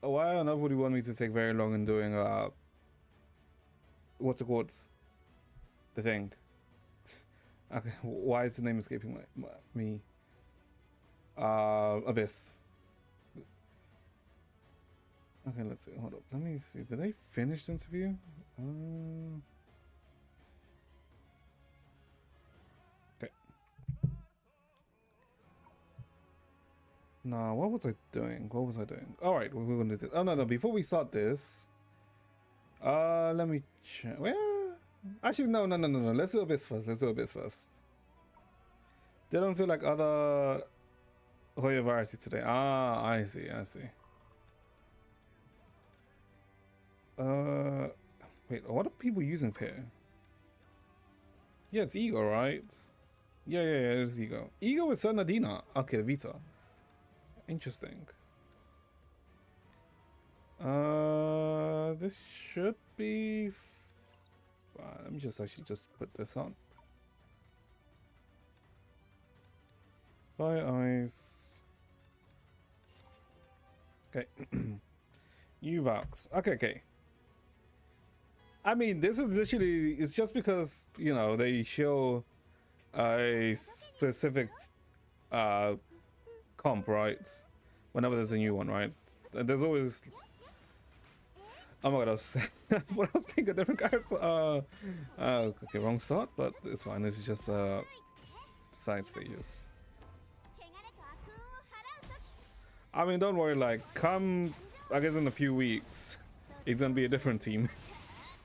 Why on earth would you want me to take very long in doing what's it called? The thing. Okay, why is the name escaping me? Abyss. Okay, let's see. Hold up. Let me see. Did I finish the interview? Okay. No, what was I doing? What was I doing? All right, we're gonna do this. Oh no! Before we start this, let me check. Well, actually, no. Let's do Abyss first. Let's do Abyss first. They don't feel like other Hoya variety today. Ah, I see. Wait, what are people using here? Yeah, it's Ego, right? Yeah, it's Ego. Ego with Sanadina. Okay, Vita. Interesting. This should be fine. Let me actually just put this on. Fire eyes. Okay. Uvox. Okay. I mean, this is literally, it's just because, you know, they show a specific comp, right? Whenever there's a new one, right? And there's always... Oh my god, what else being a different character? Okay, wrong start, but it's fine. This is just side stages. I mean, don't worry, like, come, I guess in a few weeks, it's gonna be a different team.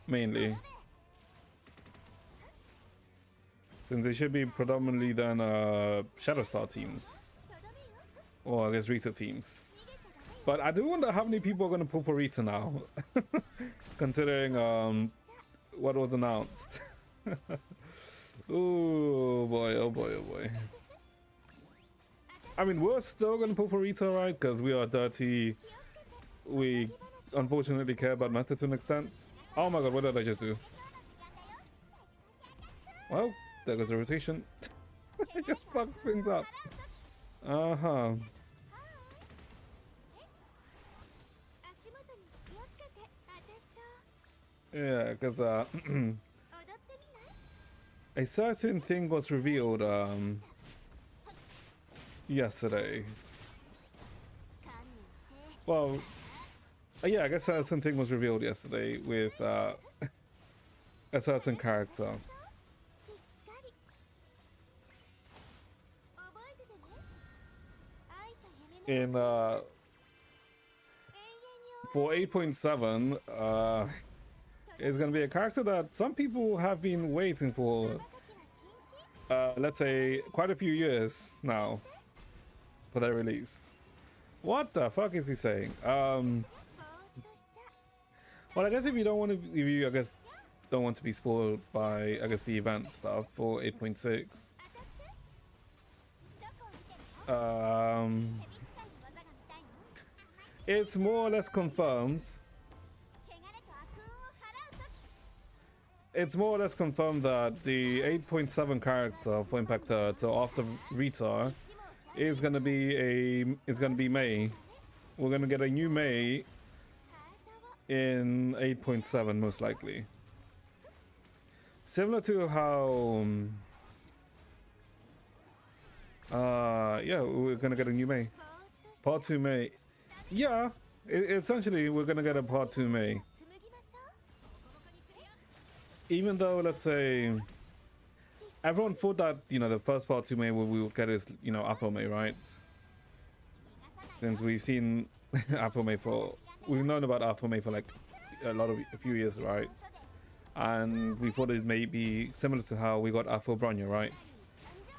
Mainly, since they should be predominantly then Shadow Star teams, or I guess Rita teams. But I do wonder how many people are going to pull for Rita now, considering what was announced. Oh boy. I mean, we're still going to pull for Rita, right? Because we are dirty. We unfortunately care about meta to an extent. Oh my god, what did I just do? Well, there goes the rotation. I just fucked things up. Uh-huh. Yeah, because a certain thing was revealed yesterday. Well, yeah, I guess a certain thing was revealed yesterday with a certain character. In for 8.7, is going to be a character that some people have been waiting for, let's say, quite a few years now for their release. What the fuck is he saying? Well, I guess if you don't want to, I guess don't want to be spoiled by, I guess, the event stuff for 8.6. It's more or less confirmed. It's more or less confirmed that the 8.7 character for Impact 3rd, so after Rita, is gonna be Mei. We're gonna get a new Mei in 8.7 most likely. Similar to how yeah, we're gonna get a new Mei. Part 2 Mei. Yeah, essentially we're gonna get a Part 2 Mei. Even though, let's say, everyone thought that, you know, the first Part 2 Mei we will get is, you know, Afro Mei, right? Since we've seen Afro Mei we've known about Afro Mei for like a few years, right? And we thought it may be similar to how we got Afro Bronya, right?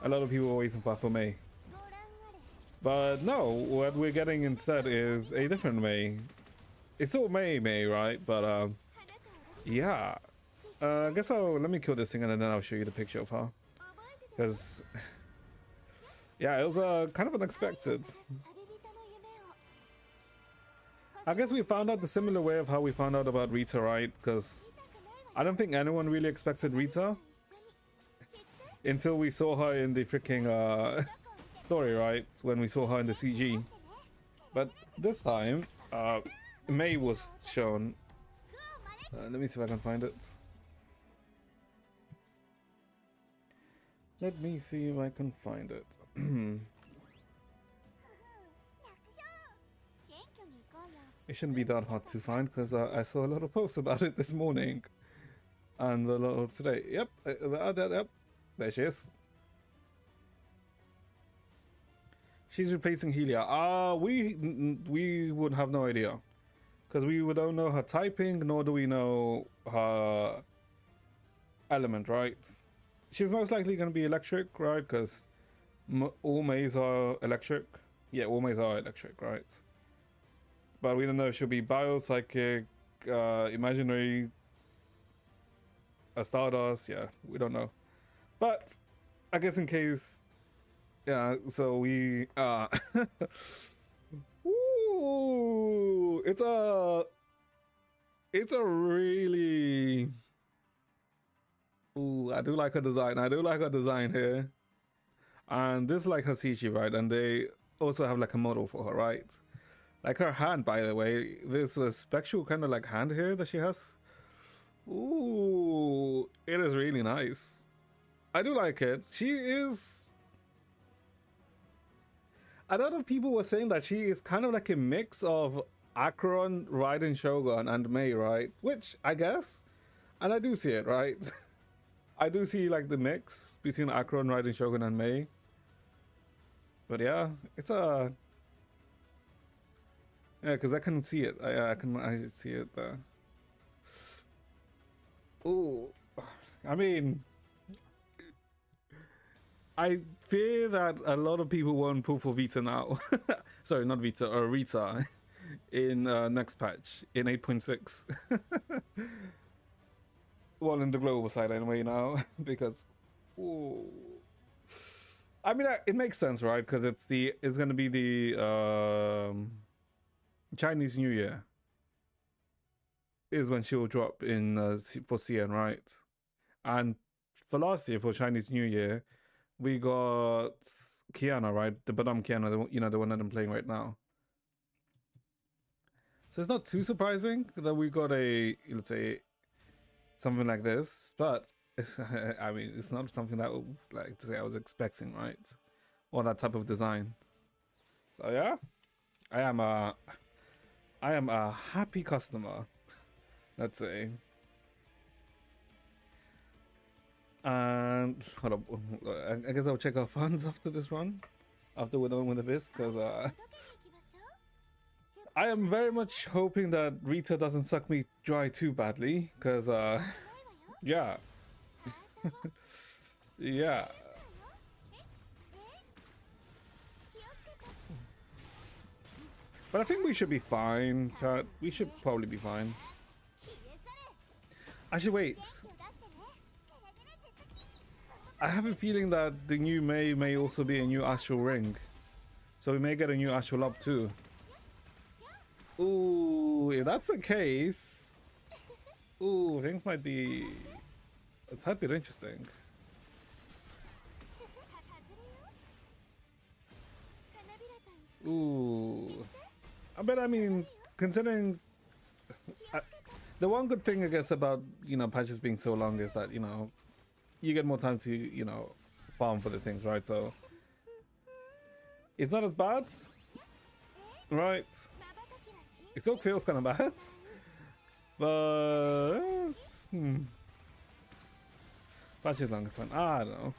A lot of people were waiting for Afro Mei. But no, what we're getting instead is a different Mei. It's still Mei, right? But yeah. I guess let me kill this thing and then I'll show you the picture of her. Because, yeah, it was kind of unexpected. I guess we found out the similar way of how we found out about Rita, right? Because I don't think anyone really expected Rita until we saw her in the freaking story, right? When we saw her in the CG. But this time, May was shown. Let me see if I can find it. Let me see if I can find it. It shouldn't be that hard to find because I saw a lot of posts about it this morning and a lot of today. Yep, yep, there she is. She's replacing Helia. We would have no idea because we don't know her typing, nor do we know her element, right? She's most likely going to be electric, right? Because all Mays are electric. Yeah, all Mays are electric, right? But we don't know if she'll be bio, psychic, imaginary, a Stardust. Yeah, we don't know. But I guess in case, yeah. So we ooh, it's a really. Ooh, I do like her design. I do like her design here. And this is like her CG, right? And they also have like a model for her, right? Like her hand, by the way. There's a spectral kind of like hand here that she has. Ooh, it is really nice. I do like it. She is... A lot of people were saying that she is kind of like a mix of Acheron, Raiden Shogun, and Mei, right? Which, I guess. And I do see it, right? I do see like the mix between Acheron, Raiden Shogun, and Mei. But yeah, it's a... Yeah, because I can see it. I see it there. Ooh, I mean... I fear that a lot of people won't pull for Vita now. Sorry, not Vita, or Rita in next patch in 8.6. Well, in the global side anyway now, because ooh. I mean, it makes sense, right? Because it's gonna be the Chinese New Year is when she'll drop in for CN, right? And for last year for Chinese New Year, we got Kiana, right? The Badam Kiana, the one that I'm playing right now. So it's not too surprising that we got a, let's say, something like this, but it's, I mean, it's not something that like to say I was expecting, right? Or that type of design. So yeah, I am a happy customer, let's say. And hold up, I guess I'll check our funds after this run, after we're done with this, because I am very much hoping that Rita doesn't suck me dry too badly, because yeah. Yeah. But I think we should be fine, chat. We should probably be fine. Actually, wait. I have a feeling that the new may also be a new Astral Ring. So we may get a new Astral Up too. Ooh, if that's the case... Ooh, things might be... It's a bit interesting. Ooh. But I mean, considering... the one good thing, I guess, about, patches being so long is that, you get more time to, farm for the things, right? So... It's not as bad. Right? It still feels kind of bad. But... Patches long is fun. I don't know.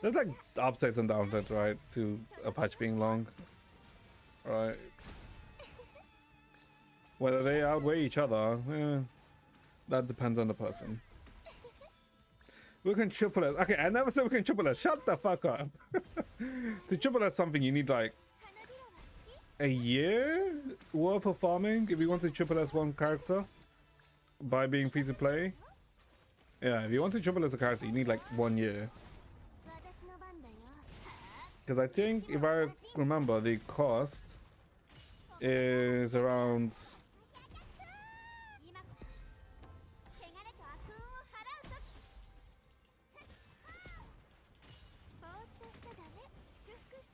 There's like upsides and downsides, right? To a patch being long. Right? Whether they outweigh each other, that depends on the person. We can triple it. Okay, I never said we can triple it. Shut the fuck up. To triple it something, you need like a year worth of farming if you want to triple as one character by being free to play. Yeah, if you want to triple as a character, you need like 1 year. Because I think, if I remember, the cost is around...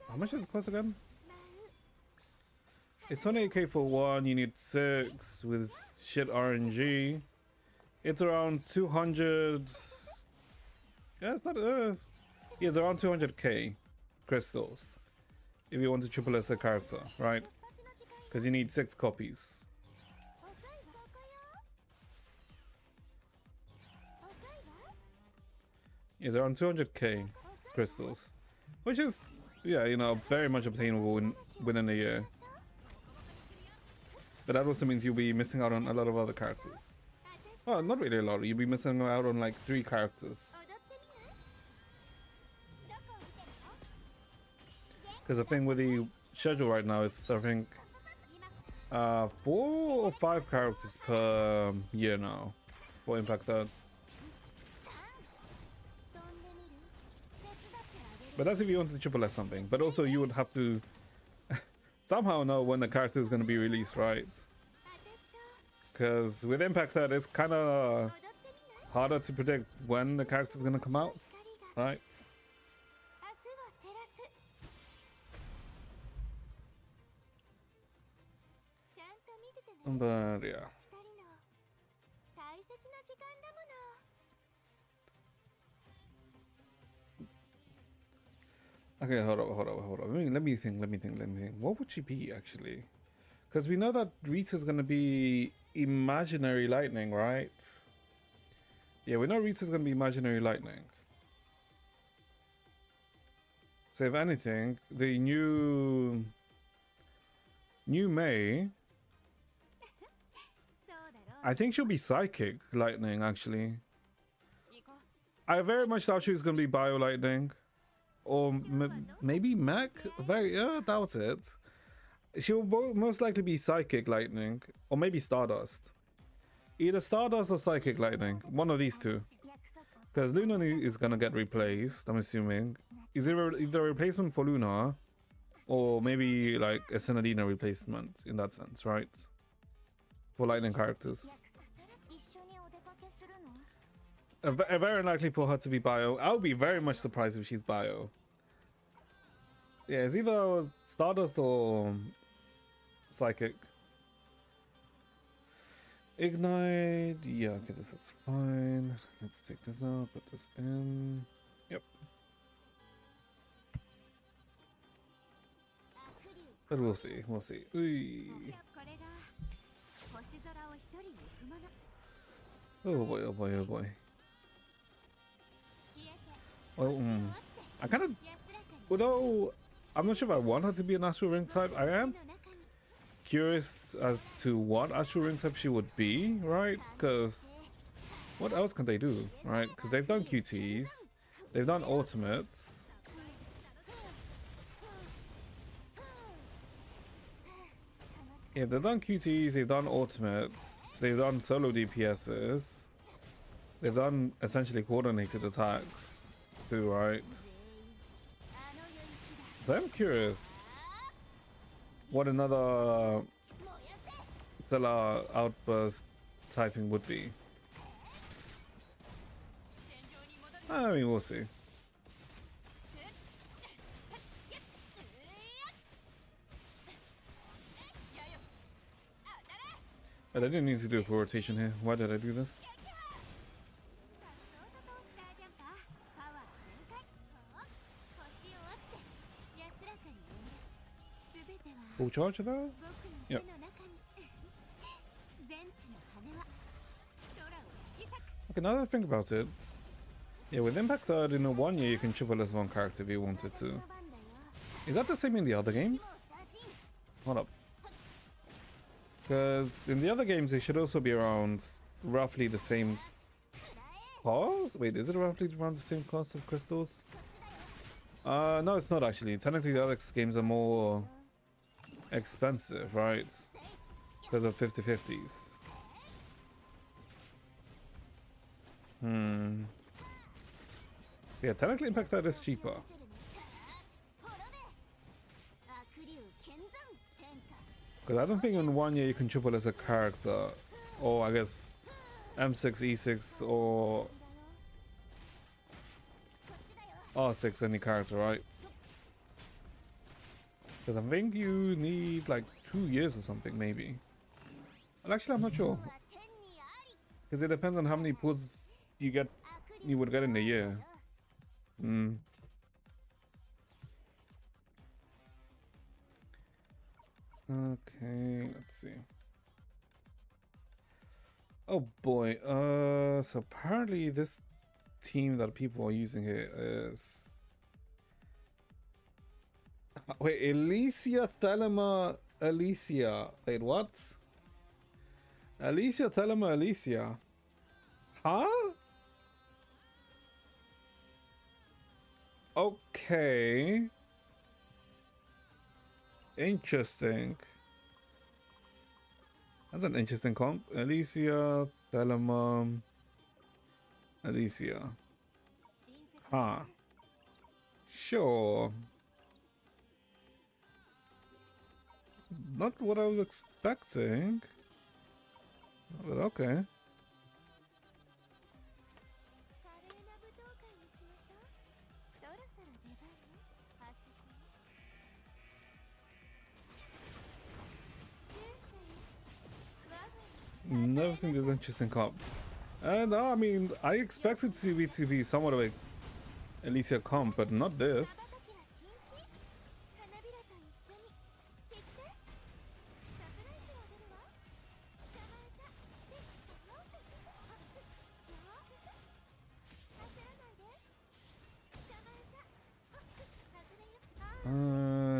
How much does it cost again? It's 28k for one. You need 6 with shit RNG. It's around 200. Yeah, it's not. Yeah, it's around 200k crystals if you want to triple as a character, right? Because you need 6 copies. Yeah, it's around 200k crystals, which is, yeah, you know, very much obtainable within a year. But that also means you'll be missing out on a lot of other characters. Well, not really a lot. You'll be missing out on like 3 characters. Because the thing with the schedule right now is, I think, 4 or 5 characters per year now for Impact Ads. But that's if you want to triple S something. But also you would have to somehow know when the character is going to be released, right? Because with Impact Ad, it's kind of harder to predict when the character is going to come out, right? But yeah. Okay, hold up. Let me think. What would she be actually? Because we know that Rita's gonna be imaginary lightning, right? Yeah, we know Rita's gonna be imaginary lightning. So if anything, the new May, I think she'll be psychic lightning actually. I very much doubt she's gonna be bio lightning. Or maybe Mech? Doubt it. She will most likely be Psychic Lightning. Or maybe Stardust. Either Stardust or Psychic Lightning. One of these two. Because Luna is gonna get replaced, I'm assuming. Is either a replacement for Luna, or maybe like a Senadina replacement in that sense, right? For Lightning characters. Very likely for her to be bio. I would be very much surprised if she's bio. Yeah, it's either Stardust or Psychic. Ignite. Yeah, okay, this is fine. Let's take this out, put this in. Yep. But we'll see. Ooh. Oh boy. Well, I kind of, although I'm not sure if I want her to be an Astral Ring type, I am curious as to what Astral Ring type she would be, right? Because what else can they do, right? Because they've done QTs, they've done ultimates. Yeah, they've done QTs, they've done ultimates, they've done solo DPSs, they've done essentially coordinated attacks too, right? So I'm curious what another Stellar Outburst typing would be. I mean, we'll see. But I didn't need to do a full rotation here. Why did I do this? Full charge though? Yep. Okay, now that I think about it, yeah, with Impact Third in a 1 year you can triple as one character if you wanted to. Is that the same in the other games? Hold up. Because in the other games they should also be around roughly the same cost? Wait, is it roughly around the same cost of crystals? No, it's not actually. Technically the other games are more expensive, right? Because of 50/50s. Yeah, technically Impact Third is cheaper. Because I don't think in 1 year you can triple as a character. Or I guess M6, E6 or R6 any character, right? Because I think you need like 2 years or something, maybe. Well, actually, I'm not sure. Because it depends on how many pulls you would get in a year. Hmm. Okay, let's see. Oh boy, so apparently this team that people are using here is... Wait, Alicia, Thelema, Alicia. Wait, what? Alicia, Thelema, Alicia. Huh? Okay. Interesting. That's an interesting comp. Alicia, Thelema, Alicia. Huh. Sure. Not what I was expecting. But okay. Never seen this interesting comp. No, I mean, I expected to be somewhat of a Alicia comp, but not this.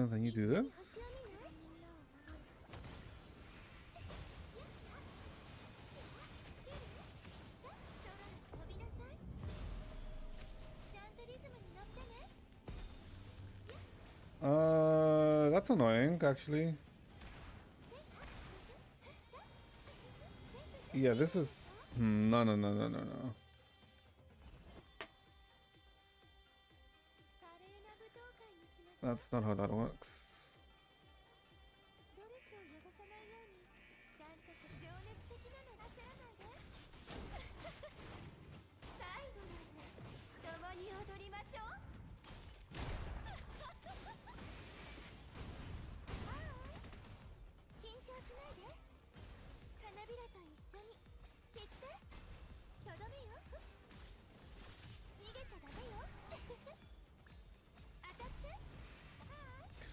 Then you do this. That's annoying, actually. Yeah, this is... No. That's not how that works.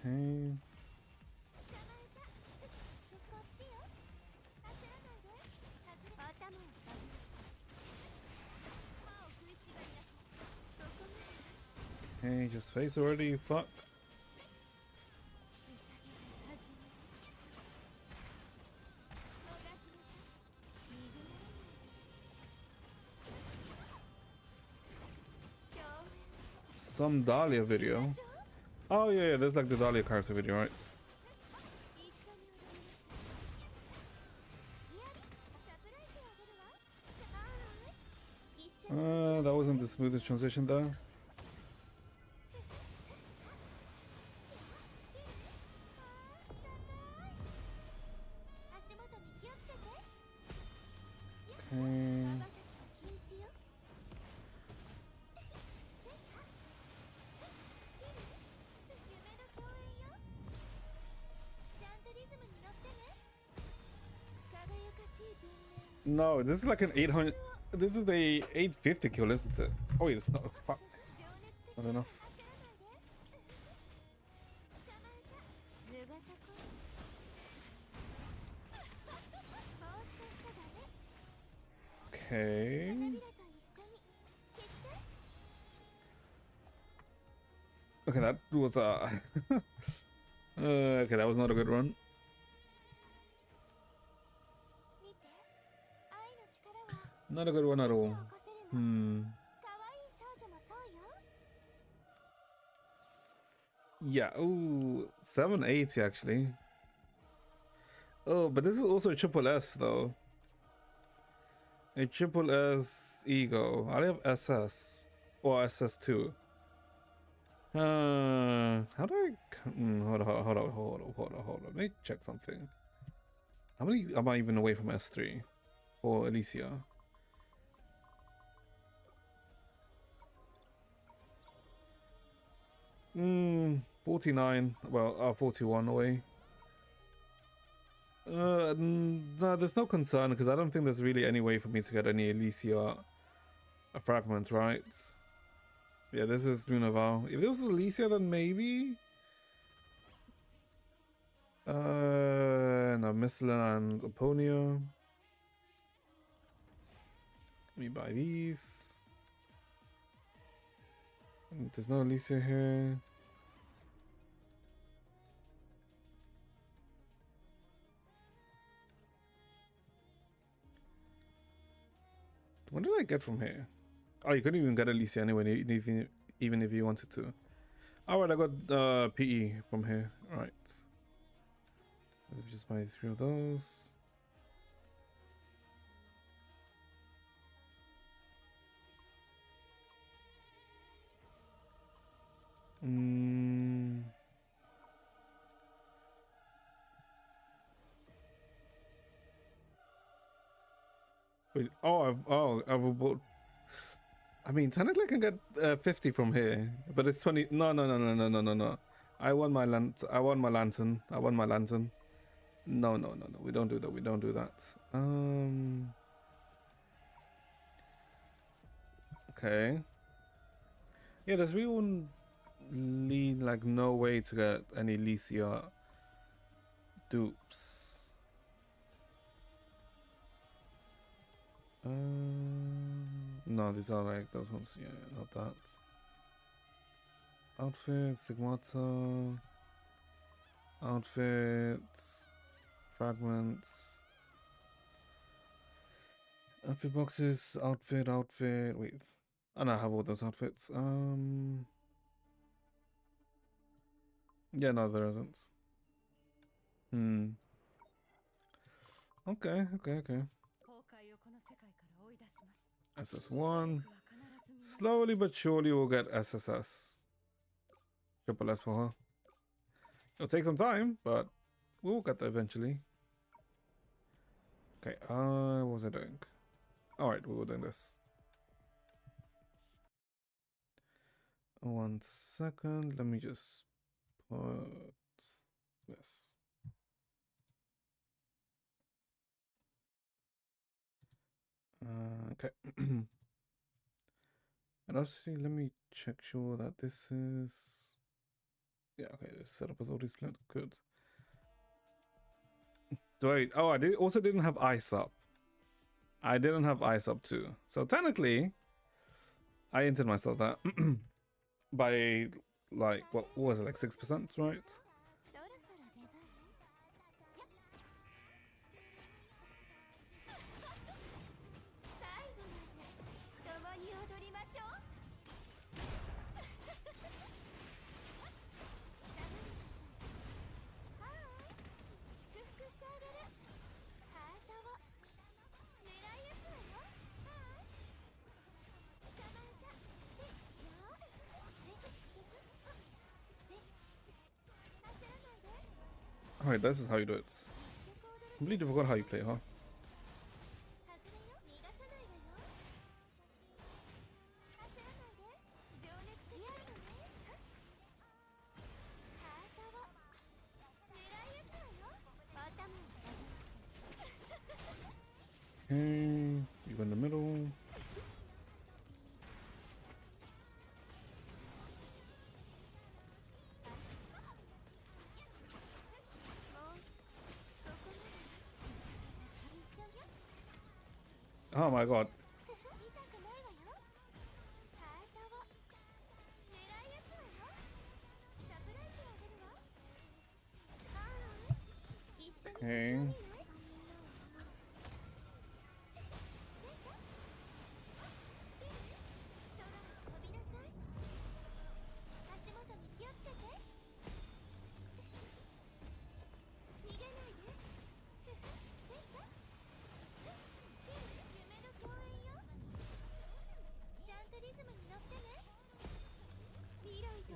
Okay. Okay, just face already, fuck. Some Dahlia video. Oh yeah, there's like the Dahlia character video, right? That wasn't the smoothest transition though. Okay. No, this is like an 800. This is the 850 kill, isn't it? Oh, wait, it's not. Fuck. It's not enough. Okay. Okay, that was okay, that was not a good run. Not a good one at all. Yeah, ooh, 780 actually. Oh, but this is also a triple S though. A triple S ego. I have SS or SS2. How do I? Hold on. Let me check something. How many am I even away from S3 for Alicia? 49. Well, 41 away. No, there's no concern because I don't think there's really any way for me to get any Elysia fragments, right? Yeah, this is Luna Vow. If this was Elysia, then maybe. No, Mistlin and Aponia. We buy these. There's no Elysia here. What did I get from here? Oh, you couldn't even get Elysia anyway, even if you wanted to. Alright, I got PE from here. Alright. Let me just buy 3 of those. Wait, I've bought. I mean, technically I can get 50 from here, but it's 20. No. I want my lantern. No. We don't do that. We don't do that. Okay. Yeah, there's really like no way to get any Elysia dupes. No, these are like those ones. Yeah, not that. Outfits, Stigmata. Outfits. Fragments. Outfit boxes. Outfit. Wait. And I have all those outfits. Yeah, no, there isn't. Okay. SS1. Slowly but surely we'll get SSS. Triple S for her. It'll take some time, but we'll get there eventually. Okay, what was I doing? Alright, we were doing this. 1 second, let me just put this. Okay. And also, let me check sure that this is... Yeah, okay, this setup is already split. Good. Wait, oh, I didn't have ice up. I didn't have ice up too. So technically, I entered myself that by like, what was it, like 6%, right? Alright, this is how you do it. Completely forgot how you play, huh? Okay, you in the middle. Oh my god. Okay.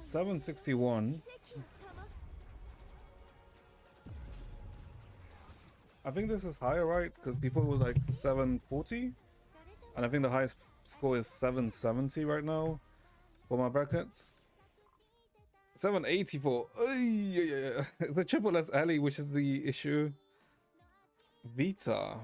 $761. I think this is higher, right? Because before it was like 740, and I think the highest score is 770 right now for my brackets. 784. Yeah. The triple S alley, which is the issue. Vita.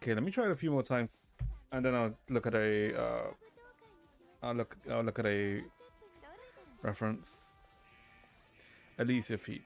Okay, let me try it a few more times, and then I'll look at a. I'll look at a reference. Alicia feet.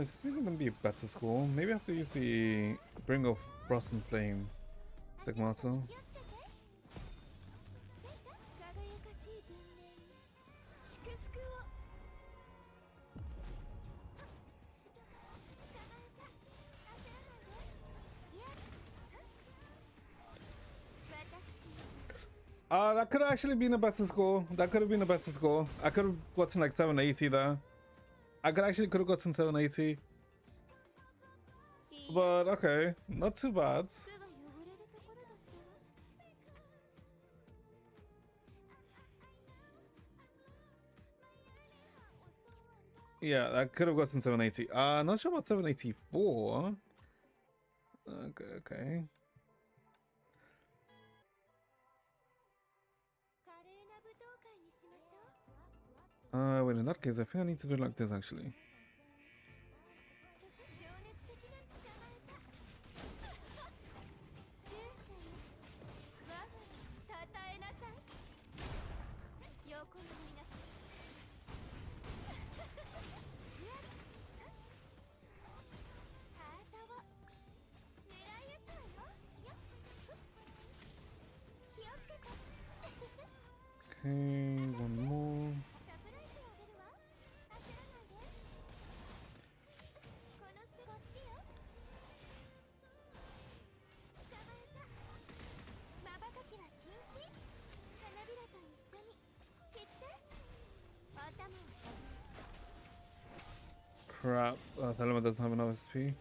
This isn't gonna be a better score. Maybe I have to use the Bring of Frost and Flame Stigmata. That could have actually been a better score. That could have been a better score. I could have gotten like 780 there. I could have gotten 780. But okay, not too bad. Yeah, I could have gotten 780. Not sure about 784. Okay. Wait, in that case, I think I need to do it like this actually. Okay, one more. Crap, Thelma doesn't have enough SP.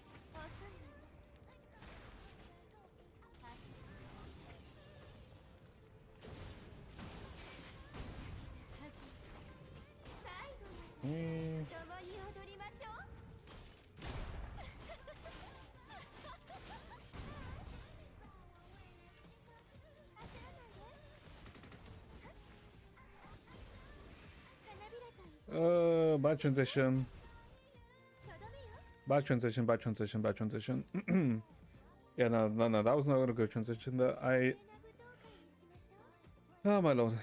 Bad transition. Bad transition. Yeah, no, that was not a good transition. Oh my lord.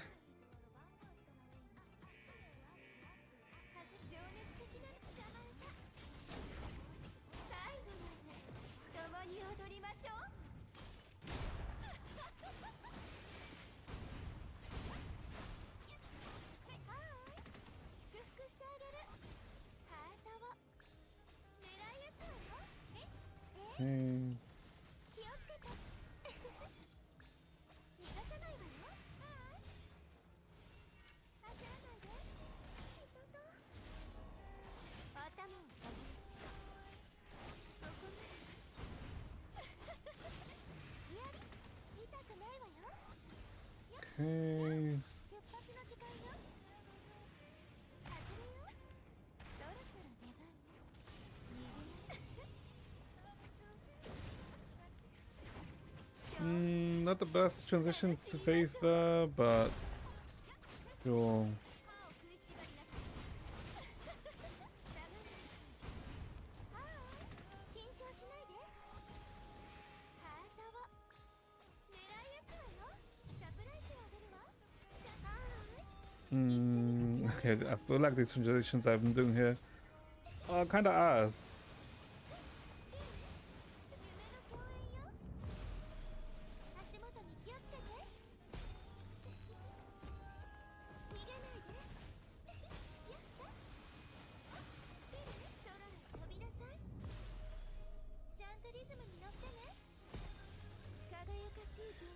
not the best transition to face there, but sure. Okay, I feel like these transitions I've been doing here are kind of ass.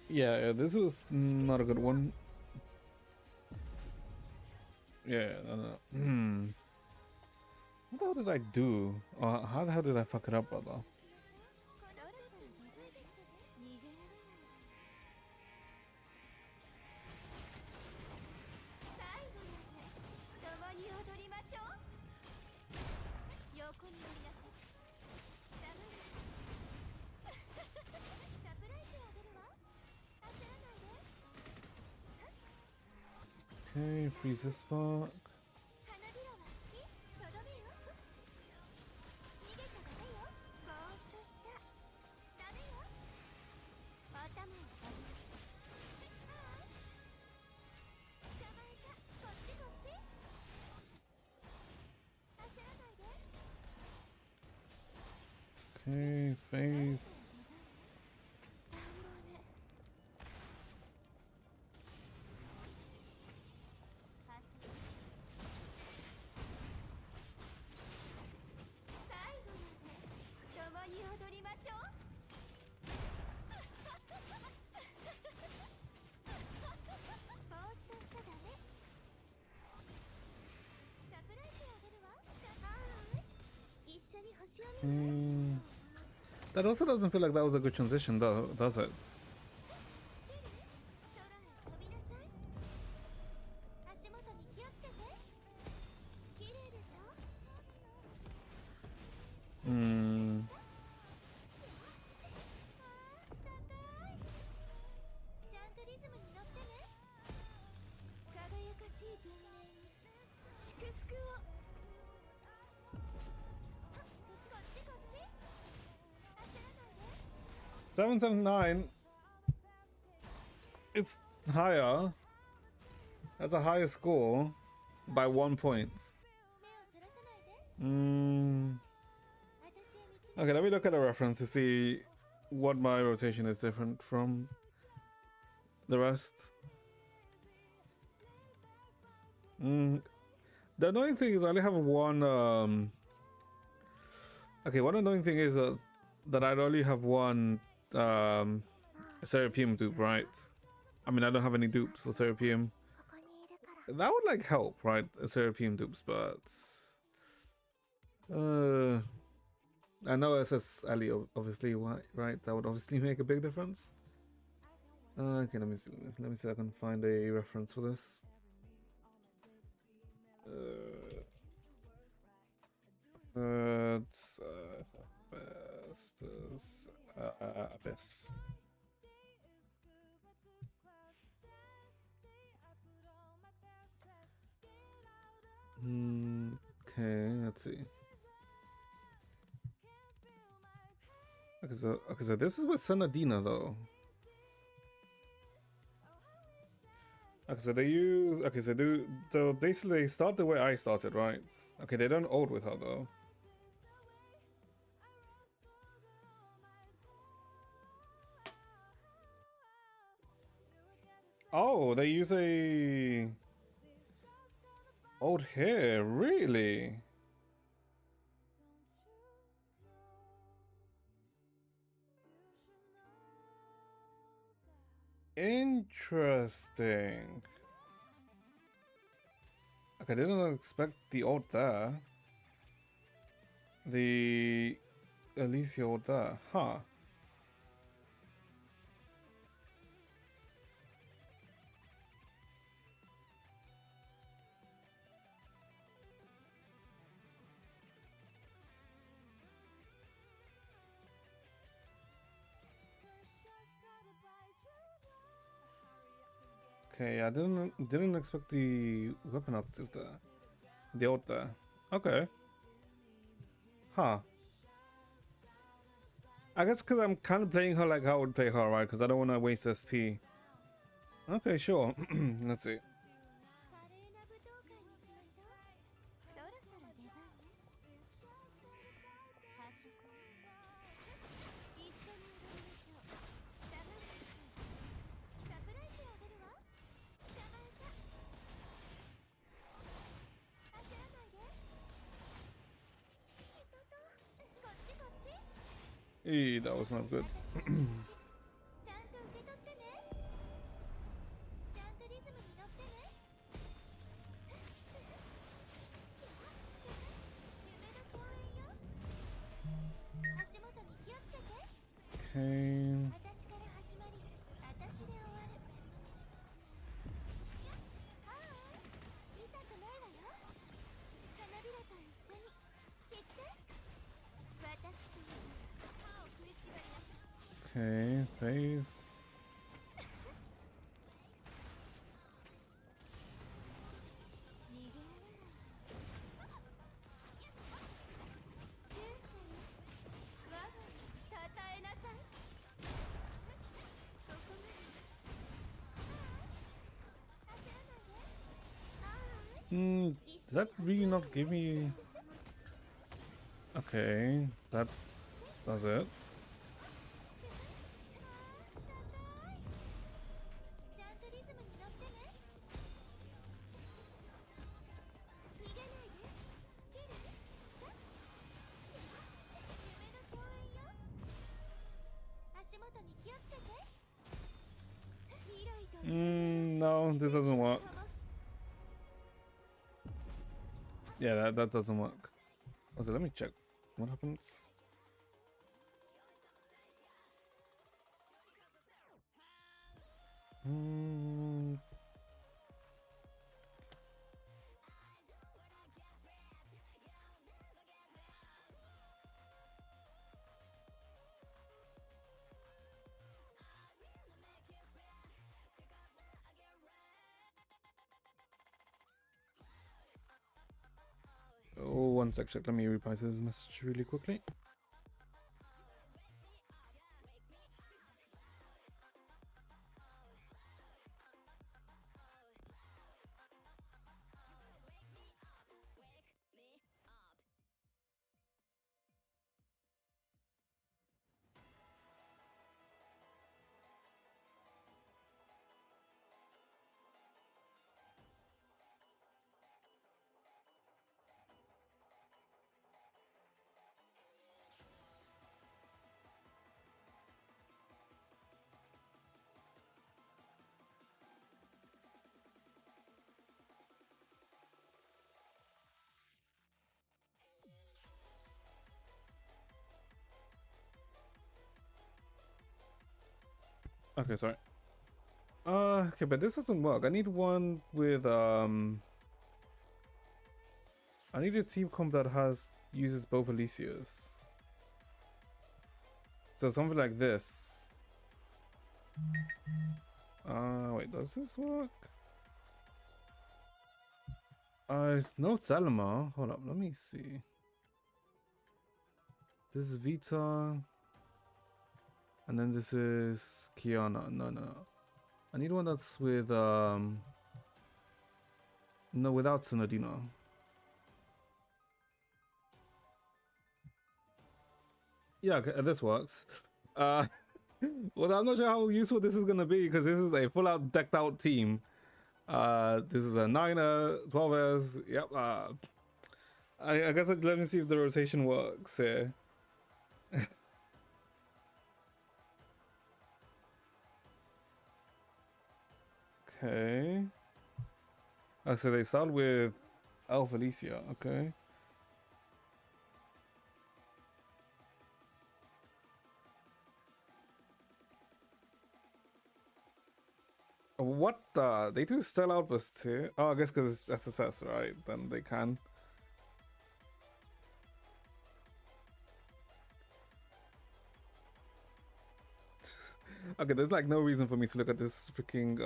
Yeah, this was not a good one. Yeah, no. What the hell did I do? How the hell did I fuck it up, brother? Okay, freeze this spark. Okay, face. That also doesn't feel like that was a good transition, though, does it? Seven, 7, 9. It's higher. That's a higher score by 1 point. Okay, let me look at a reference to see what my rotation is different from the rest. The annoying thing is I only have one. Okay, one annoying thing is that I only have one Serapeum dupe, right? I mean, I don't have any dupes for Serapeum. That would like help, right? Serapeum dupes, but I know SS Ali obviously, right? That would obviously make a big difference. Okay, let me see. Let me see if I can find a reference for this. Bestest Abyss. Okay, let's see. Okay, so this is with Senadina though. Okay, so they use. Okay, so basically they start the way I started, right? Okay, they don't ult with her though. Oh, they use a ult here, really? Interesting. Okay, I didn't expect the ult there. The Alicia ult there, huh? Okay, I didn't expect the weapon active there. The ult there. Okay. Huh. I guess because I'm kind of playing her like how I would play her, right? Because I don't want to waste SP. Okay, sure. Let's see. That was not good. Okay. Okay, face. Does that really not give me... Okay, that does it. No, this doesn't work. Yeah, that doesn't work. Also, let me check what happens. Oh, one sec, let me reply to this message really quickly. Okay, sorry. Okay, but this doesn't work. I need one with I need a team comp that uses both Alicias. So something like this. Wait, does this work? It's no Thelma. Hold up, let me see. This is Vita. And then this is Kiana. No. I need one that's with no, without Sonadino. Yeah, okay, this works. Well, I'm not sure how useful this is gonna be because this is a full-out decked-out team. This is a 9er, 12ers. Yep. I guess let me see if the rotation works here. Okay. Oh, so they start with Elf Alicia. Okay. What the? They do Stella Outburst too? Oh, I guess because it's SSS, right? Then they can. Okay, there's like no reason for me to look at this freaking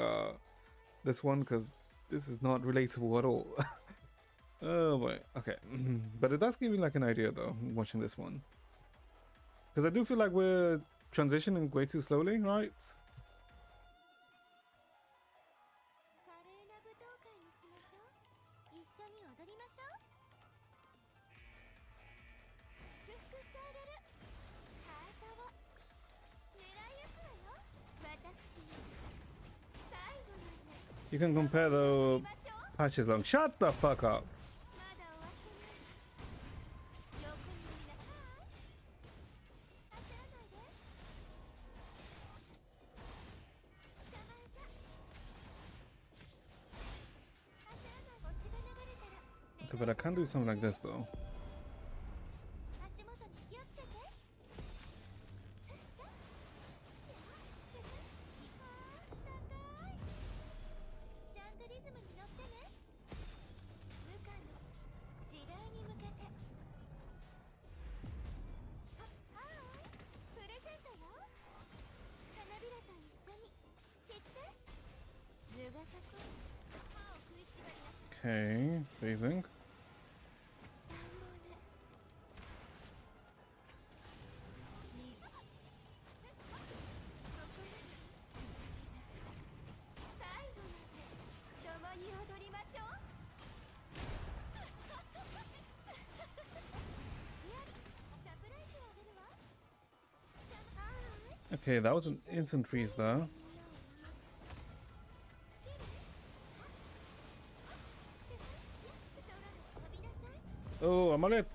this one because this is not relatable at all. Oh boy. Okay. But it does give me like an idea though, watching this one. Because I do feel like we're transitioning way too slowly, right? You can compare the patches long. Shut the fuck up. Okay, but I can't do something like this though. Okay, phasing. Okay, that was an instant freeze there. Oh, I'm only at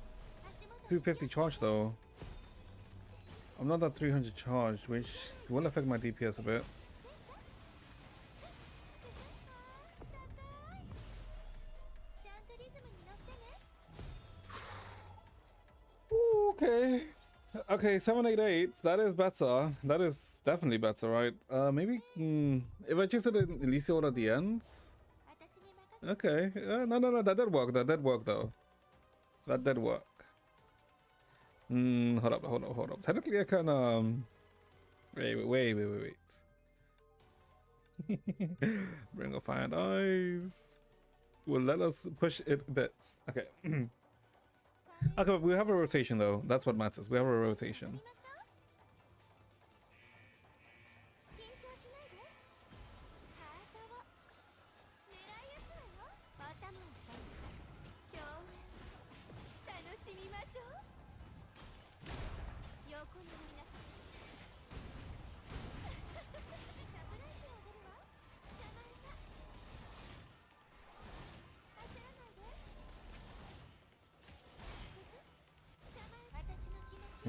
250 charge though. I'm not at 300 charge, which will affect my DPS a bit. Ooh, okay. Okay, 788. That is better. That is definitely better, right? Maybe if I just did Elysium at the end. Okay. No. That did work. That did work though. That did work. Hold up. Technically, I can wait. Ring of Fire and Eyes will let us push it a bit. Okay. Okay, we have a rotation though. That's what matters. We have a rotation.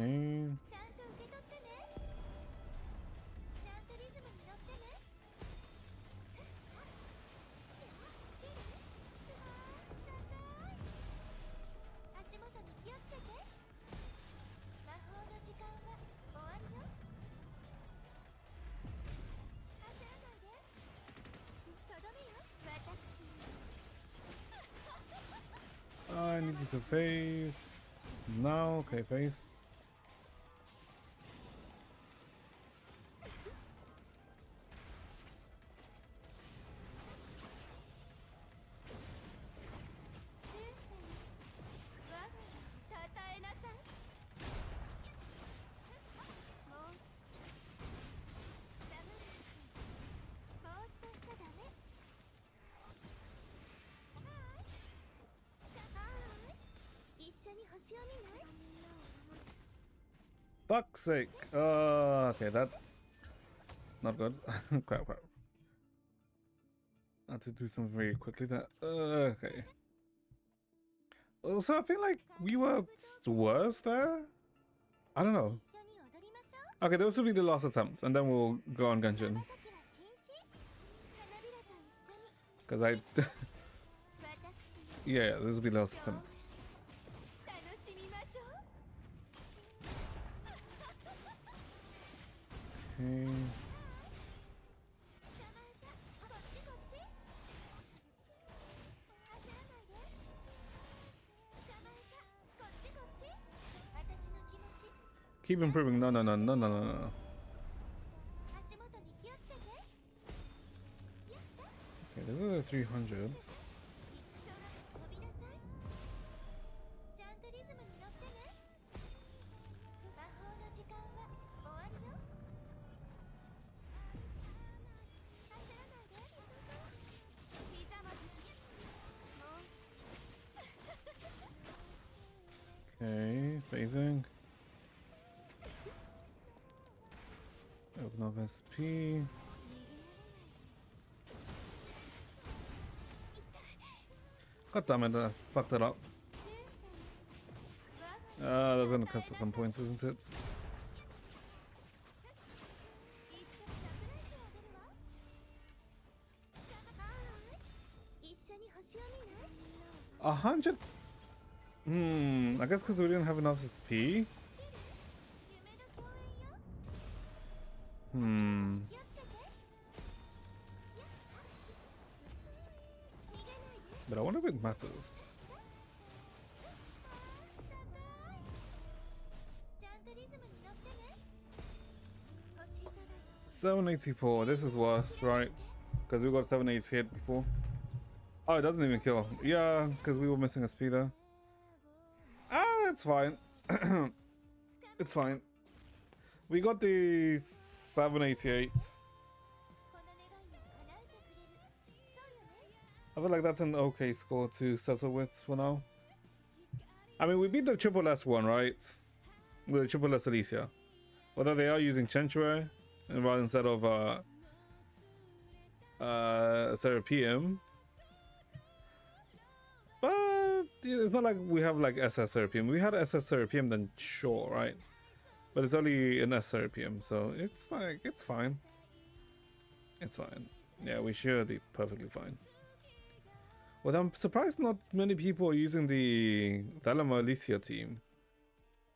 Okay. I need you to face now. Okay, face. Fuck's sake. Okay, that's not good. crap. I had to do something very quickly there. Okay. Also, I feel like we were worse there. I don't know. Okay, those will be the last attempts, and then we'll go on Genshin. Because I... yeah, this will be the last attempts. Okay. Keep improving. No. these are the 300s. Okay, phasing. Open up SP. God damn it, I fucked it up. That's gonna cost us some points, isn't it? 100. I guess because we didn't have enough SP. But I wonder if it matters. 784. This is worse, right? Because we got 788 before. Oh, it doesn't even kill. Yeah, because we were missing a speed there. Ah, it's fine. It's fine. We got the 788. I feel like that's an okay score to settle with for now. I mean, we beat the triple S one, right? With the triple S Alicia. Although they are using Chenchware rather instead of Serapeum. But it's not like we have like SS Serapeum. We had SS Serapeum, then sure, right? But it's only an S Serapeum, so it's like, it's fine. It's fine. Yeah, we should be perfectly fine. Well, I'm surprised not many people are using the Thalama Alicia team.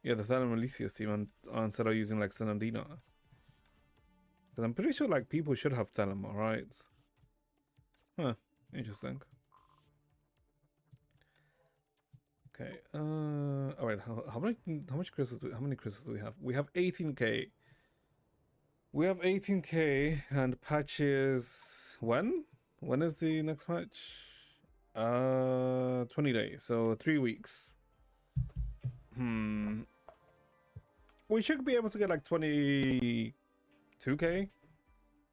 Yeah, the Thalama Alicia team instead of using like Columbina. Because I'm pretty sure like people should have Thalama, right? Huh, interesting. Okay, alright, how much crystals how many crystals do we have? We have 18k. We have 18k and patches when? When is the next patch? 20 days, so 3 weeks. We should be able to get like 22k.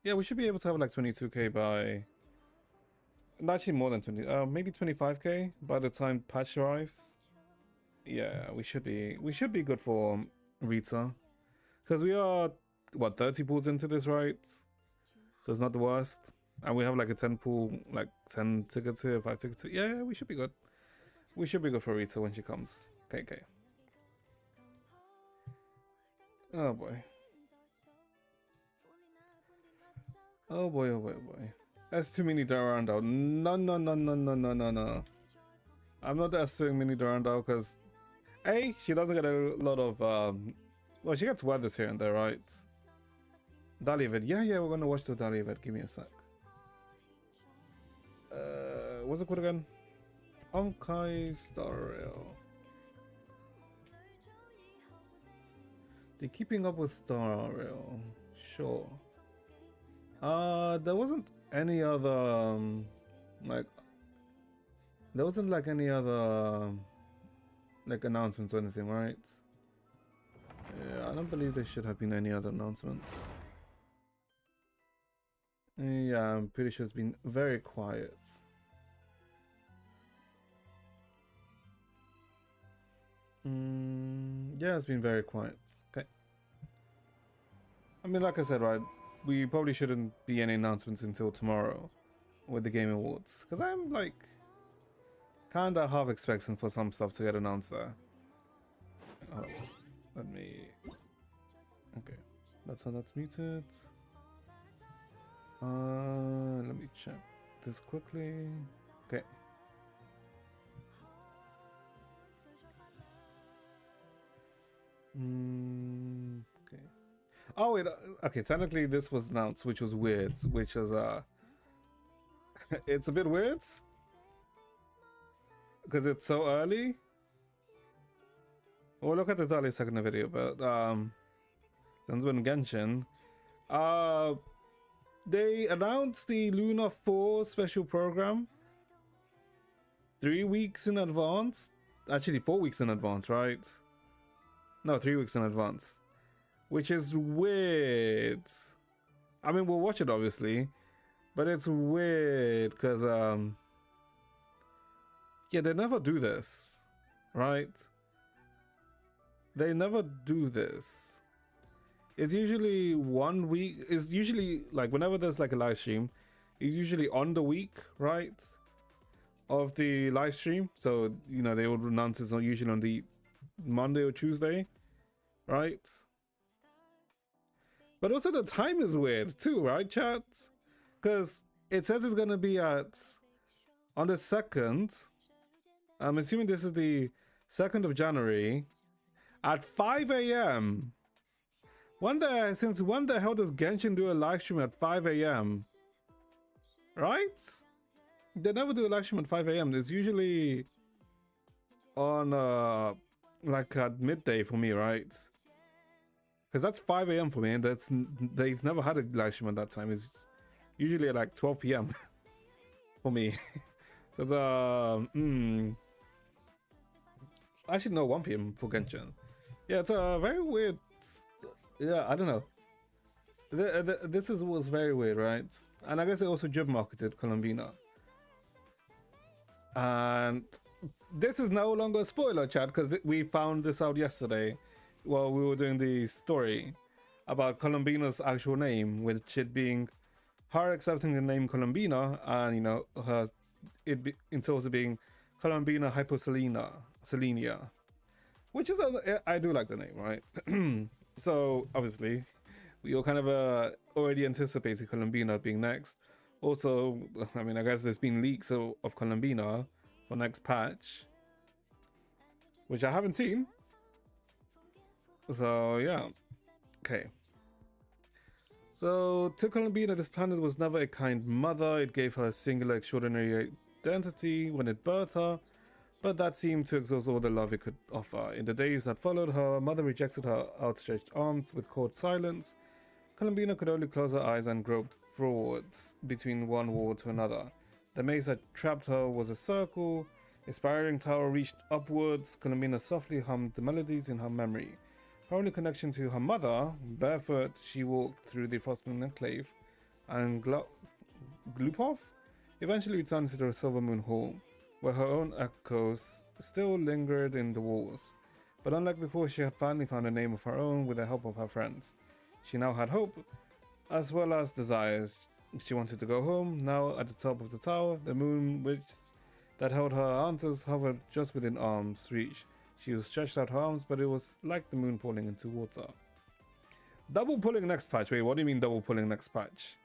Yeah, we should be able to have like 22k by actually more than 20, maybe 25k by the time patch arrives. Yeah, we should be good for Rita. Because we are what, 30 pools into this, right? So it's not the worst. And we have like a 10 pool, like 10 tickets here, 5 tickets here. Yeah, we should be good. We should be good for Rita when she comes. Okay. Oh boy. Oh boy. That's too many Durandal. No. I'm not S2ing mini Durandal because A, she doesn't get a lot of well, she gets weathers here and there, right? Dalivid. Yeah, we're gonna watch the Dalivid. Give me a sec. What's it called again? Honkai Star Rail. The Keeping Up with Star Rail. Sure. There wasn't any other like there wasn't like any other like announcements or anything, right? Yeah, I don't believe there should have been any other announcements. Yeah, I'm pretty sure it's been very quiet. Yeah, it's been very quiet. Okay. I mean, like I said, right, we probably shouldn't be any announcements until tomorrow with the Game Awards. Because I'm like kinda half expecting for some stuff to get announced there. Hold on. Let me... Okay. That's how that's muted. Let me check this quickly. Okay. Okay. Oh wait. Okay. Technically, this was announced, which was weird. Which is it's a bit weird because it's so early. Well, look at the early second video, but since when Genshin, they announced the Luna 4 special program 3 weeks in advance. Actually, 4 weeks in advance, right? No, 3 weeks in advance. Which is weird. I mean, we'll watch it, obviously. But it's weird, because, yeah, they never do this. Right? They never do this. It's usually 1 week. It's usually, like, whenever there's, like, a live stream, it's usually on the week, right? Of the live stream. So, you know, they would announce it usually on the Monday or Tuesday, right? But also the time is weird too, right, chat? Because it says it's gonna be on the 2nd. I'm assuming this is the 2nd of January at 5 a.m. When the hell does Genshin do a live stream at 5 a.m.? Right? They never do a live stream at 5 a.m. It's usually on like at midday for me, right? Because that's 5 a.m. for me, and they've never had a live stream at that time. It's usually at like 12 p.m. for me. So it's actually no, 1 p.m. for Genshin. Yeah, it's a very weird. Yeah, I don't know. This was very weird, right? And I guess they also job marketed Columbina. And this is no longer a spoiler, chat, because we found this out yesterday while we were doing the story about Columbina's actual name, which it being her accepting the name Columbina, and you know it's also being Columbina Hyposelenia, which is I do like the name, right? So obviously we all kind of already anticipated Columbina being next. Also, I mean, I guess there's been leaks of Columbina for next patch, which I haven't seen. So yeah, okay. So to Columbina, this planet was never a kind mother. It gave her a singular, extraordinary identity when it birthed her, but that seemed to exhaust all the love it could offer. In the days that followed, her mother rejected her outstretched arms with cold silence. Columbina could only close her eyes and grope forwards between one wall to another. The maze that trapped her was a circle. A spiraling tower reached upwards. Columbina softly hummed the melodies in her memory. Her only connection to her mother, barefoot, she walked through the Frostmoon Enclave and Glupov eventually returned to the Silver Moon Hall, where her own echoes still lingered in the walls. But unlike before, she had finally found a name of her own with the help of her friends. She now had hope, as well as desires. She wanted to go home. Now at the top of the tower, the moon that held her answers hovered just within arm's reach. She stretched out her arms, but it was like the moon falling into water. Double pulling next patch. Wait, what do you mean double pulling next patch?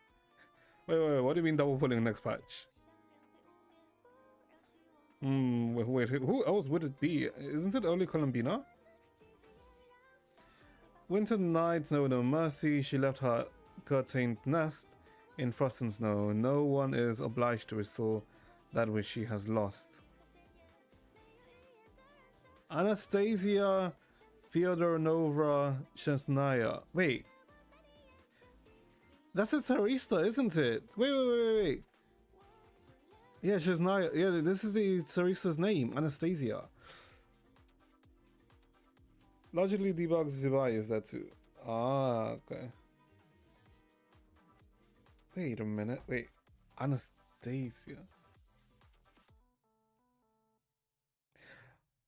Wait, what do you mean double pulling next patch? Wait, who else would it be? Isn't it only Columbina? Winter nights know no mercy. She left her curtained nest in frost and snow. No one is obliged to restore that which she has lost. Anastasia Fyodorovna Chesnaya. Wait. That's a Tsarista, isn't it? Wait. Yeah, Chesnaya. Yeah, this is the Tsarista's name, Anastasia. Logically debugs Zibai is that too. Ah, okay. Wait a minute. Wait. Anastasia.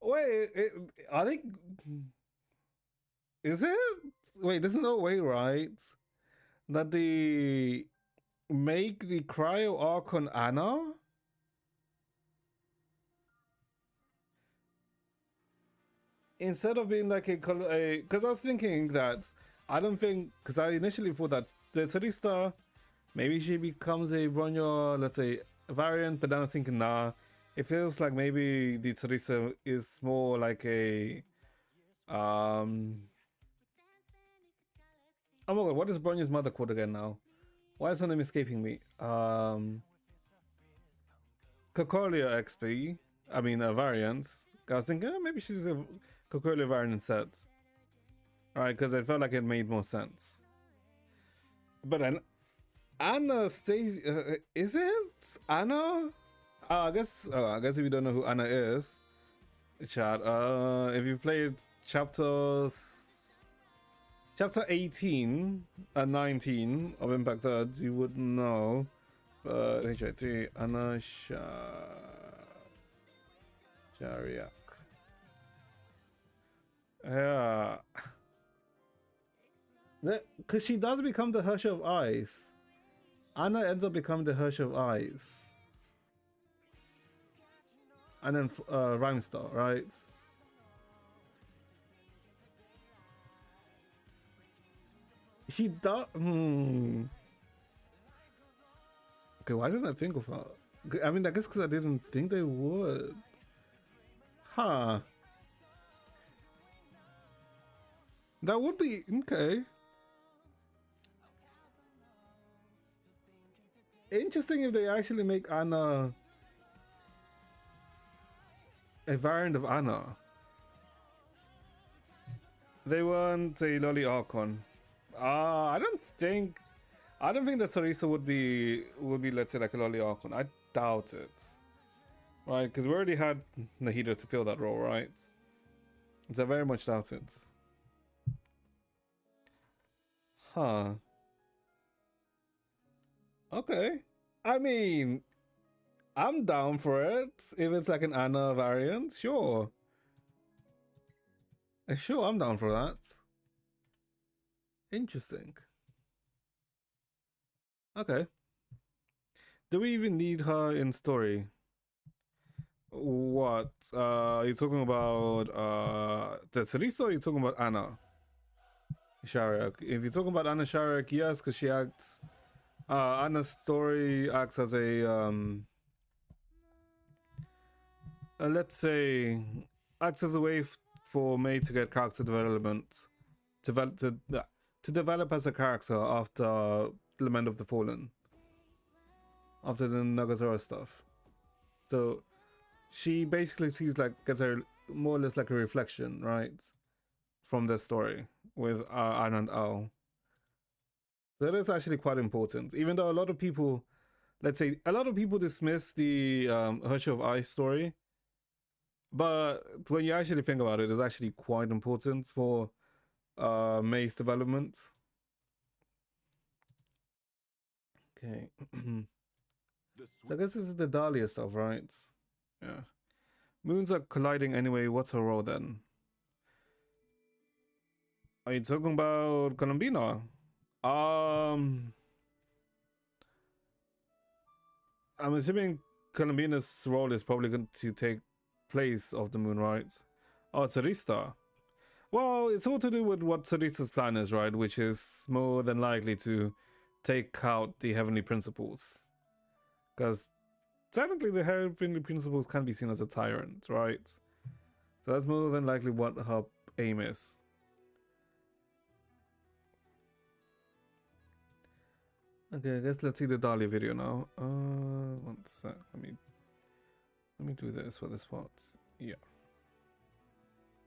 Wait, I think... Is it? Wait, there's no way, right? That they make the Cryo Archon Anna? Instead of being like a... Because I was thinking that... I don't think... Because I initially thought that the Tsarista, maybe she becomes a Bronyo, let's say, variant, but then I was thinking, nah... It feels like maybe the Tsarista is more like a... Oh my god, what is Bronya's mother called again now? Why is her name escaping me? Cocolia XP. I mean, a variant. I was thinking, maybe she's a Cocolia variant set. Alright, because I felt like it made more sense. But then... Anna stays. Is it Anna? I guess if you don't know who Anna is, chat. If you've played chapter 18 and 19 of Impact Third, you would know. But HI3 Anna Shariak. Yeah. Because she does become the Hush of Ice. Anna ends up becoming the Hush of Ice. And then Rhymestar, right? She does. Okay, why didn't I think of her? I mean, I guess because I didn't think they would. Huh. That would be okay. Interesting if they actually make Anna a variant of Anna. They want a Lolly Archon. I don't think that Sarisa would be let's say like a Lolly Archon. I doubt it. Right, because we already had Nahida to fill that role, right? So I very much doubt it. Huh. Okay. I mean, I'm down for it. If it's like an Anna variant, sure. Sure, I'm down for that. Interesting. Okay. Do we even need her in story? What? Are you talking about the Sarisa, or are you talking about Anna Shariak? If you're talking about Anna Shariak, yes, because she acts Anna's story acts as a let's say acts as a way for May to get character development, to develop as a character after Lament of the Fallen, after the Nagazora stuff. So she basically gets her more or less like a reflection, right, from the story with Anna and Al. So that is actually quite important, even though a lot of people, let's say, dismiss the Hush of Ice story, but when you actually think about it, it's actually quite important for May's development. Okay. So I guess this is the Dahlia stuff, right? Yeah. Moons are colliding anyway. What's her role then? Are you talking about Columbina? I'm assuming Columbina's role is probably going to take place of the moon, right? Oh, Tsarista. Well, it's all to do with what Tsarista's plan is, right? Which is more than likely to take out the Heavenly Principles. Because technically the Heavenly Principles can be seen as a tyrant, right? So that's more than likely what her aim is. Okay, I guess let's see the Dahlia video now. One sec. Let me do this for this part. Yeah.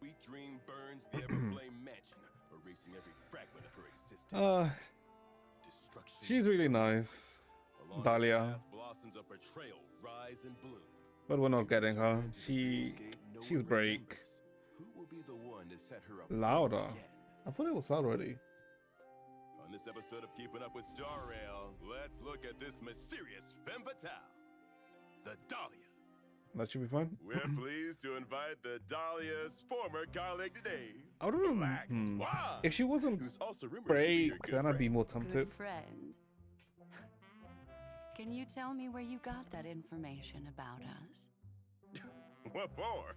Sweet dream burns the Everflame mansion, erasing every fragment of her existence. She's really nice, Dahlia. Blossoms of betrayal rise and bloom. But we're not getting her. She's break. Who will be the one to set her up Louder. again? I thought it was loud already. On this episode of Keeping Up with Star Rail, let's look at this mysterious femme fatale, the Dahlia. That should be fine. We're pleased to invite the Dahlia's former colleague today. I don't know. Black Swan, If she wasn't who's also rumored to be your break, good then I'd be friend. more tempted. Good friend. Can you tell me where you got that information about us? What for?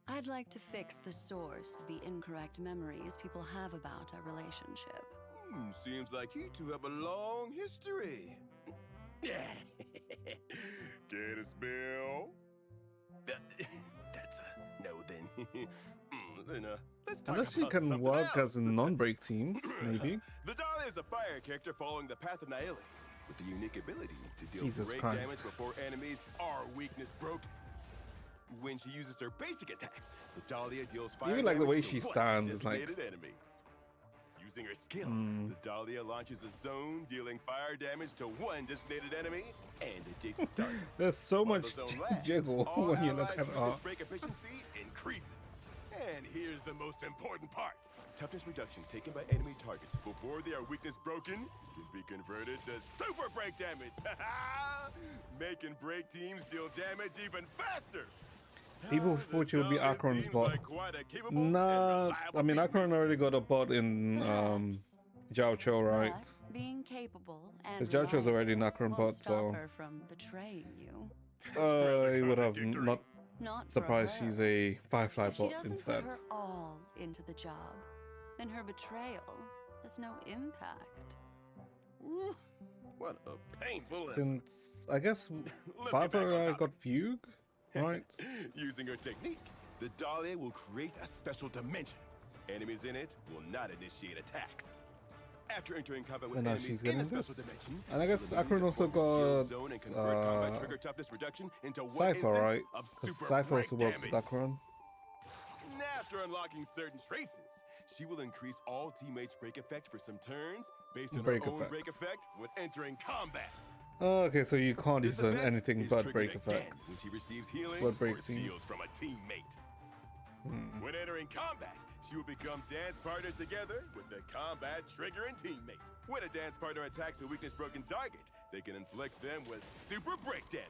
I'd like to fix the source of the incorrect memories people have about our relationship. Seems like you two have a long history. Get a spell? That's a no then. Then let's talk Unless she about can something work else. as in non-break teams, maybe. The Dahlia is a fire character following the path of Nihility, with the unique ability to deal Jesus great Christ. damage before enemies are weakness broken. When she uses her basic attack, the Dahlia deals fire Even like the damage way to she one stands is like designated enemy. Using her skill, the Dahlia launches a zone, dealing fire damage to one designated enemy and adjacent targets. There's so While much the zone lasts, jiggle all when you look allies' at weakness art. break efficiency increases. And here's the most important part. Toughness reduction taken by enemy targets before they are weakness broken can be converted to super break damage. Making break teams deal damage even faster. People thought you would be Dahlia Akron's seems bot. like quite a capable and Nah, reliable I mean teammate. Akron already got a bot in Perhaps. Zhao Cho, right? But being capable and Because Zhao Cho's already an Akron won't bot, stop so her from betraying you. I would have contradictory. not Not for surprised her. she's a Firefly If she bot doesn't instead. put her all into the job, then her betrayal has no impact. Woo, what a painful lesson. Since I guess Let's get back on Firefly topic. got Fugue, right? Using her technique, the Dahlia will create a special dimension. Enemies in it will not initiate attacks. After entering combat with And now enemies she's in a getting special this. dimension, And I guess she'll Akron immediately also form a skill got zone and convert combat trigger toughness reduction into one Cypher, instance right? of Because super Cypher break also works damage. with Akron. After unlocking certain traces, she will increase all teammates' break effect for some turns based on Break her own effect. break effect when entering combat. Okay, so you can't This use effect anything is but triggered break again effects. when she receives healing Blood break or teams. shield from a teammate. When entering combat, she will become dance partners together with a combat triggering teammate. When a dance partner attacks a weakness broken target, they can inflict them with super break damage.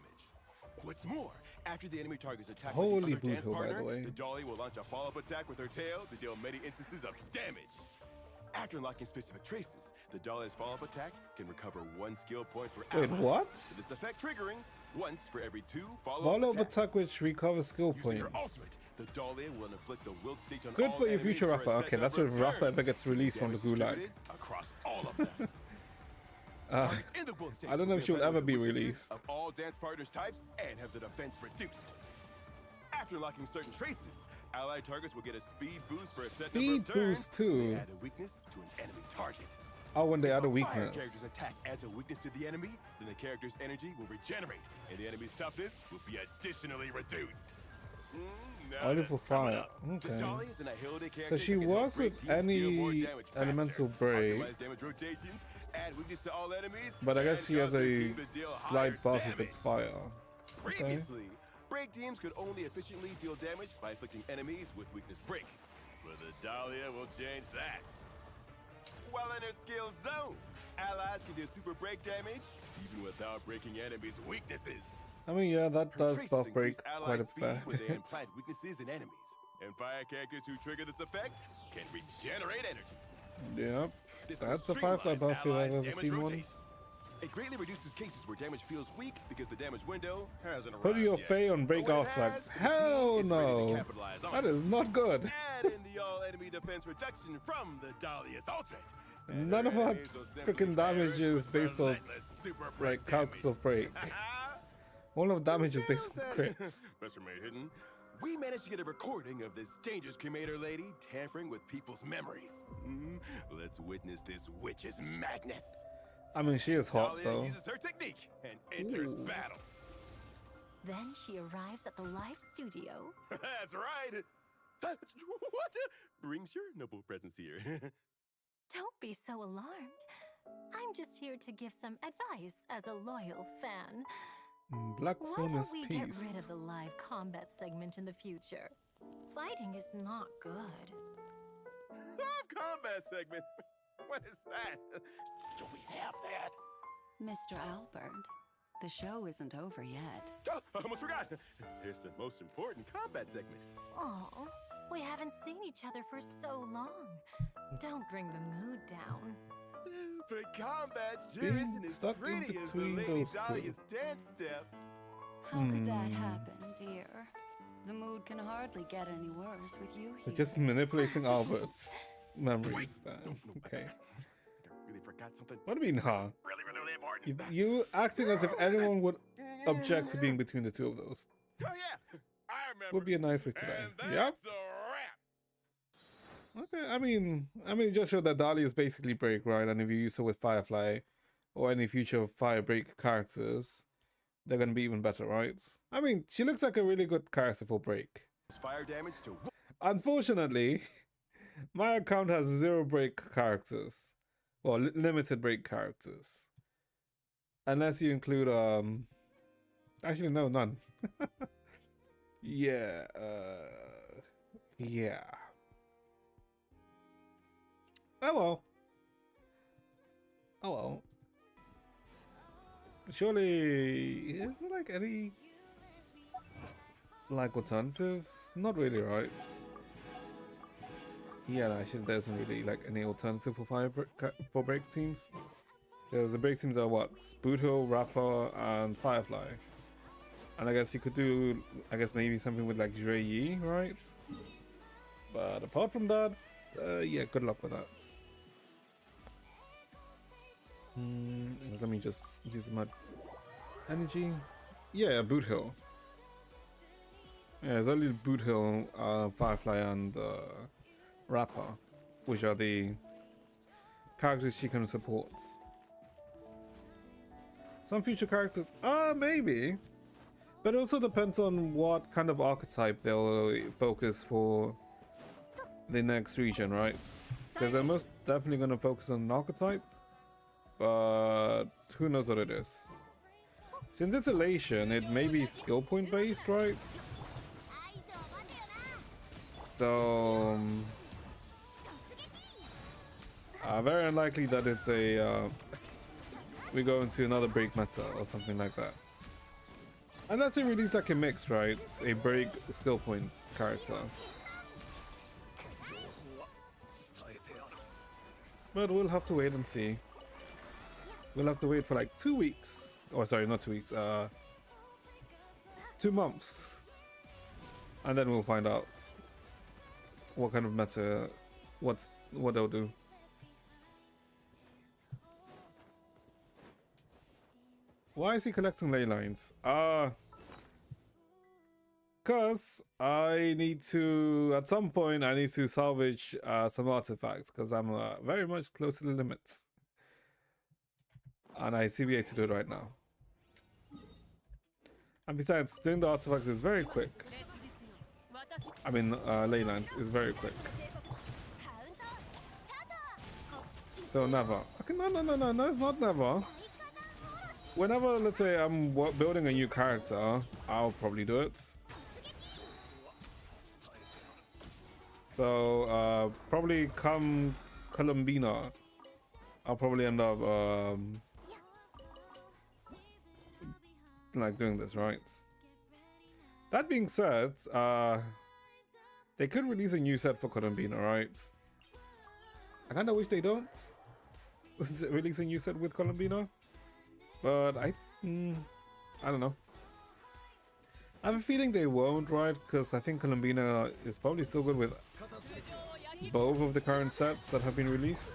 What's more, after the enemy target is attacked by Holy the other dance boot, by partner, the way. the Dolly will launch a follow-up attack with her tail to deal many instances of damage. After unlocking specific traces, the Dolly's follow-up attack can recover one skill point for Wait, allies. what? With this effect triggering once for every 2 follow-up Follow-up attacks. attack which recovers skill Using her points. ultimate, the Dahlia will inflict the wilt state on Good all for your enemies future for a Rapper. set Okay, that's number when of Rapper turns. ever gets released from the Damage Gulag. distributed across all of them. Targets in the wilt state I don't will know if be she'll affected ever with be the weaknesses released. of all dance partners types and have the defense reduced. After unlocking certain traces, allied targets will get a speed boost for a set number Speed of turns. boost too. They add a weakness to an enemy target. Oh, when they If add a fire weakness. character's attack adds a weakness to the enemy, then the character's energy will regenerate, and the enemy's toughness will be additionally reduced. Now Only to for sum it fire. up, the Okay. Dolly is an Ahilde character So she that can help works break with teams deal more any damage faster, elemental break, optimize damage rotations, add weakness to all enemies, but I guess and she has cause their a team to deal higher slight buff if damage. it's fire. Okay. Previously, break teams could only efficiently deal damage by afflicting enemies with weakness break. But the Dahlia will change that. While in her skill zone, allies can do super break damage even without breaking enemies' weaknesses. I mean, yeah, that Her does traces buff increase break quite a ally speed when they bit. implant weaknesses in enemies. And fire characters who trigger this effect can regenerate energy. Yep, This will that's a Firefly streamline buff if I've allies' ever damage seen one. rotation. It greatly reduces cases where damage feels weak because the damage window hasn't arrived Put your yet. Faye on But when it breakout has, flags. the team Hell is ready to no. capitalize on That it. is not good. Add in the all-enemy defense reduction from the Dahlia's ultimate. and None her of our enemies will simply freaking damage perish is with based on relentless super break like calcs damage. of break. All of damage is based on crits. Best remain hidden. We managed to get a recording of this dangerous cremator lady tampering with people's memories. Let's witness this witch's madness. I mean, she is hot Dahlia though. uses her technique and enters Ooh. battle. Then she arrives at the live studio. That's right. What brings your noble presence here? Don't be so alarmed. I'm just here to give some advice as a loyal fan. Black Why Swan don't is we get peace. rid of the live combat segment in the future? Fighting is not good. Live combat segment. What is that? Do we have that? Mr. Albert, the show isn't over yet. Oh, I almost forgot. Here's the most important combat segment. Oh, we haven't seen each other for so long. Don't bring the mood down. But combat sure Being isn't as stuck in pretty as the between Lady those two. Dahlia's dance steps. How could that happen, dear? The mood can hardly get any worse with you They're here. just manipulating Albert's memories then. Okay. I really forgot something What do you mean, huh? really important. You acting as if What is it? anyone would object to being between the two of those. Oh yeah, I remember. Would be a nice way today. And that's Yep. a wrap. Okay, I mean, it just showed that Dahlia is basically break, right? And if you use her with Firefly or any future fire break characters, they're gonna be even better, right? I mean, she looks like a really good character for break. Fire damage to Unfortunately, My account has 0 break characters. Well, limited break characters. Unless you include, actually, no, none. Yeah, yeah. Oh well. Oh well. Surely, is there like any, like, alternatives? Not really, right? Yeah, actually, there isn't really like any alternative for break teams. Because the break teams are what? Boothill, Rapper, and Firefly. And I guess you could do, I guess maybe something with like Jue Yi, right? But apart from that, yeah, good luck with that. Let me just use my energy. Yeah, Boothill. Yeah, it's only Boothill, Firefly, and Rapper, which are the characters she can support. Some future characters, maybe. But it also depends on what kind of archetype they'll focus for the next region, right? Because they're most definitely going to focus on an archetype, but who knows what it is. Since it's Elation, it may be skill point based, right? So, very unlikely that it's a, we go into another break meta or something like that. Unless they release like a mix, right? A break skill point character. But we'll have to wait and see. We'll have to wait for like 2 weeks. Oh, sorry, not 2 weeks. 2 months. And then we'll find out what kind of meta, what they'll do. Why is he collecting ley lines? Because I need to, at some point, I need to salvage some artifacts because I'm very much close to the limits. And I CBA to do it right now. And besides, doing the artifacts is very quick. I mean, ley lines is very quick. So never. Okay, no, it's not never. Whenever, let's say, I'm building a new character, I'll probably do it. So, probably come Columbina, I'll probably end up, like doing this, right? That being said, they could release a new set for Columbina, right? I kind of wish they don't release a new set with Columbina. But I don't know. I have a feeling they won't, right? Because I think Columbina is probably still good with both of the current sets that have been released.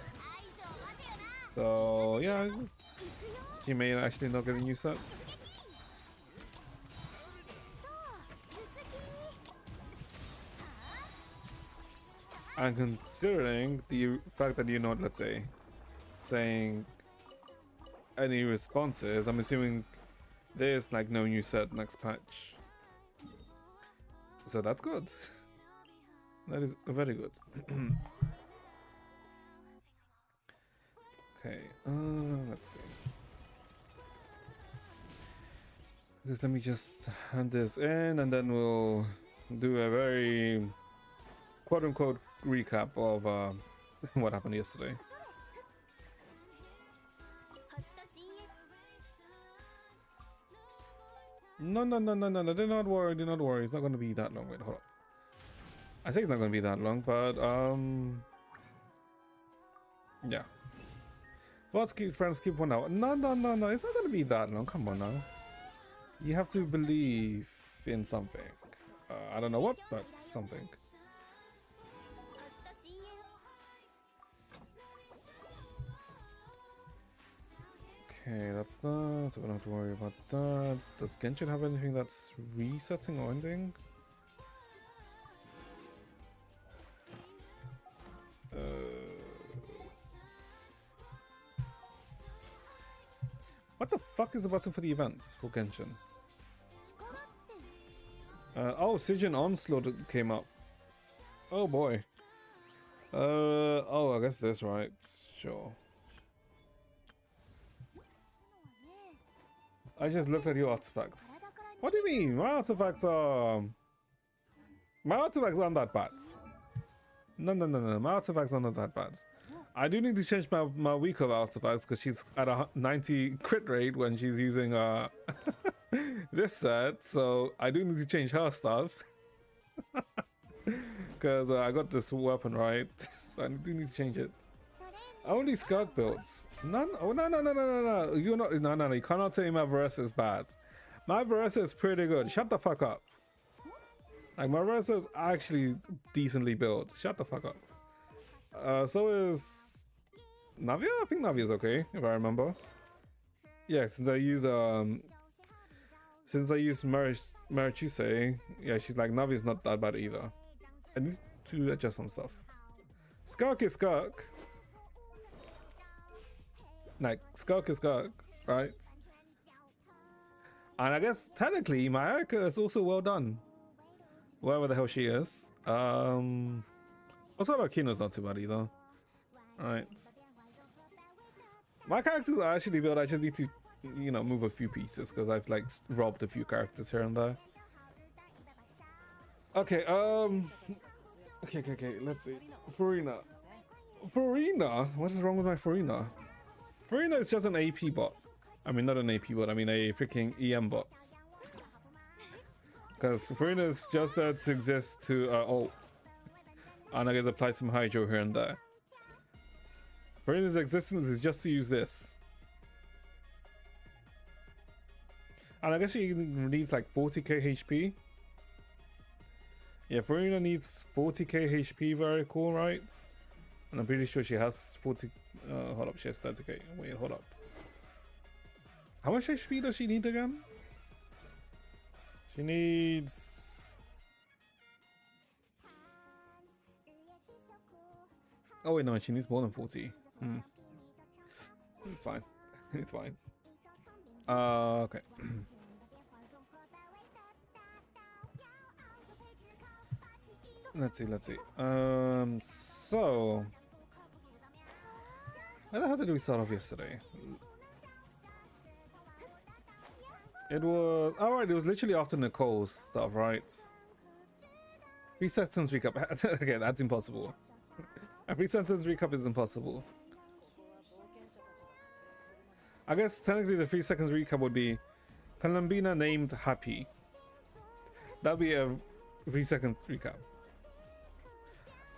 So yeah, she may actually not get a new set. And considering the fact that you're not, let's say, saying any responses, I'm assuming there's like no new set next patch. So that's good. That is very good. Okay, let's see. Just let me just hand this in and then we'll do a very quote-unquote recap of what happened yesterday. No, do not worry, it's not going to be that long. Wait, hold up. I say it's not going to be that long, but yeah. Let's keep friends, keep one out. No, it's not going to be that long. Come on now. You have to believe in something. I don't know what, but something. Okay, that's that, so we don't have to worry about that. Does Genshin have anything that's resetting or ending? What the fuck is the button for the events for Genshin? Oh, Siege and Onslaught came up. Oh boy. Oh, I guess this, right? Sure. I just looked at your artifacts. What do you mean? My artifacts aren't that bad. No. My artifacts are not that bad. I do need to change my week of artifacts because she's at a 90 crit rate when she's using this set. So I do need to change her stuff. Because I got this weapon, right? So I do need to change it. Only Skirk builds. None? Oh, no. You're not. No. You cannot say my Versa is bad. My Versa is pretty good. Shut the fuck up. Like, my Versa is actually decently built. Shut the fuck up. So is Navia? I think Navia is okay, if I remember. Yeah, since I use Marichuse, yeah, she's like, Navia's not that bad either. I need to adjust some stuff. Skirk is Skirk. Like, Skirk is Skirk, right? And I guess technically Mayaka is also well done. Wherever the hell she is. Also Akino's not too bad either. Alright. My characters are actually built, I just need to, you know, move a few pieces because I've like robbed a few characters here and there. Okay, okay, let's see. Farina. What is wrong with my Farina? Farina is just an AP bot. I mean, not an AP bot, I mean a freaking EM bot. Because Farina is just there to exist to ult. And I guess apply some hydro here and there. Farina's existence is just to use this. And I guess she needs like 40k HP. Yeah, Farina needs 40k HP, very cool, right? And I'm pretty sure she has 40... hold up, she has 30k. Wait, hold up. How much HP does she need again? She needs... Oh wait, no, she needs more than 40. It's fine. It's fine. Okay. Let's see. So... Where the hell did we start off yesterday? It was... Alright, it was literally after Nicole's stuff, right? 3 seconds recap. Okay, that's impossible. A 3 sentence recap is impossible. I guess technically the 3 seconds recap would be Columbina named Happy. That'd be a 3 second recap.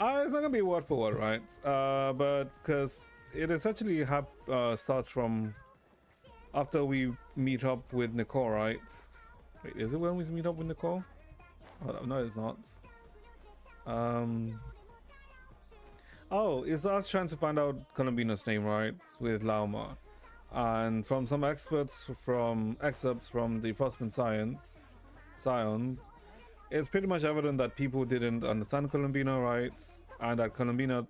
It's not gonna be word for word, right? But because it essentially starts from after we meet up with Nicole, right? Wait, is it when we meet up with Nicole? Oh, no, it's not. Oh, it's us trying to find out Columbina's name, right? With Lauma. And from some excerpts from the Frostman Scion, it's pretty much evident that people didn't understand Columbina, right? And that Columbina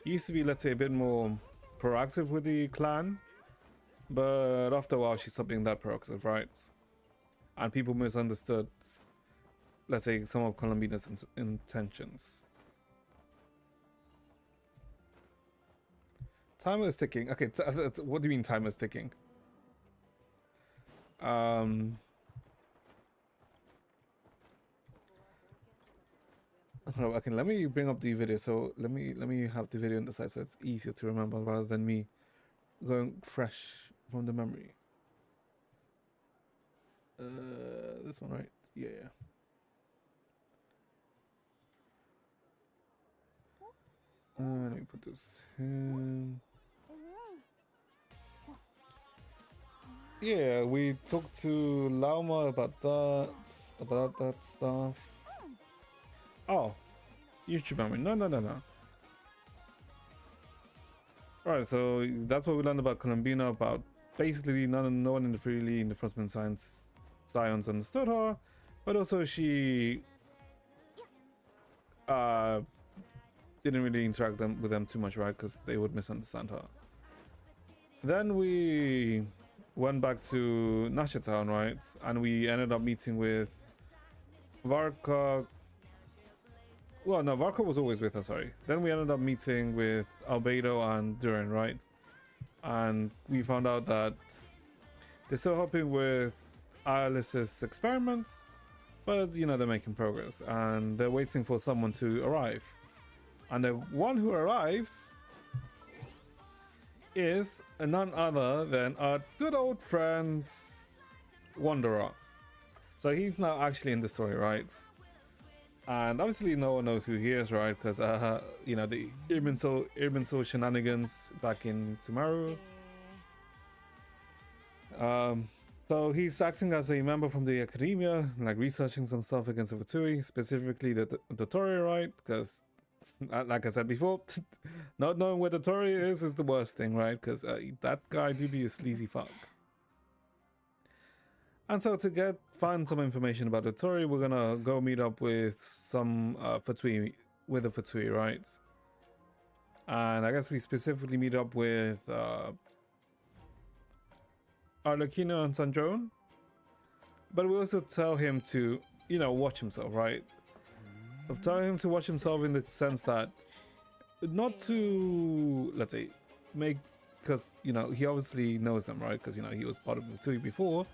used to be, let's say, a bit more proactive with the clan. But after a while, she stopped being that proactive, right? And people misunderstood, let's say, some of Columbina's intentions. Timer is ticking. Okay, what do you mean time is ticking? Okay, let me bring up the video. So let me have the video on the side so it's easier to remember rather than me going fresh from the memory. This one, right? Yeah. Let me put this in. Yeah, we talked to Lauma about that stuff. Oh, YouTube memory. No. Alright, so that's what we learned about Columbina, about basically no one in the Frostman Scions understood her, but also she didn't really interact with them too much, right? Because they would misunderstand her. Then we went back to Nasha Town, right? And we ended up meeting with Varka, Well, no, Varko was always with us, sorry. Then we ended up meeting with Albedo and Duran, right? And we found out that they're still helping with Alice's experiments, but you know, they're making progress and they're waiting for someone to arrive. And the one who arrives is none other than our good old friend Wanderer. So he's now actually in the story, right? And obviously no one knows who he is, right? Because you know, the Irminsul shenanigans back in Sumeru. So he's acting as a member from the academia, like researching some stuff against the Vatui, specifically the Dotori, right? Because like I said before, not knowing where Dotori is the worst thing, right? Because that guy do be a sleazy fuck. And so to find some information about Dotori, we're gonna go meet up with some Fatui, with the Fatui, right? And I guess we specifically meet up with Arlecchino and Sanjone, but we also tell him to, you know, watch himself, right? Of telling him to watch himself in the sense that not to, let's say, make, because, you know, he obviously knows them, right? Because, you know, he was part of the Tui before,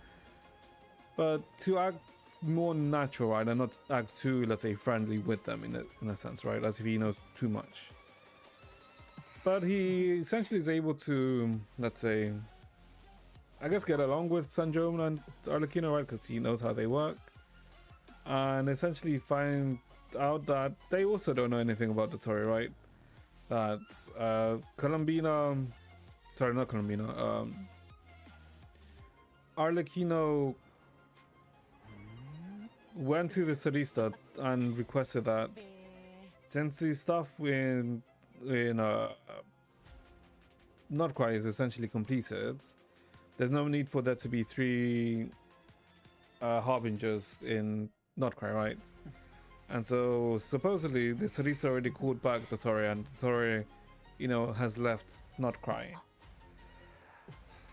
but to act more natural, right? And not act too, let's say, friendly with them in a sense, right? As if he knows too much. But he essentially is able to, let's say, I guess get along with Sanjome and Arlecchino, right? Because he knows how they work. And essentially find out that they also don't know anything about Dotori, right? That Columbina, sorry, not Columbina, Arlecchino went to the Sarista and requested that since the stuff in Notcry is essentially completed, there's no need for there to be 3 harbingers in Notcry, right? And so supposedly the Sarisa already called back Dotori, and Dotori, you know, has left Notcry.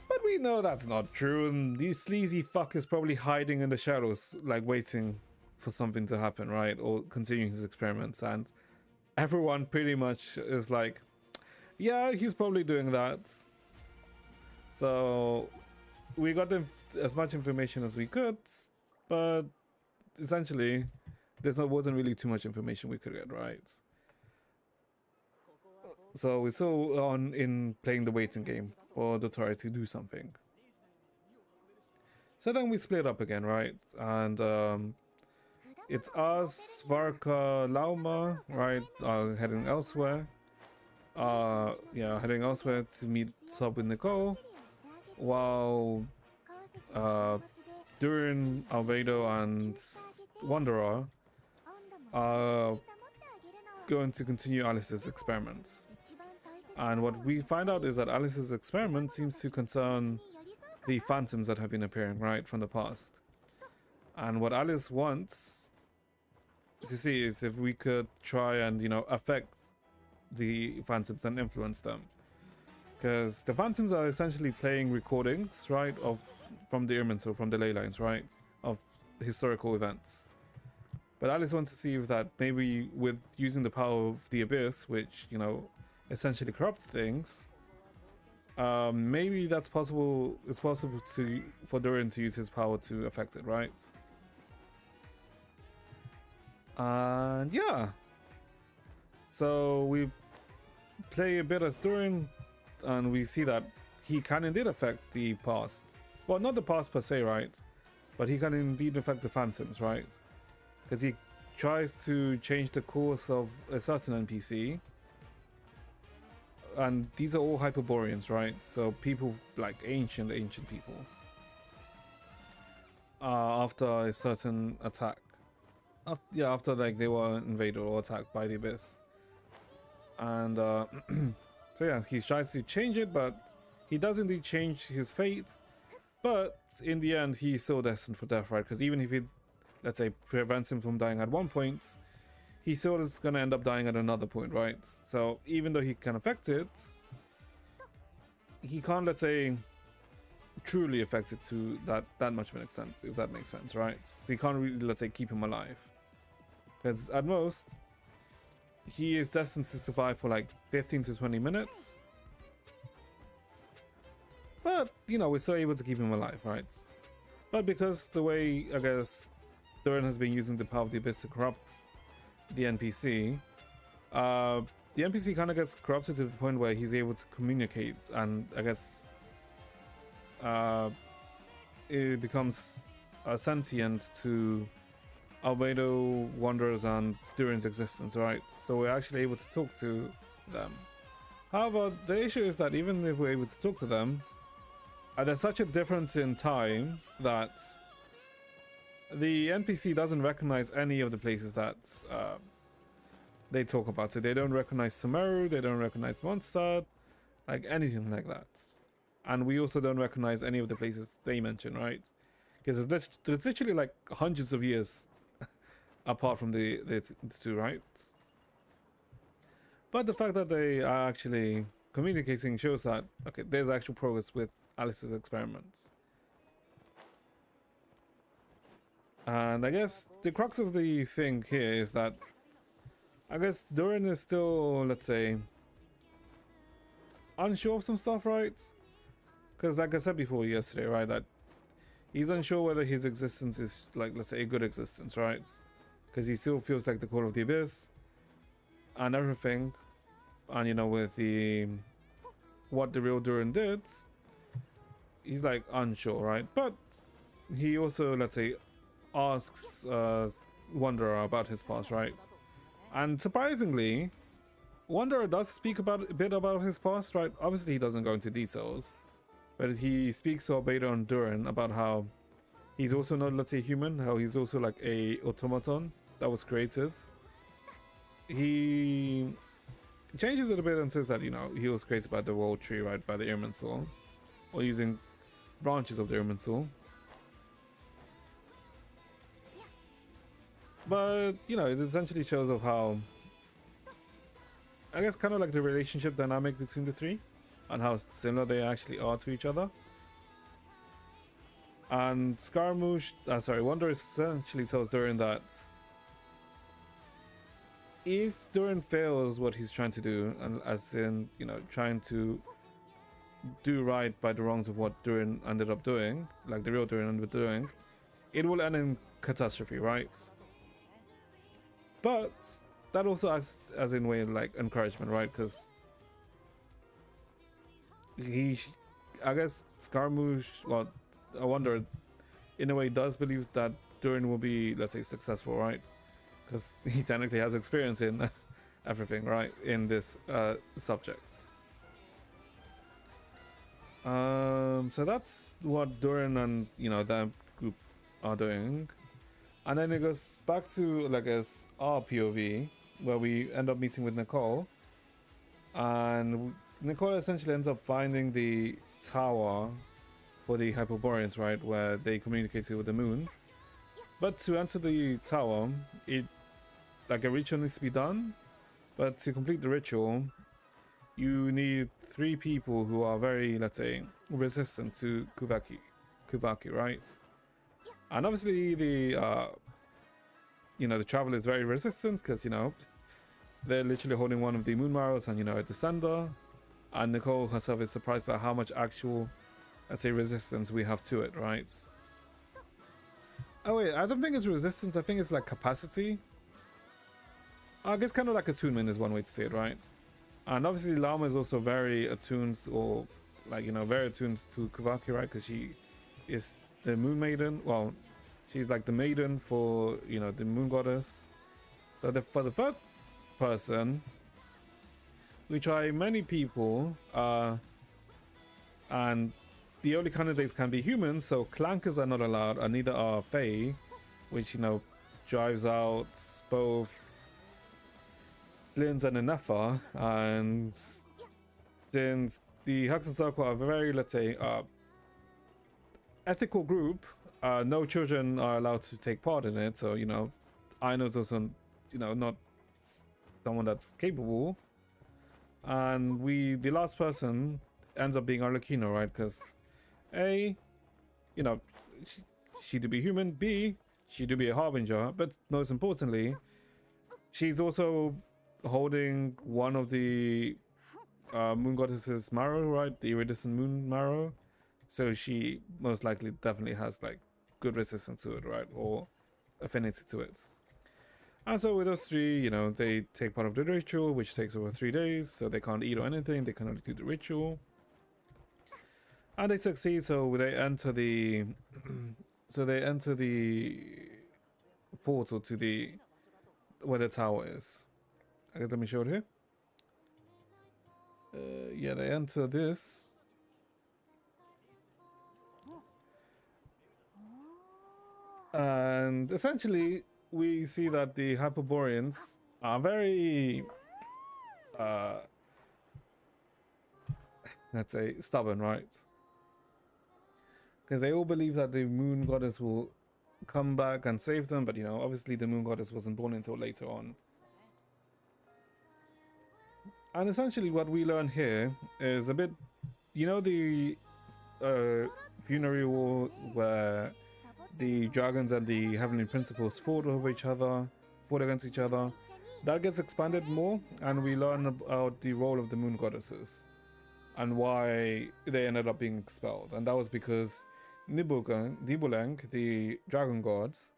But we know that's not true, and these sleazy fuck is probably hiding in the shadows, like waiting for something to happen, right? Or continuing his experiments, and everyone pretty much is like, yeah, he's probably doing that. So we got as much information as we could, but essentially wasn't really too much information we could get, right? So we're still on in playing the waiting game for Dotori to do something. So then we split up again, right? And it's us, Varka, Lauma, right? Heading elsewhere. Yeah, heading elsewhere to meet up with Nicole, while Durin, Albedo, and Wanderer are going to continue Alice's experiments. And what we find out is that Alice's experiment seems to concern the phantoms that have been appearing, right, from the past. And what Alice wants to see is if we could try and, you know, affect the phantoms and influence them. Because the phantoms are essentially playing recordings, right, from the Irminsul, from the ley lines, right, of historical events. But Alice wants to see if that maybe with using the power of the Abyss, which, you know, essentially corrupts things, maybe that's possible. It's possible for Durin to use his power to affect it, right? And yeah, so we play a bit as Durin, and we see that he can indeed affect the past. Well, not the past per se, right? But he can indeed affect the phantoms, right? Because he tries to change the course of a certain NPC. And these are all Hyperboreans, right? So people like ancient people. After a certain attack. After like they were invaded or attacked by the Abyss. And so yeah, he tries to change it, but he does indeed change his fate. But in the end, he's still destined for death, right? Because even if it, let's say, prevents him from dying at one point, he still is going to end up dying at another point, right? So even though he can affect it, he can't, let's say, truly affect it to that much of an extent, if that makes sense, right? He can't really, let's say, keep him alive. Because at most, he is destined to survive for like 15 to 20 minutes. But, you know, we're still able to keep him alive, right? But because the way, I guess, Durin has been using the power of the Abyss to corrupt the NPC, the NPC kind of gets corrupted to the point where he's able to communicate, and I guess it becomes sentient to Albedo, Wanderers, and Durin's existence, right? So we're actually able to talk to them. However, the issue is that even if we're able to talk to them, there's such a difference in time that the NPC doesn't recognize any of the places that they talk about. So they don't recognize Sumeru, they don't recognize Mondstadt, like anything like that. And we also don't recognize any of the places they mention, right? Because there's literally like hundreds of years apart from the two, right? But the fact that they are actually communicating shows that, okay, there's actual progress with Alice's experiments. And I guess the crux of the thing here is that I guess Durin is still, let's say, unsure of some stuff, right? Because like I said before yesterday, right, that he's unsure whether his existence is, like, let's say, a good existence, right? Because he still feels like the Call of the Abyss and everything. And, you know, with the what the real Durin did, he's like unsure, right? But he also, let's say, asks Wanderer about his past, right? And surprisingly, Wanderer does speak a bit about his past, right? Obviously he doesn't go into details, but he speaks to Albedo and Durin about how he's also not, let's say, human, how he's also like a automaton that was created. He changes it a bit and says that, you know, he was created by the world tree, right, by the Irmin Soul, or using branches of the Irmin Soul. But, you know, it essentially shows of how, I guess, kind of like the relationship dynamic between the three and how similar they actually are to each other. And Wanderer essentially tells Durin that if Durin fails what he's trying to do, and as in, you know, trying to do right by the wrongs of what Durin ended up doing, like the real Durin ended up doing, it will end in catastrophe, right? But that also acts as in way like encouragement, right? Because I guess Scaramouche, well, I wonder, in a way does believe that Durin will be, let's say, successful, right? Because he technically has experience in everything, right, in this subject. So that's what Durin and, you know, that group are doing. And then it goes back to, like, our POV, where we end up meeting with Nicole. And Nicole essentially ends up finding the tower for the Hyperboreans, right, where they communicated with the moon. But to enter the tower, a ritual needs to be done. But to complete the ritual, you need 3 people who are very, let's say, resistant to Kuvaki, right? And obviously the traveler is very resistant because, you know, they're literally holding one of the moon marrows and, you know, a descender. And Nicole herself is surprised by how much actual, let's say, resistance we have to it, right? Oh wait, I don't think it's resistance, I think it's like capacity. I guess kind of like attunement is one way to say it, right? And obviously Lama is also very attuned, or like, you know, very attuned to Kuvaki, right? Because she is the moon maiden. Well, she's like the maiden for, you know, the moon goddess. So for the third person, we try many people, and the only candidates can be humans, so clankers are not allowed, and neither are Fae, which, you know, drives out both Lins and Inefa. And since the Hexen Circle are a very, let's say, ethical group, no children are allowed to take part in it, so, you know, Aino's also, you know, not someone that's capable. And the last person ends up being Arlecchino, right? Because A, you know, she to be human, B, she to be a harbinger, but most importantly, she's also holding one of the moon goddess's marrow, right? The iridescent moon marrow. So she most likely definitely has like good resistance to it, right? Or affinity to it. And so with those three, you know, they take part of the ritual, which takes over 3 days. So they can't eat or anything. They can only do the ritual. And they succeed. So they enter the, so they enter the portal to the where the tower is. I guess let me show it here. Yeah, they enter this. And essentially, we see that the Hyperboreans are very, let's say, stubborn, right? Because they all believe that the moon goddess will come back and save them, but you know, obviously the moon goddess wasn't born until later on. And essentially what we learn here is a bit, you know, the funerary war where the dragons and the heavenly principles fought against each other. That gets expanded more, and we learn about the role of the moon goddesses and why they ended up being expelled. And that was because Nibelung, the dragon gods,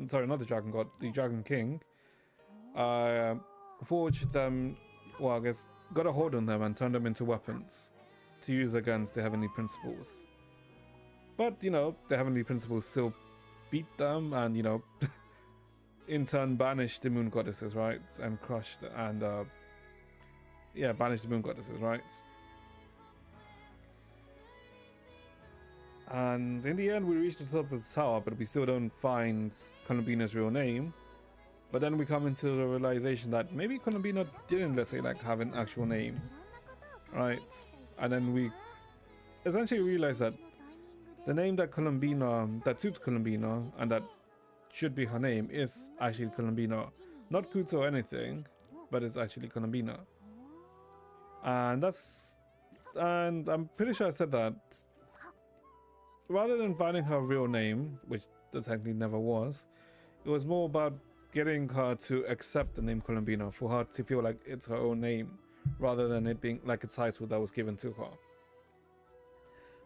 sorry, not the dragon god, the dragon king, forged them, well, I guess, got a hold on them and turned them into weapons to use against the heavenly principles. But, you know, the heavenly principles still beat them and, you know, in turn banished the moon goddesses, right? And crushed and, yeah, banished the moon goddesses, right? And in the end, we reach the top of the tower, but we still don't find Columbina's real name. But then we come into the realization that maybe Columbina didn't, let's say, like, have an actual name, right? And then we essentially realize that the name that suits Columbina, and that should be her name, is actually Columbina. Not Kuto or anything, but it's actually Columbina. And I'm pretty sure I said that rather than finding her real name, which there technically never was, it was more about getting her to accept the name Columbina, for her to feel like it's her own name, rather than it being like a title that was given to her.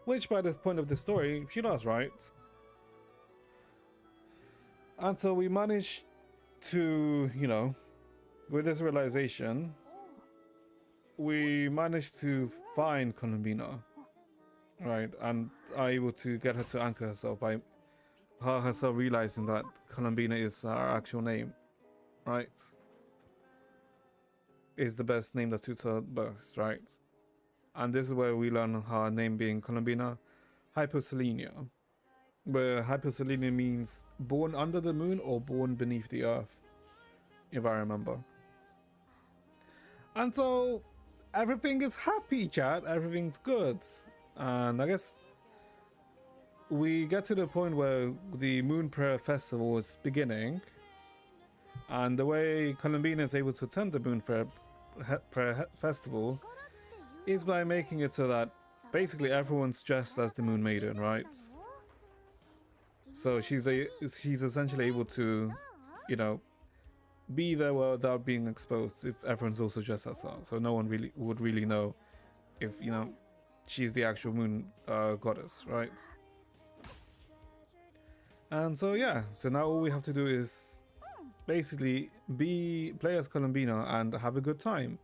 Which, by this point of the story, she does, right? And so we managed to, you know, with this realization, we managed to find Columbina, right? And are able to get her to anchor herself by her herself realizing that Columbina is her actual name, right? Is the best name that suits her best, right? And this is where we learn her name being Columbina Hyposelenia, where Hyposelenia means born under the moon or born beneath the earth, if I remember. And so everything is happy, chat. Everything's good. And I guess we get to the point where the Moon Prayer Festival is beginning. And the way Columbina is able to attend the Moon Prayer Festival is by making it so that basically everyone's dressed as the Moon Maiden, right? So she's essentially able to, you know, be there without being exposed if everyone's also dressed as her. So no one would really know if, you know, she's the actual moon goddess, right? And so yeah, so now all we have to do is basically play as Columbina and have a good time,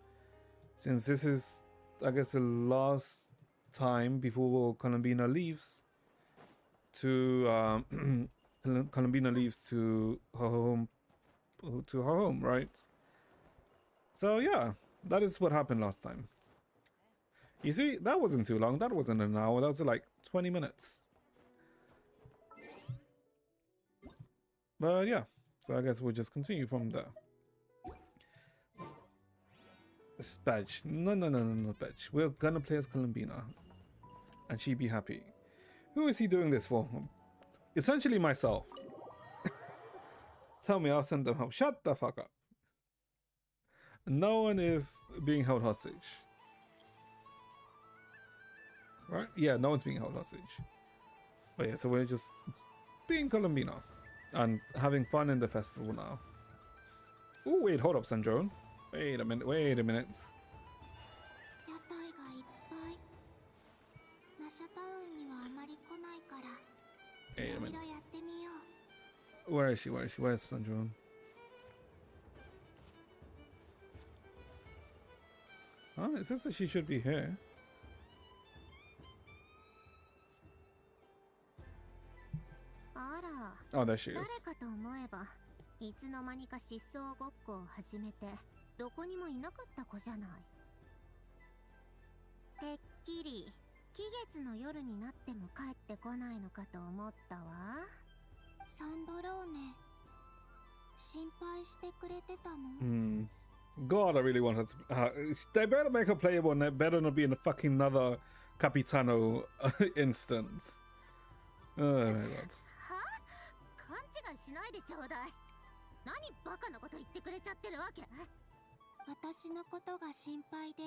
since this is, I guess, the last time before Columbina leaves to Columbina leaves to her home, right? So yeah, that is what happened last time. You see, that wasn't too long. That wasn't an hour. That was like 20 minutes. But yeah, so I guess we'll just continue from there. Badge. No, Badge. We're gonna play as Columbina. And she be happy. Who is he doing this for? Essentially myself. Tell me, I'll send them home. Shut the fuck up. No one is being held hostage. Right? Yeah, no one's being held hostage. But yeah, so we're just being Columbina and having fun in the festival now. Oh wait, hold up, Sandrone. Wait a minute. Wait a minute. 屋台がいっぱい。ナシャタウンにはあまり来ないから、 Wait い a ろい minute. ろやってみよう。 Where is she? Where is she? Where's Sanjuan? Oh, it says that she should be here. あら、 Oh, there she 誰 is. かと思えば、いつの間にか失踪ごっこを始めて、どこにもいなかった子じゃない。てっきり、期月の夜になっても帰ってこないのかと思ったわ。サンドローネ、心配してくれてたの？ Hmm. God, I really want her to. They better make her playable and they better not be in the fucking another Capitano instance. Oh my god. は？勘違いしないでちょうだい。何バカなこと言ってくれちゃってるわけ？私のことが心配で、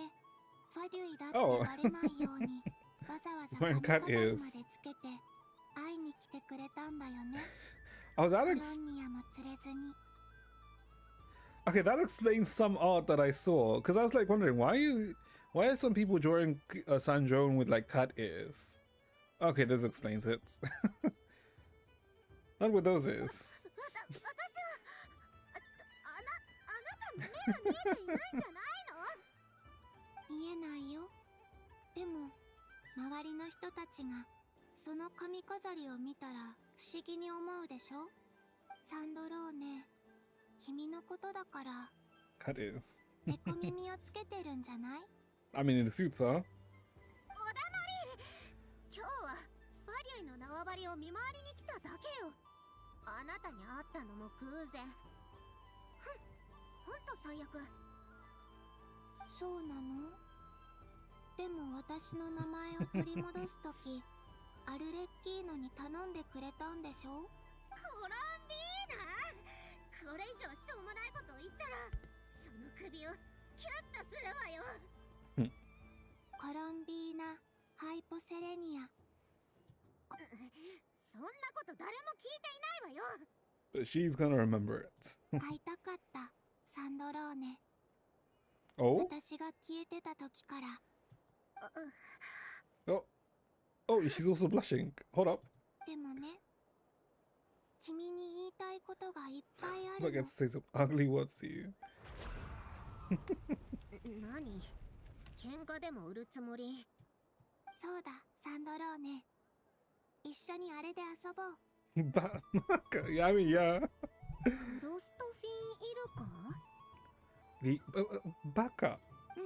ファデュイだってバレないように、わざわざ髪飾りまでつけて会いに来てくれたんだよね。 Oh, that ロンニアも連れずに。 okay. That explains some art that I saw because I was like wondering why are some people drawing Sanjon with like cat ears? Okay, this explains it. Not what those is. 私は、あなた目が見えていないんじゃないの？見えないよ。でも、周りの人たちがその髪飾りを見たら不思議に思うでしょ？サンドローネ、君のことだから Cat ears. 猫耳をつけてるんじゃない？ I mean, in the suits, huh? おだまり！今日はファリュイの縄張りを見回りに来ただけよ。あなたに会ったのも偶然。ほんと最悪。そうなの？でも私の名前を取り戻すとき、アルレッキーノに頼んでくれたんでしょ？コロンビーナ！これ以上しょうもないことを言ったら、その首をキュッとするわよ。コロンビーナ・ハイポセレニア。そんなこと誰も聞いていないわよ。 But she's gonna remember it. 会いたかった、サンドローネ。 Oh? 私が消えてた時から。Oh. Oh, she's also blushing. Hold up. でもね、君に言いたいことがいっぱいあ I る get の。 to say some ugly words to you. 何？喧嘩でも売るつもり？そうだ、サンドローネ。一緒にあれで遊ぼう。Yeah, I mean, yeah. クロストフィンいるか？ Baka. うん。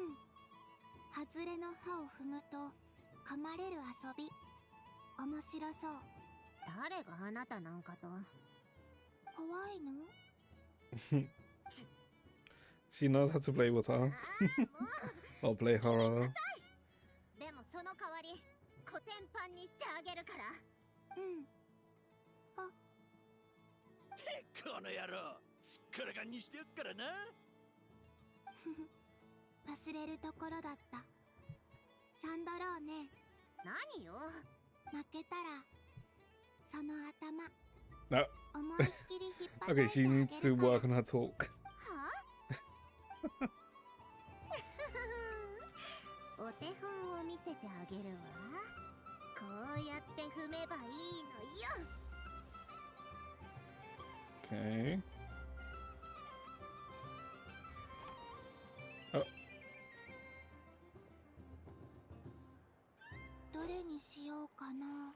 外れの歯を踏むと噛まれる遊び。面白そう。誰があなたなんかと。怖いの？ She knows how to play with her. ああ、もう。 Or play horror. でもその代わりコテンパンにしてあげるから。うん。あ、この野郎、すっからかんにしてやっからな。忘れるところだった。サンドローネ。何よ。負けたらその頭 No. 思いっきり引っ張 Okay, she ってあ needs げ to るから。 work on her talk. はあ？お手本を見せてあげるわ。こうやって踏めばいいのよ。 Okay. Oh, どれにしようかな。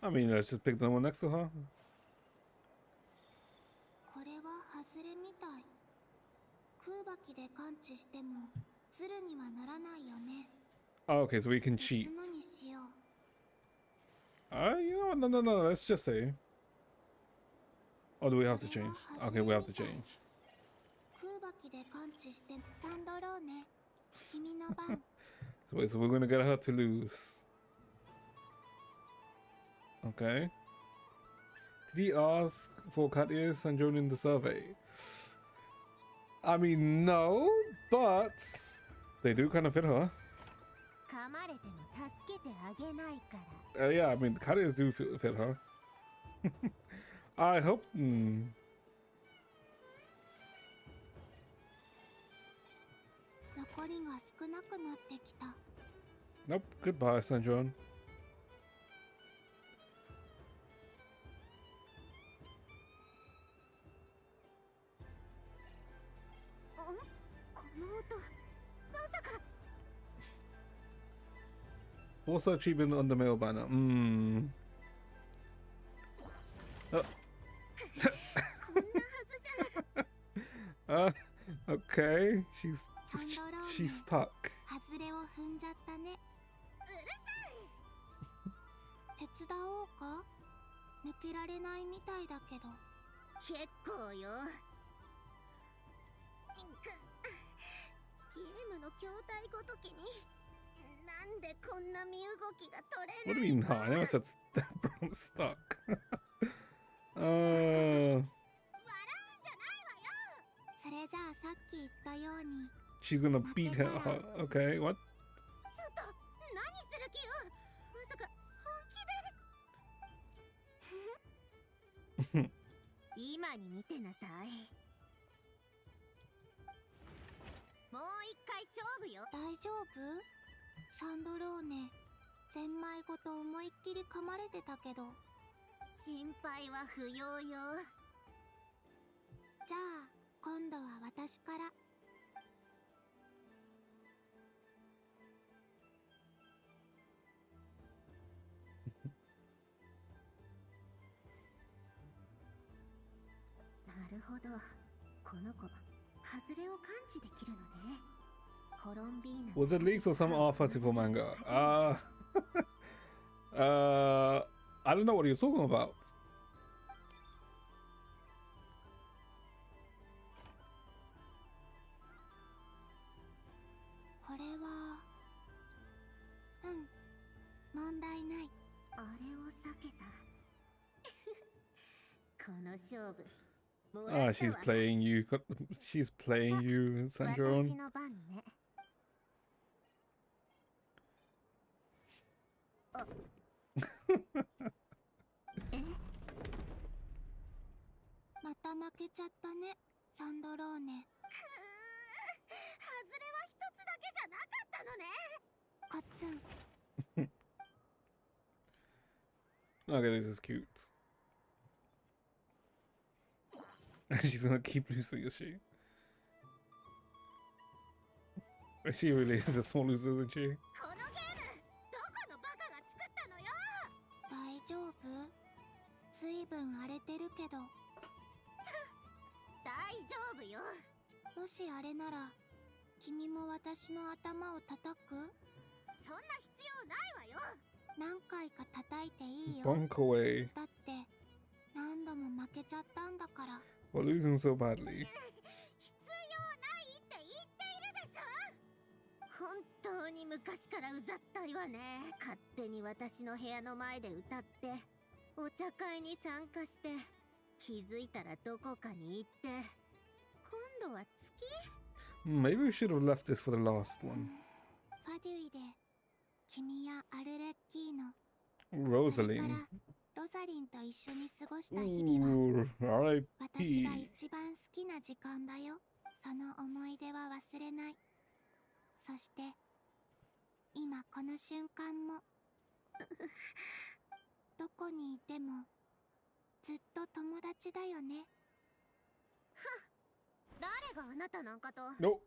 I mean, let's just pick the one next to her. これは外れみたい。空爆で感知してもズルにはならないよね。 Oh, okay, so we can 別 cheat. のにしよう。 You know, no. Let's just say. Oh, do we have to change? Okay, we have to change. 空爆で感知してサンドローネ。君の番。 So wait, so we're gonna get her to lose. Okay. Did he ask for cat ears and join in the survey? I mean, no, but they do kind of fit her. 噛まれても助けてあげないから。 Yeah, I mean, cat ears do fit her. I hope. 残りが少なくなってきた。 Nope. Goodbye, Sanjon. この音、まさか。 Also achievement on the mail banner. Oh. こんなはずじゃ。 Okay. She's サンドローネ she's stuck. 外れを踏んじゃったね。うるさい。手伝おうか。抜けられないみたいだけど。結構よ。ゲームの筐体ごときになんでこんな身動きが取れ What な do い you の？ mean? I never said bro, I'm stuck. 笑うんじゃないわよ。それじゃあさっき言ったように。 She's gonna beat her. Okay, what? ちょっと何する気よ。まさか本気で。今に見てなさい。もう一回勝負よ。大丈夫？サンドローネ、ゼンマイごと思いっきり噛まれてたけど。心配は不要よ。じゃあ今度は私から。なるほど、この子外れを感知できるのね。コロンビーナ Was it leaks or some R34 manga? I don't know what you're talking about. これは問題ない。あれを避けた。この勝負。Ah, she's playing you. She's playing you, 私 Sanjon. の番ね。また負けちゃったね、サンドローネ。外れは一つだけじゃなかったのね。コッツン。 Okay, this is cute. She's gonna keep losing, is she? She really is a small loser, isn't she? このゲーム、どこのバカが作ったのよ。大丈夫？ずいぶん荒れてるけど。大丈夫よ。もしあれなら、君も私の頭を叩く？そんな必要ないわよ。何回か叩いていいよ。 Bonk away. だって何度も負けちゃったんだから。 We're losing so badly. 必要ないって言っているでしょ。本当に昔からうざったいわね。勝手に私の部屋の前で歌ってお茶会に参加して、気づいたらどこかに行って、今度は月？ Maybe we should have left this for the last one. ファデュイで君やアルレッキーノ、 Rosaline. ロザリンと一緒に過ごした日々は Ooh, 私が R.I.P. 一番好きな時間だよ。その思い出は忘れない。そして今この瞬間もどこにいてもずっと友達だよね。はっ、誰があなたなんかと。 No.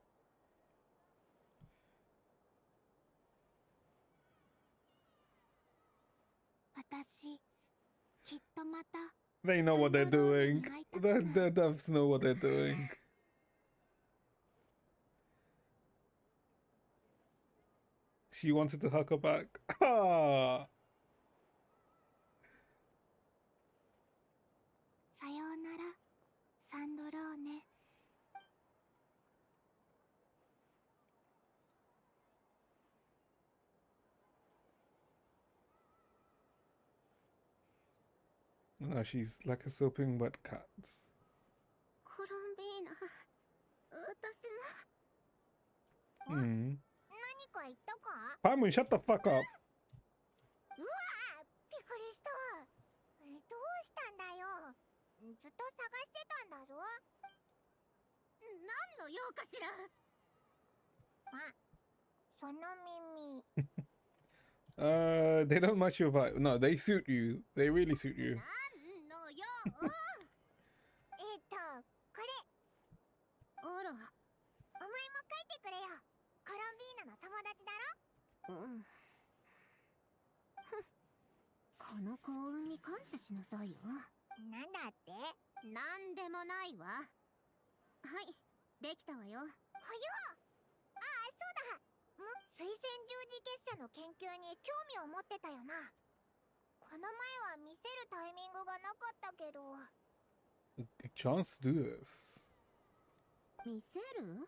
私きっとまた They know what they're doing. The devs know what they're doing. She wanted to hug her back. Ah. さようなら、サンドローネ。 Now she's like a soaping wet cat. コロンビーナ、私も。 Hmm. 何か言ったか？ Paimon, shut the fuck up. うわー、びっくりした。どうしたんだよ。ずっと探してたんだぞ。何の用かしら。まあ、その耳。They don't match your vibe. No, they suit you. They really suit you. なんのよこれ。あら、お前も書いてくれよ。コロンビーナの友達だろ。うん。この幸運に感謝しなさいよ。なんだって？なんでもないわ。はい、できたわよ。はよ。ああ、そうだ。水仙十字結社の研究に興味を持ってたよな。この前は見せるタイミングがなかったけど。A chance to do this. 見せる？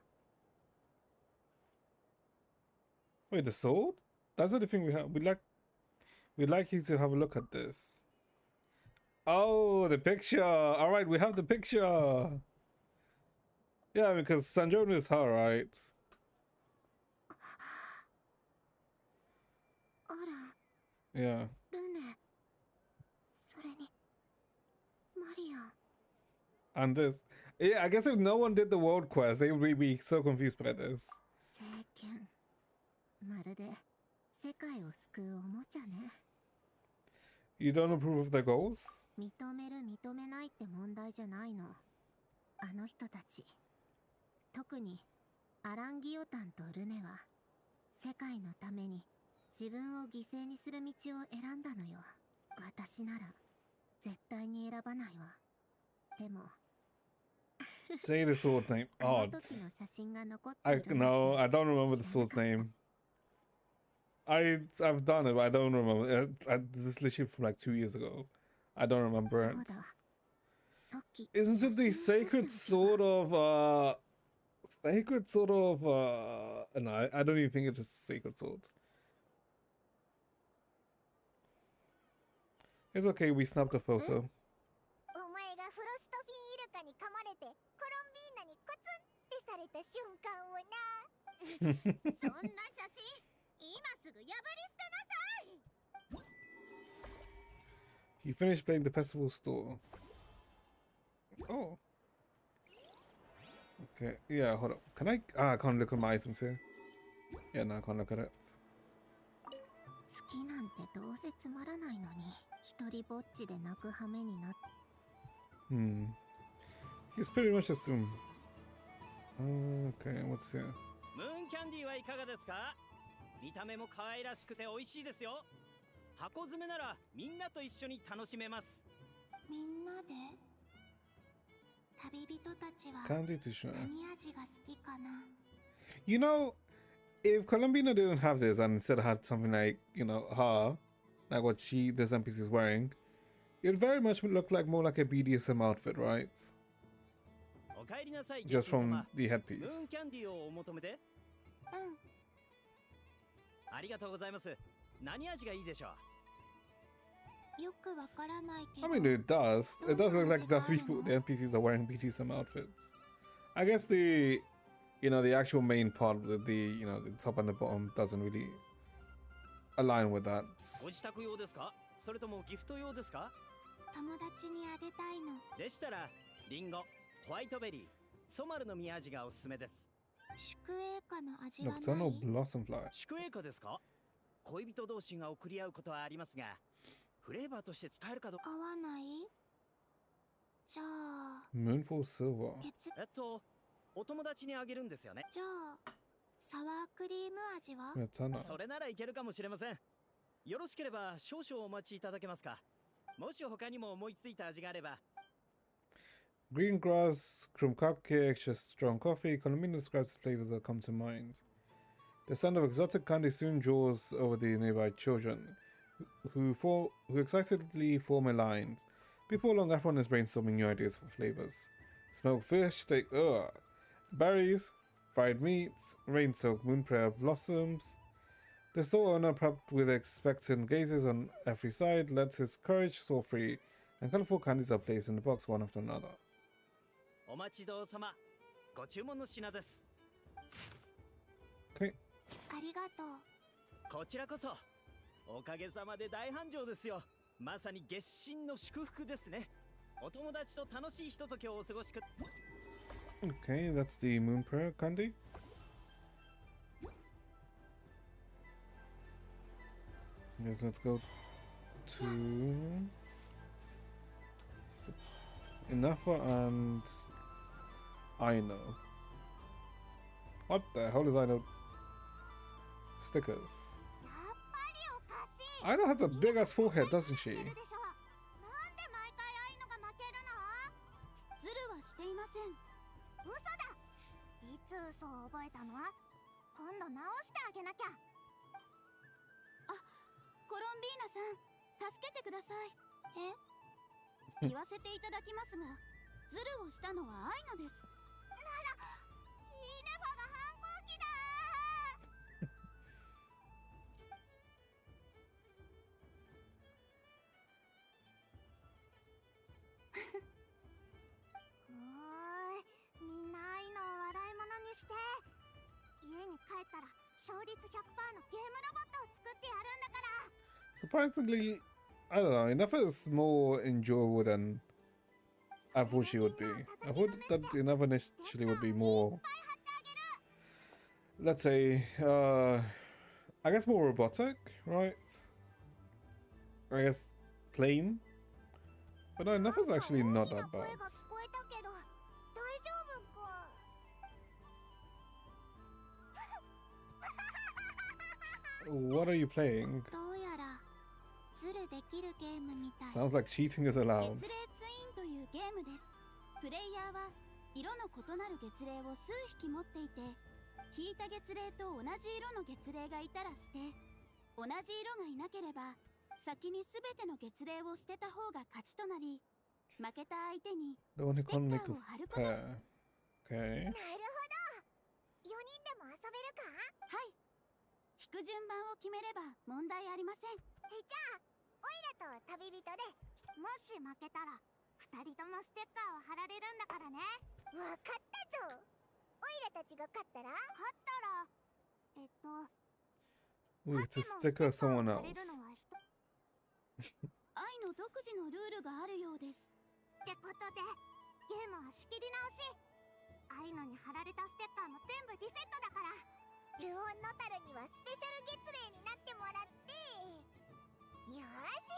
Wait, the sword? That's the thing we have. We'd like you to have a look at this. Oh, the picture. All right, we have the picture. Yeah, because Sanjona is her, right? あら、 Yeah. ルネ。それに、マリアン。 And this. Yeah, I guess if no one did the world quest, they would be so confused by this. 聖剣。まるで世界を救うおもちゃね。 You don't approve of their goals? 認める認めないって問題じゃないの。あの人たち。特にアランギオタンとルネは世界のために自分を犠牲にする道を選んだのよ。私なら絶対に選ばないわ。でも Say the sword name. あの Odds. 時の写真が残って I いるの no, って I don't remember the 知らな sword's かった。 name. I've done it, but I don't remember. This is literally from like 2 years ago. I don't そ remember う it. だ。さっき Isn't 写 it 真 the を撮って sacred おけば。 sword of sacred sort of no, I don't even think it's a sacred sword. It's okay, we snapped a photo. お前がフロストフィンイルカに噛まれてコロンビーナにコツンってされた瞬間をな。そんな写真今すぐ破り捨てなさい。 You finished playing the festival store. Oh. Okay, yeah, hold up. Can I? I can't look at my items here. Yeah, no, I can't look at it. 好きなんてどうせつまらないのに一人ぼっちで泣く羽目になって。 He's pretty much assumed. Okay, what's here? ムーンキャンディーはいかがですか？見た目も可愛らしくて美味しいですよ。箱詰めならみんなと一緒に楽しめます。みんなで旅人たちは Candy to show. 何味が好きかな。 You know, if Columbina didn't have this and instead had something like, you know, her, like what this NPC is wearing, it very much would look like more like a BDSM outfit, right? お帰りなさい、 Just ゲンシン from 様。 the ム headpiece. ーンキャンディーをお求めで。ありがとうございます。何味がいいでしょう？よくわからないけど。 I mean, it does. It does look like the people, the NPCs are wearing BDSM outfits. I guess the, you know, the actual main part with the, you know, the top and the bottom doesn't really align with that. ご自宅用ですか？それともギフト用ですか？友達にあげたいの。でしたら、リンゴ、ホワイトベリー、ソマルの実味がおすすめです。宿営花の味はない？ Nocturnal Blossom Fly. 宿営花ですか？恋人同士が送り合うことはありますが、フレーバーとして使えるかどうか。合わない？じゃあ Moonfall Silver. お友達にあげるんですよね。じゃあサワークリーム味は？ Smetana. それならいけるかもしれません。よろしければ少々お待ちいただけますか？もし他にも思いついた味があれば。Green grass, crumb cupcake, just strong coffee. Columbina describes the flavors that come to mind. The sound of exotic candy soon draws over the nearby children, who excitedly form a line. Before long, everyone is brainstorming new ideas for flavors. Smoked fish, steak, berries, fried meats, rain-soaked moon prayer blossoms. The store owner, prepped with expectant gazes on every side, lets his courage soar free, and colorful candies are placed in the box one after another. お待ちどうさま。ご注文の品です。Okay. ありがとう。こちらこそ。おかげさまで大繁盛ですよ。まさに月神の祝福ですね。お友達と楽しいひとときをお過ごしく。Okay, that's the moon prayer candy. Yes, let's go to Inafa and Aino. What the hell is Aino? Stickers. やっぱりおかしい。 Aino has a big ass forehead, doesn't she? なんで毎回あいのが負けるの？ズルはしていません。嘘だ。いつ嘘を覚えたの？今度直してあげなきゃ。あ、コロンビーナさん、助けてください。え？言わせていただきますが、ズルをしたのはアイノです。なら、イネファが反抗期だー。おーい、みんなアイノを笑い物にして。家に帰ったら勝率 100% のゲームロボットを作ってやるんだから。 Surprisingly, I don't know, Inafa is more enjoyable than I thought she would be. I thought that Inafa initially would be more, let's say, I guess more robotic, right? I guess plain. But no, Inafa's actually not that bad. What are you playing? Sounds like cheating is allowed. 月齢ツインというゲームです。プレイヤーは色の異なる月齢を数匹持っていて、引いた月齢と同じ色の月齢がいたら捨て、同じ色がいなければ先にすべての月齢を捨てた方が勝ちとなり、負けた相手にス The one テ who ッ can't カ make ーを貼る a こと。 pair. Okay. なるほど。4人でも遊べるか？はい。引く順番を決めれば問題ありません。じゃあ、オイラと旅人で、もし負けたら2人ともステッカーを貼られるんだからね。わかったぞ。オイラたちが勝ったらWe get to stick her someone else. 愛の独自のルールがあるようです。ってことで、ゲームは仕切り直し。愛のに貼られたステッカーも全部リセットだから。ルオンノタルにはスペシャル月齢になってもらって。よーし。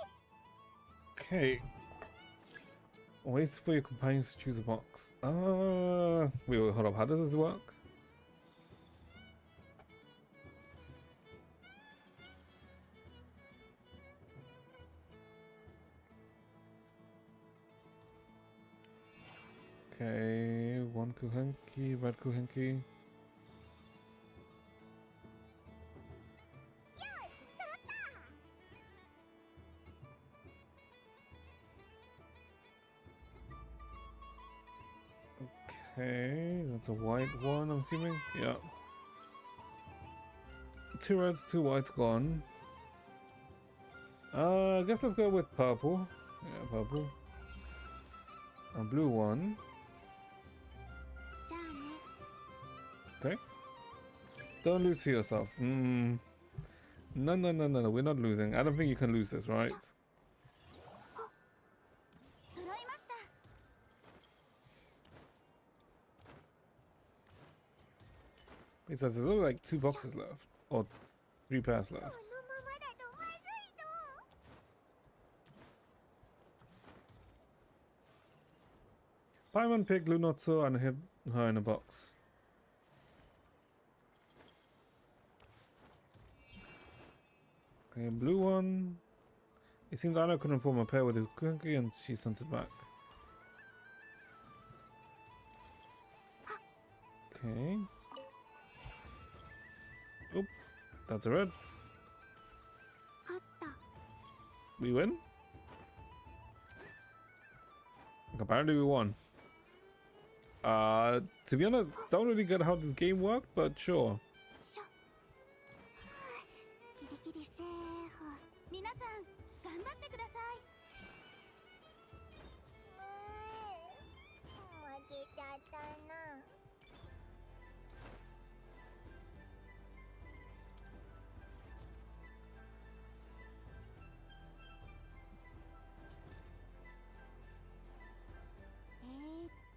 Okay. Ways for your companions to choose a box. Wait, hold up. How does this work? Okay, one kuhenki, red kuhenki. Okay, that's a white one, I'm assuming. Yeah. 2 reds, 2 whites gone. I guess let's go with purple. Yeah, purple. A blue one. Okay. Don't lose to yourself. No, we're not losing. I don't think you can lose this, right? Besides, there's only like 2 boxes left. Or 3 pairs left. Paimon picked Luna II and hid her in a box. Okay, blue one. It seems Anna couldn't form a pair with Hukunki and she sent it back. Okay. Oop, that's a red. We win? Apparently we won. To be honest, don't really get how this game worked, but sure. 皆さん頑張ってください。負けちゃったな。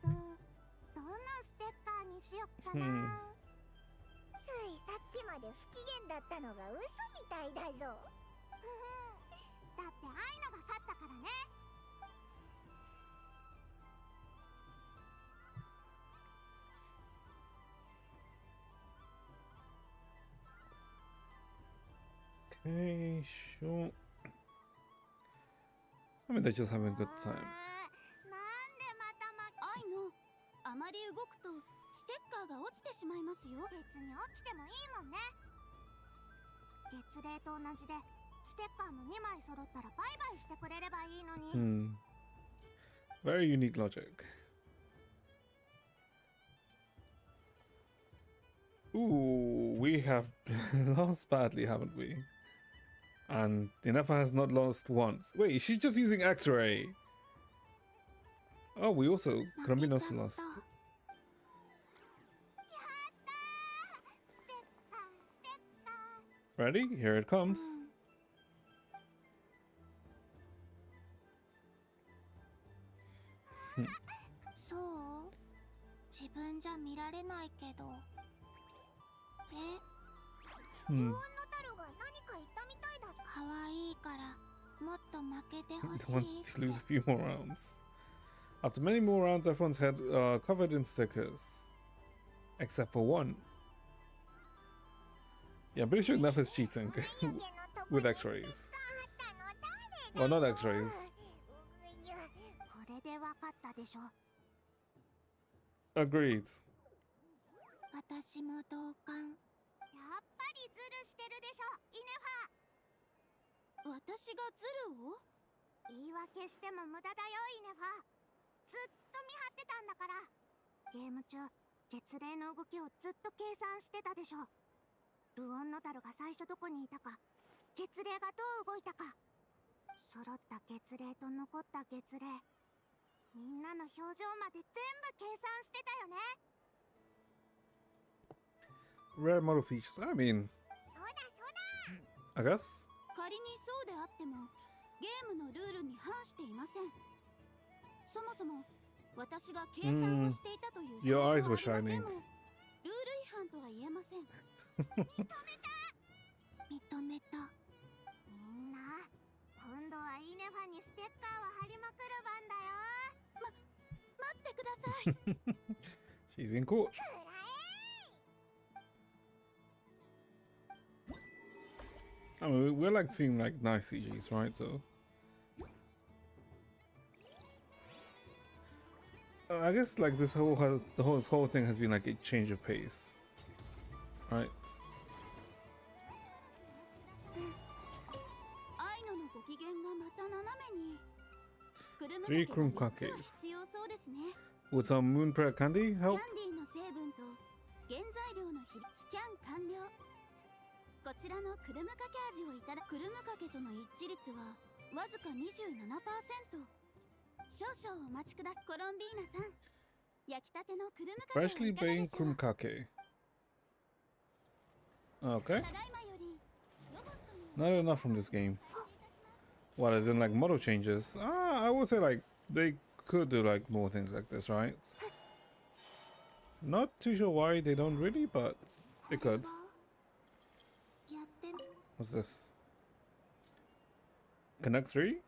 どのステッカーにしよっかな。ついさっきまで不機嫌だったのが嘘みたいだぞ。だって愛のが勝ったからね。Okay, sure. I mean, they're just having a good time. なんでまた愛のあまり動くとステッカーが落ちてしまいますよ。別に落ちてもいいもんね。月齢と同じでステッカーも2枚揃ったらバイバイしてくれればいいのに。Very unique logic. Ooh, we have lost badly, haven't we? And Inefa has not lost once. Wait, is she just using X-ray? Oh, we also Columbina also lost. Ready? Here it comes. そう？自分じゃ見られないけど。ルオンのタルが何か言ったみたいだ。可愛いからもっと負けてほしい。Want to lose a few more rounds. After many more rounds, everyone's head covered in stickers, except for one. Yeah, I'm pretty sure enough is cheating with X-rays. Well, not X-rays. これでわかったでしょ。 Agreed. 私も同感。やっぱりズルしてるでしょ、イネファ。私がズルを？言い訳しても無駄だよ、イネファ。ずっと見張ってたんだから。ゲーム中、月齢の動きをずっと計算してたでしょ。ルオンノタルが最初どこにいたか、月齢がどう動いたか。揃った月齢と残った月齢、みんなの表情まで全部計算してたよね。Rare model features. I mean, そうだそうだ。 I guess. 仮にそうであってもゲームのルールに反していません。そもそも私が計算をしていたという証拠 Your はあ eyes り were ません shining. もルール違反とは言えません。認めた。みんな今度はイネファにステッカーを貼りまくる番だよ。待ってください。She's been caught. I mean, we're like seeing like nice CGs, right? So I guess like this whole thing has been like a change of pace, right? 愛ののご機嫌がまた斜めに。Three cream cupcakes. 必要そうですね。 Would some moon prayer candy キャ help? ンディーの成分と原材料の比率スキャン完了。こちらのクルムかけ味をいただクルムかけとの一致率はわずか 27%。少々お待ちください。コロンビーナさん、焼きたてのクルムかけを Freshly いかがで baked しょう。 cream cake. Okay. ただいまよりロボットに Not enough from this game. What, as in like model changes? I would say like they could do like more things like this, right? Not too sure why they don't really, but they could. やってみ。 What's this? Connect 3?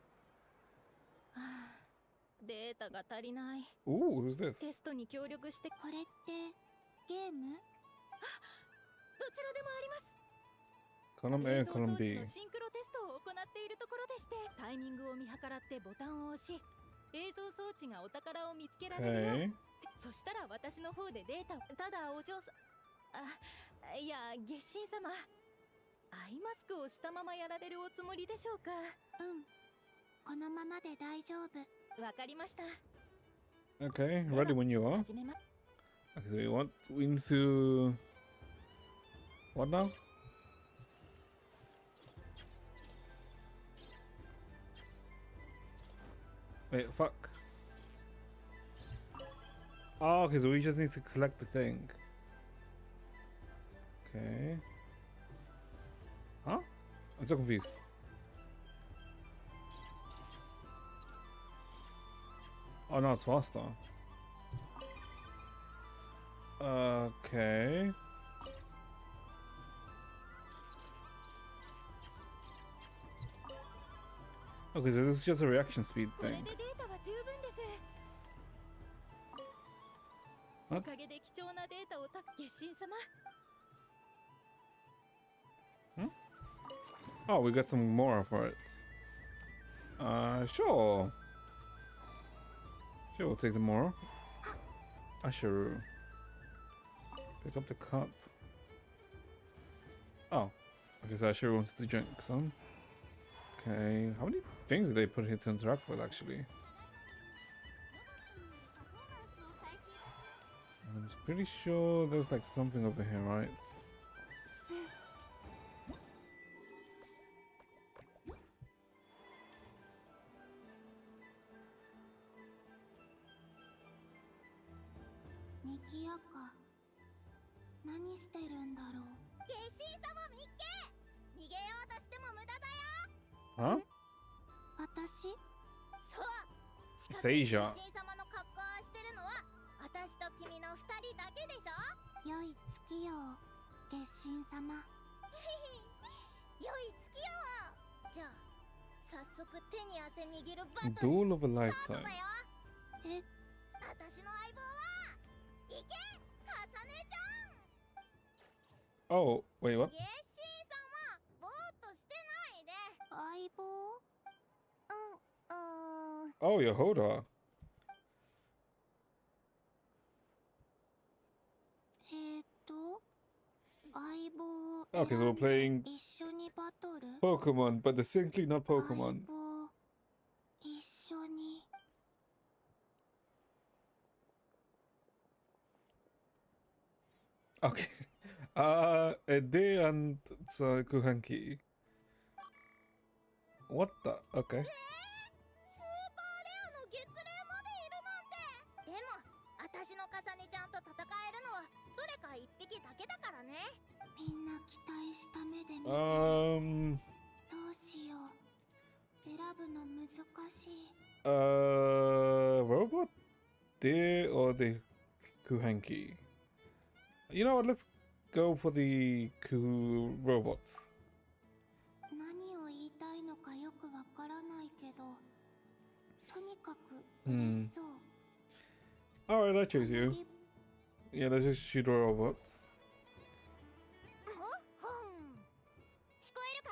データが足りない。 Ooh, who's this? テストに協力して。これってゲーム？どちらでもあります。 Column A 映 and 像装 column 置 B. のシンクロテストを行っているところでして、タイミングを見計らってボタンを押し、映像装置がお宝を見つけられるよう。 Okay. そしたら私の方でデータを。ただお嬢さん、いや月神様、アイマスクをしたままやられるおつもりでしょうか。このままで大丈夫。わかりました。 Okay, ready when you are. 始めま。 Okay, so we need to... What now? Wait, fuck. Oh, okay, so we just need to collect the thing. Okay. Huh? I'm so confused. Oh no, it's faster. Okay. Okay, so this is just a reaction speed これ thing. でデータは十分です。お What? かげで貴重なデータを月神様。 Oh, we got some more for it. Sure. Sure, we'll take the more. Asheru. Pick up the cup. Oh. Okay, so Asheru wants to drink some. Okay. How many things did they put here to interact with, actually? I'm pretty sure there's like something over here, right? Nikiyaka. 何してるんだろう。月神様見っけ。逃げようとしても無駄だよ。 Huh? 私？そう。 Seija. 月神様の格好をしてるのは私と君の二人だけでしょ。良い月よ、月神様。良い月よ。じゃあ早速手に汗握るバトル Duel of a スタート lifetime. だよ。え、私の相棒は行け、かさねちゃん。 Oh, wait, what? 月神様、ぼーっとしてないで。相棒？Oh, your Hoda. 相棒。 Okay, so we're playing 一緒にバトル？ Pokemon, but distinctly not Pokemon. 相棒。一緒に。 Okay. Ede and Kuhanki. What the? Okay. スーパーレアの月齢までいるなんて。でも、私のかさねちゃんと戦えるのはどれか一匹だけだからね。みんな期待した目で見て。どうしよう。選ぶの難しい。Robot? De or the Kuhanki? You know what? Let's go for the robots. 何を言いたいのかよくわからないけど、とにかく嬉しそう。Alright, I choose you. Yeah, let's just shoot robots. 聞こえるか？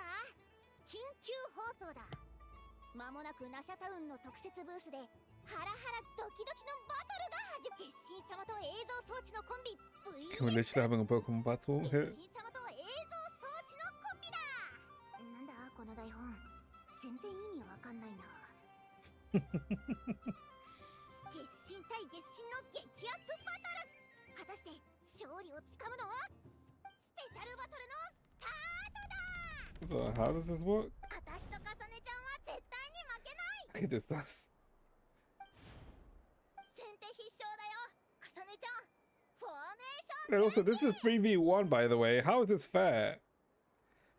緊急放送だ。まもなくナシャタウンの特設ブースでハラハラドキドキのバトルが始まる。月神様と映像装置のコンビ Can we literally having a Pokemon battle 月 here? 神様と映像装置のコンビだ。なんだこの台本、全然意味わかんないな。月神対月神の激アツバトル。果たして勝利をつかむのはスペシャルバトルのスタートだ。 So, how does this work? 私とかさねちゃんは絶対に負けない。 Okay, this does. 先手必勝だよ。かさねちゃん、フォーメーション。 And also, this is 3v1, by the way. How is this fair?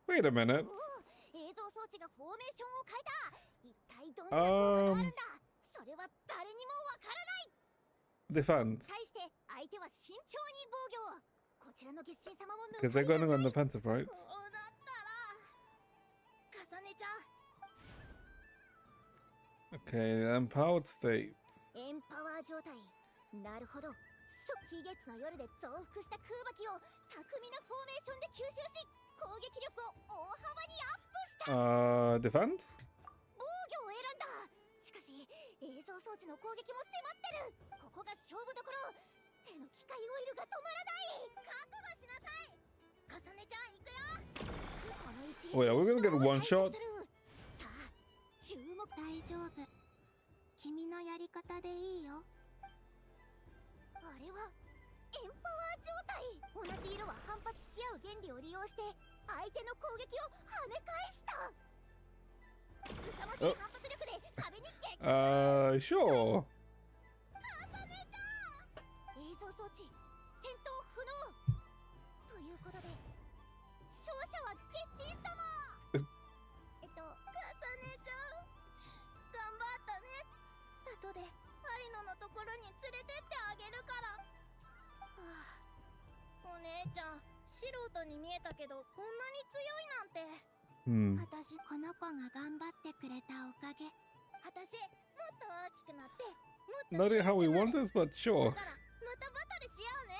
Wait a minute. 映像装置がフォーメーションを変えた。一体どんな効果があるんだ。それは誰にもわからない。 Defense. 対して相手は慎重に防御。こちらの月神様も抜 Because they're going on the defensive, right? そうだったら。かさねちゃん。 Okay, the empowered state. エンパワー状態。なるほど。期月の夜で増幅した空爆を巧みなフォーメーションで吸収し、攻撃力を大幅にアップした。 Defense? 防御を選んだ。しかし映像装置の攻撃も迫ってる。ここが勝負どころ。手の機械オイルが止まらない。覚悟しなさい。かさねちゃん行くよ。この一撃 Wait, are we gonna get one shot? さあ注目。大丈夫。君のやり方でいいよ。あれはエンパワー状態。同じ色は反発し合う原理を利用して相手の攻撃を跳ね返した。凄まじい反発力で壁に激突。 Sure. かさねちゃん。映像装置戦闘不能ということで勝者は月神様。かさねちゃん頑張ったね。後でアイノのところに連れてってあげるから。はあ、お姉ちゃん素人に見えたけどこんなに強いなんて。Hmm. 私この子が頑張ってくれたおかげ。私もっと大きくなって、もっ Not と really how we 強くな want る。 this, but だ sure. からまたバトルしようね。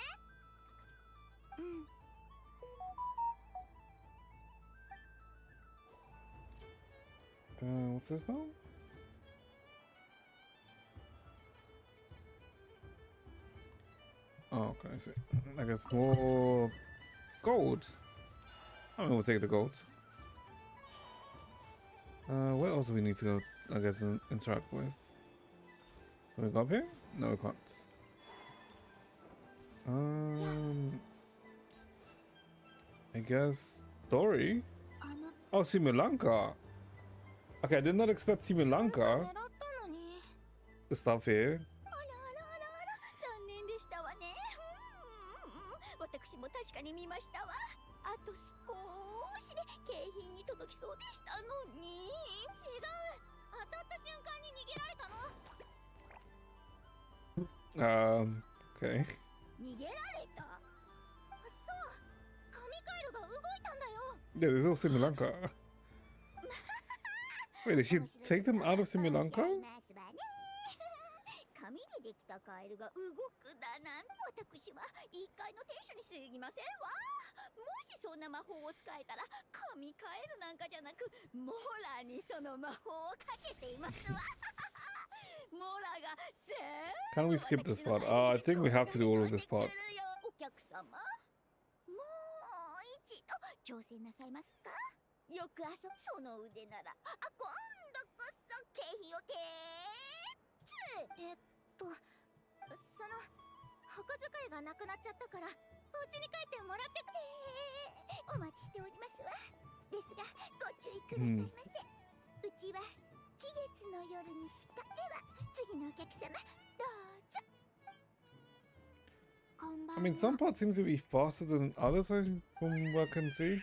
What's this now? Oh, okay, I see. I guess more gold. I mean, we'll take the gold. Where else do we need to go? I guess interact with. Can we go up here? No, we can't. I guess story. あの Oh, Simulanka. Okay, I did not expect 狙 Simulanka ったのに。 stuff here. あら残念でしたわね。私も確かに見ましたわ。あと少しで景品に届きそうでしたのに。違う。当たった瞬間に逃げられたの。Okay. 逃げられた。あ、そう。神カエルが動いたんだよ。 Yeah, there's also Simulanka. Wait, did she take them out of Simulanka? 紙でできたカエルが動くだなん。私は一階の亭主にすぎませんわ。もしそんな魔法を使えたら神カエルなんかじゃなくモラにその魔法をかけていますわ。モラが全 Can 部 we skip this 私の part? 財布 I に think we have to do all of 込め this てくれ part. るよ。お客様、もう一度挑戦なさいますか。よく遊ぶその腕なら、あ、今度こそ景品をゲッツ。その箱使いがなくなっちゃったからお家に帰ってもらってくれ。お待ちしておりますわ。ですがご注意くださいませ。うちは期月の夜にしか。では次のお客様どうぞ。こんばん I は。 mean, some parts seem to be faster than others, from what I can see.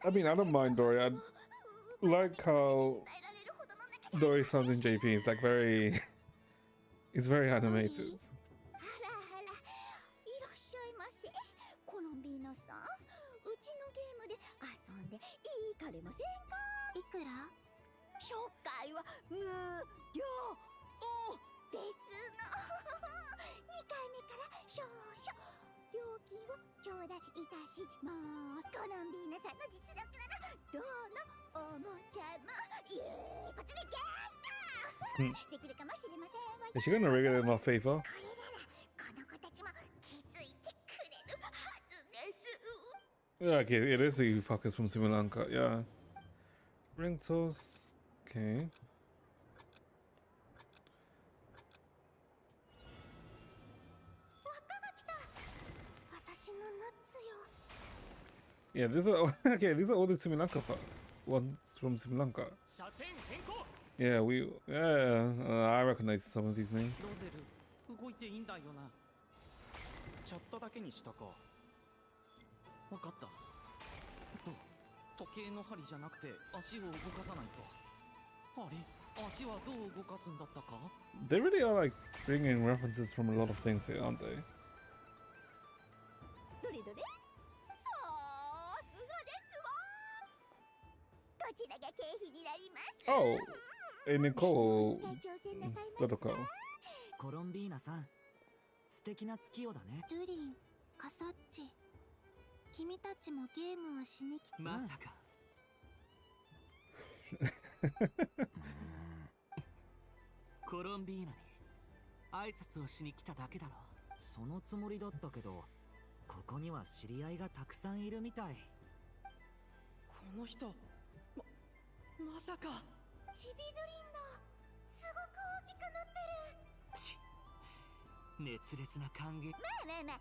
I mean, I don't mind Dory. I like how Dory sounds in JP. It's like very... It's very animated. あらあら、いらっしゃいませ。コロンビーナさん、うちのゲームで遊んでいかれませんか。いくら？初回は無料ですの。2回目から少々料金を頂戴いたします。コロンビーナさんの実力ならどのおもちゃも一発でゲットできるかもしれませんわよ。 Is she gonna rig it in our favor? これならこの子たちも気づいてくれるはずです。 Yeah, okay, it is the fuckers from Simulanka, yeah. Ring toss. Okay. 輪っかが来た。私のナッツよ。 Yeah, these are... Okay, these are all the Simulanka ones from Simulanka. 車線変更。 Yeah, I recognize some of these names. ロゼル、動いていいんだよな。ちょっとだけにしとこう。わかった。時計の針じゃなくて足を動かさないと。あれ、足はどう動かすんだったか？ They really are like bringing references from a lot of things here, aren't they? どれどれ。さすがですわ。こちらが景品になります。 Oh, hey, Nicole. 一回挑戦なさいますか。 Dotoko. コロンビーナさん、素敵な月夜だね。ルリン、カサッチ、君たちもゲームをしに来た。まさか。コロンビーナに挨拶をしに来ただけだろ。そのつもりだったけど、ここには知り合いがたくさんいるみたい。この人、まさか。チビドリンだ。すごく大きくなってる。ち、熱烈な歓迎。まあまあまあ、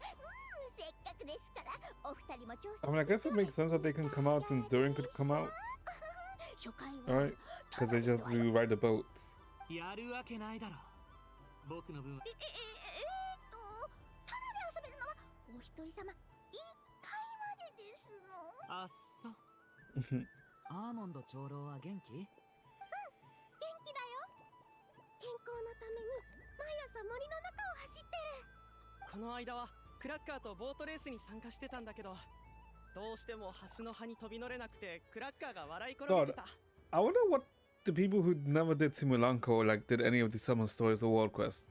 せっかくですからお二人も挑戦。 I mean, I guess it makes sense that they can come out and Durin could come out. 初回は Alright? Because they just have to ride the boat. やるわけないだろ。僕の分は。ただで遊べるのはお一人様1回までですの。あっそ。アーモンド長老は元気？元気だよ。健康のために毎朝森の中を走ってる。この間はクラッカーとボートレースに参加してたんだけど、どうしてもハスの葉に飛び乗れなくてクラッカーが笑い転げてた。 I wonder what the people who never did Simulanka or like did any of the summer stories or world quests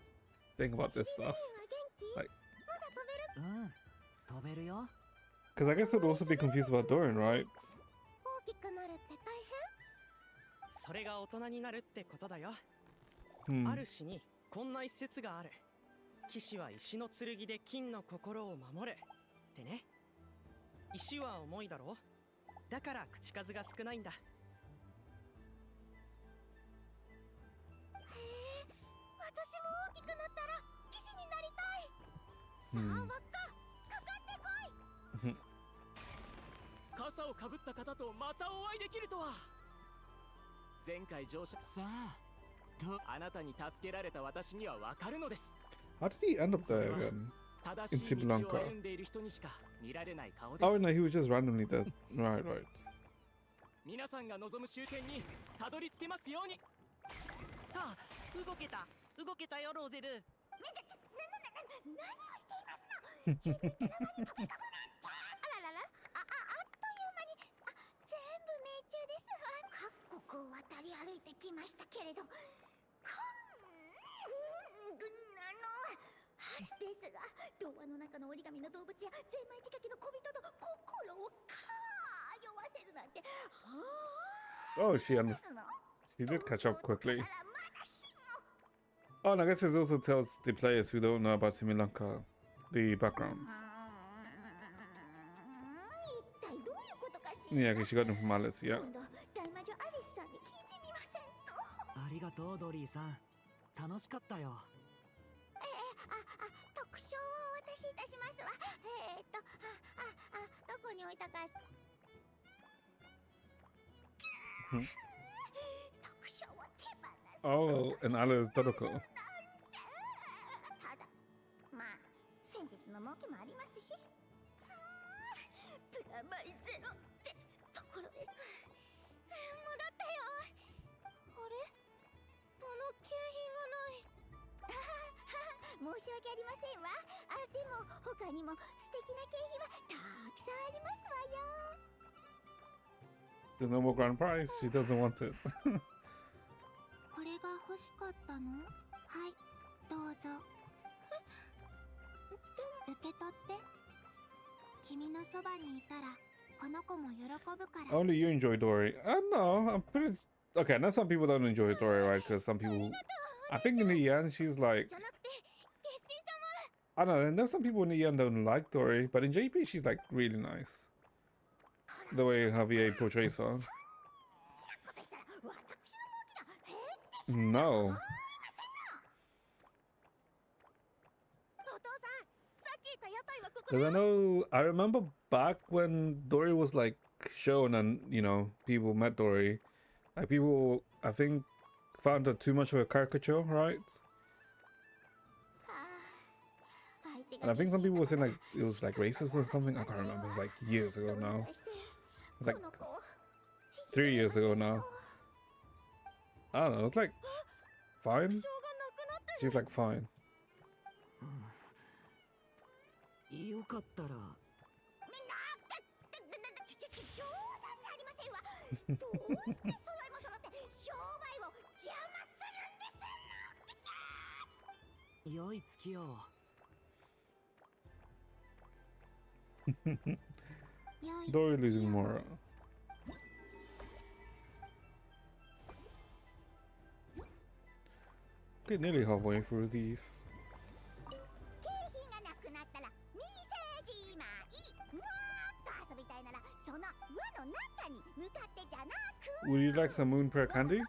think about this stuff. Like, うん飛べるよ。 because I guess they'd also be confused about Dorian, right? 大きくなるって大それが大人になるってことだよ。 Hmm. ある詩にこんな一節がある。騎士は石の剣で金の心を守れってね。石は重いだろ。だから口数が少ないんだ。変。へえ、私も大きくなったら騎士になりたい。さあ、輪っか、かかってこい。傘をかぶった方とまたお会いできるとは。前回乗車さあとあなたに助けられた私にはわかるのです。 How did he end up there again? 正しい道を歩んでいる人にしか見られない顔です。 Oh no, he was just randomly there. Right, right. 皆さんが望む終点にたどり着けますように。あ、動けたよローゼル。何をしていますの。自分から間に飛び込むなんて。あららら、あっという間に、全部命中です。各国を渡り歩いてきましたけれど、ですが、童話の中の折り紙の動物やゼンマイ仕掛けの小人の心を通わせるなんて。 Oh, she understood. She did catch up quickly. Oh, and I guess this also tells the players who don't know about Simulanka the backgrounds. 一体どういうことかしら。 Yeah, because she got them from Alice, yeah. 今度大魔女アリスさんに聞いてみませんと。ありがとうドリーさん。楽しかったよ。特賞をお渡しいたしますわ。どこに置いたかし。特賞を手放す。 Oh, and Alice Dodoko. ただ、まあ、先日の儲けもありますし。プラマイゼロってところです。戻ったよ。あれ、の景品がない。申し訳ありませんわ。でも他にも素敵な景品はたくさんありますわよ。 There's no more grand prize. She doesn't want it. これが欲しかったの？はい、どうぞ。受け取って。君のそばにいたらこの子も喜ぶから。 Only you enjoy Dory. No, I'm pretty. Okay, now some people don't enjoy Dory, right? Because some people. I think in the end, she's like. I don't know. There's some people in the end don't like Dory, but in JP, she's like really nice. The way Javier portrays her. No. Because I remember back when Dory was like shown and, you know, people met Dory. Like people, I think, found her too much of a caricature, right? And I think some people were saying like it was like racist or something. I can't remember. It was like years ago now. It's like 3 years ago now. I don't know. It's like fine. She's like fine. よかったら。みんな、冗談じゃありませんわ。どうして揃いも揃って商売を邪魔するんですの。良い月よ。Dory losing Mora. Okay, nearly halfway through these. Would you like some moon pear candy?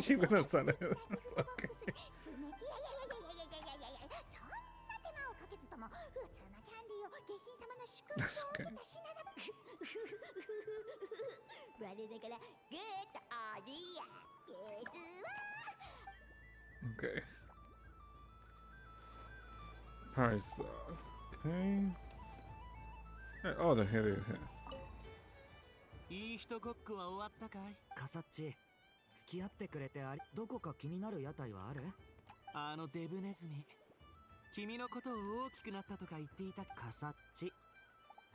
She's gonna sell it. Okay. That's okay. Okay. Paris. Okay. Oh, here. いい人ごっこは終わったかい？カサッチ、付き合ってくれてどこか気になる屋台はある？あのデブネズミ。君のことを大きくなったとか言っていたカサッチ。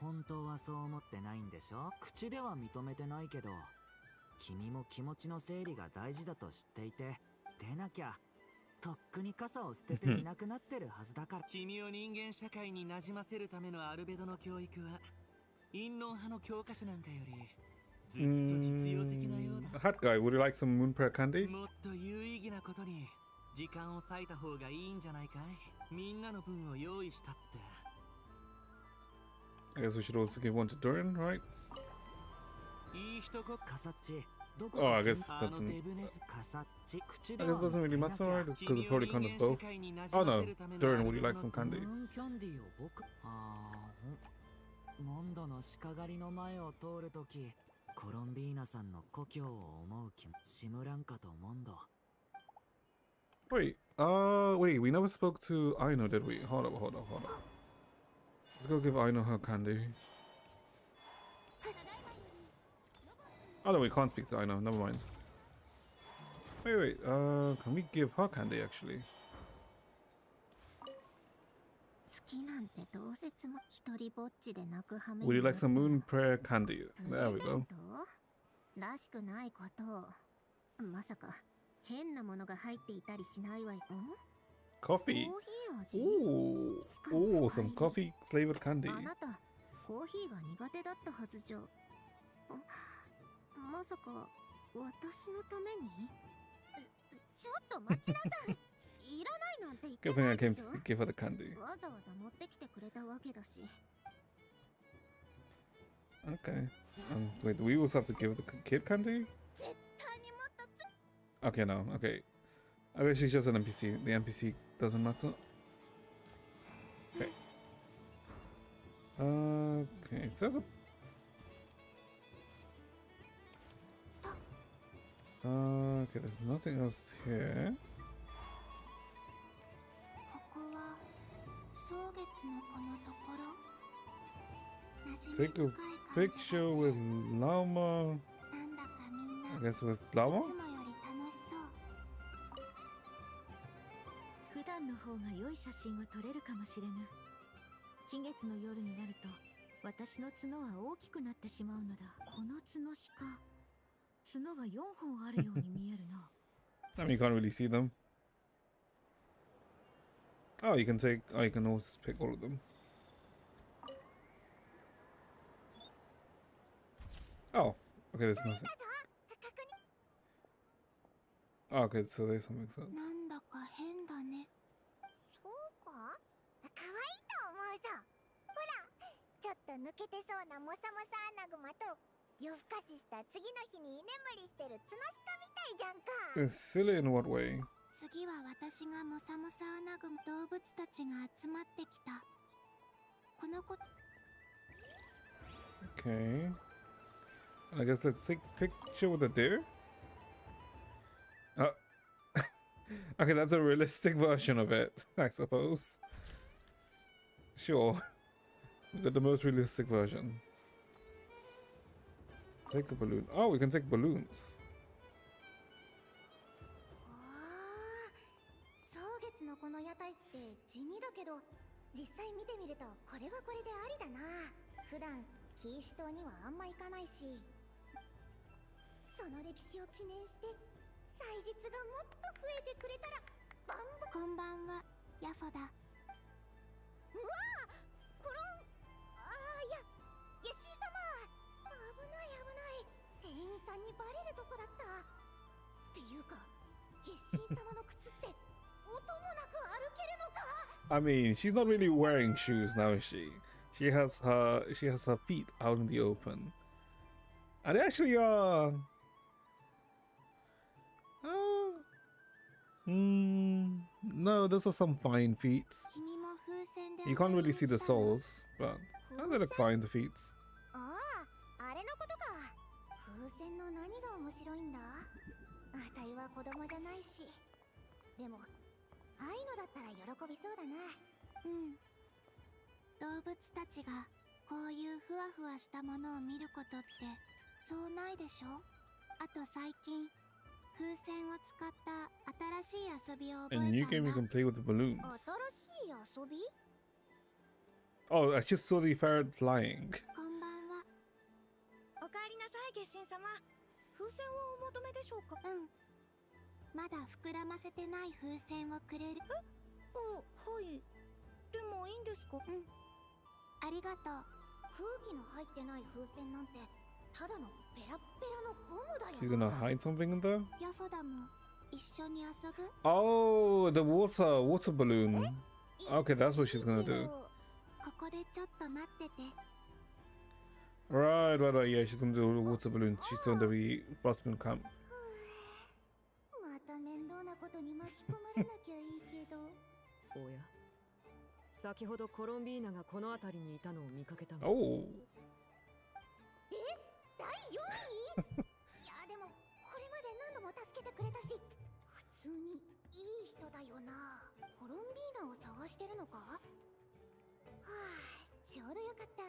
本当はそう思ってないんでしょ？口では認めてないけど、君も気持ちの整理が大事だと知っていて、出なきゃとっくに傘を捨てていなくなってるはずだから。君を人間社会に馴染ませるためのアルベドの教育は陰論派の教科書なんかよりずっと実用的なようだ。Hat guy, would you like some moon prayer candy? もっと有意義なことに時間を割いた方がいいんじゃないかい？みんなの分を用意したって。I guess we should also give one to Durin, right? いい人こカサッチ。Oh, I guess that's I guess it doesn't really matter, right? Because it probably counts as both. Oh no, Durin, would you like some candy? モンドの鹿狩りの前を通るとき、コロンビーナさんの故郷を思う気もシムランカとモンド。Wait, wait, we never spoke to Aino, did we? Hold up. Let's go give Aino her candy. Oh no, we can't speak to Aino, never mind. Wait, can we give her candy actually? Would you like some moon prayer candy? There we go. らしくないこと。まさか変なものが入っていたりしないわよ。Coffee. Ooh, some coffee flavored candy. あなたコーヒーが苦手だったはずじゃ。まさか私のために？ちょっと待ちなさい。いらないなんて言って Good thing な I いで came しょ。 to give her the candy. わざわざ持ってきてくれたわけだし。 Okay. Wait, do we also have to give the kid candy? 絶対にもっとつ。 Okay, no. Okay. I guess she's just an NPC. The NPC doesn't matter. Okay. Okay. It says a. Okay, there's nothing else here. ここは草月のこのところ。 Take a picture with llama. なんだかみんな I guess with い llama? つもより楽しそう。普段の方が良い写真を撮れるかもしれぬ。期月の夜になると私の角は大きくなってしまうのだ。この角しか角が4本あるように見えるな。I mean, you can't really see them. Oh, you can take. Oh, you can also pick all of them. Oh, okay. There's nothing. Oh, okay, so there's something makes sense. なんだか変だね。そうか？可愛いと思うぞ。ほら、ちょっと抜けてそうなモサモサアナグマと夜更かしした次の日に居眠りしてる角下みたいじゃんか。 It's silly in what way? 次は私がモサモサアナグマ動物たちが集まってきた。この子。 Okay. I guess let's take picture with the deer. Okay, that's a realistic version of it, I suppose. Sure. We got the most realistic version. Take a balloon. Oh, we can take balloons. 草月のこの屋台って地味だけど、実際見てみるとこれはこれでありだな。普段キーシ島にはあんま行かないし、その歴史を記念して祭日がもっと増えてくれたらバンバ。こんばんは、ヤフォだ。うわあ、コロン。いや、ゲッシー様。危ない危ない。店員さんにバレるとこだった。っていうか、ゲッシー様の靴って音もなく歩けるのか？ I mean, she's not really wearing shoes now, is she? She has her feet out in the open. And they actually are. No, those are some fine feet. You can't really see the soles, but they look fine, the feet. ああ、あれのことか。風船の何が面白いんだ？あたいは子供じゃないし。でも、ああいうのだったら喜びそうだな。うん。動物たちがこういうふわふわしたものを見ることってそうないでしょ？あと最近、風船を使った新しい遊びを A 覚 new えた game ん you だ。 can play with the balloons. 新しい遊び？ Oh, I just saw the ferret flying. こんばんは。おかえりなさい、月神様。風船をお求めでしょうか？うん。まだ膨らませてない風船をくれる？はい。でもいいんですか？うん。ありがとう。空気の入ってない風船なんてただのペラッペラのゴムだよ。 She's gonna hide something in there? ヤフォダも一緒に遊ぶ？ Oh, the water balloon. Okay, that's what she's gonna do. ここでちょっと待ってて。 Right. Yeah, she's gonna do the water balloon. She's on the Frostmoon camp. また面倒なことに巻き込まれなきゃいいけど。おや、先ほどコロンビーナがこの辺りにいたのを見かけたが。Oh. 第4位？いやでもこれまで何度も助けてくれたし、普通にいい人だよな。コロンビーナを探してるのか？はあ、ちょうどよかった。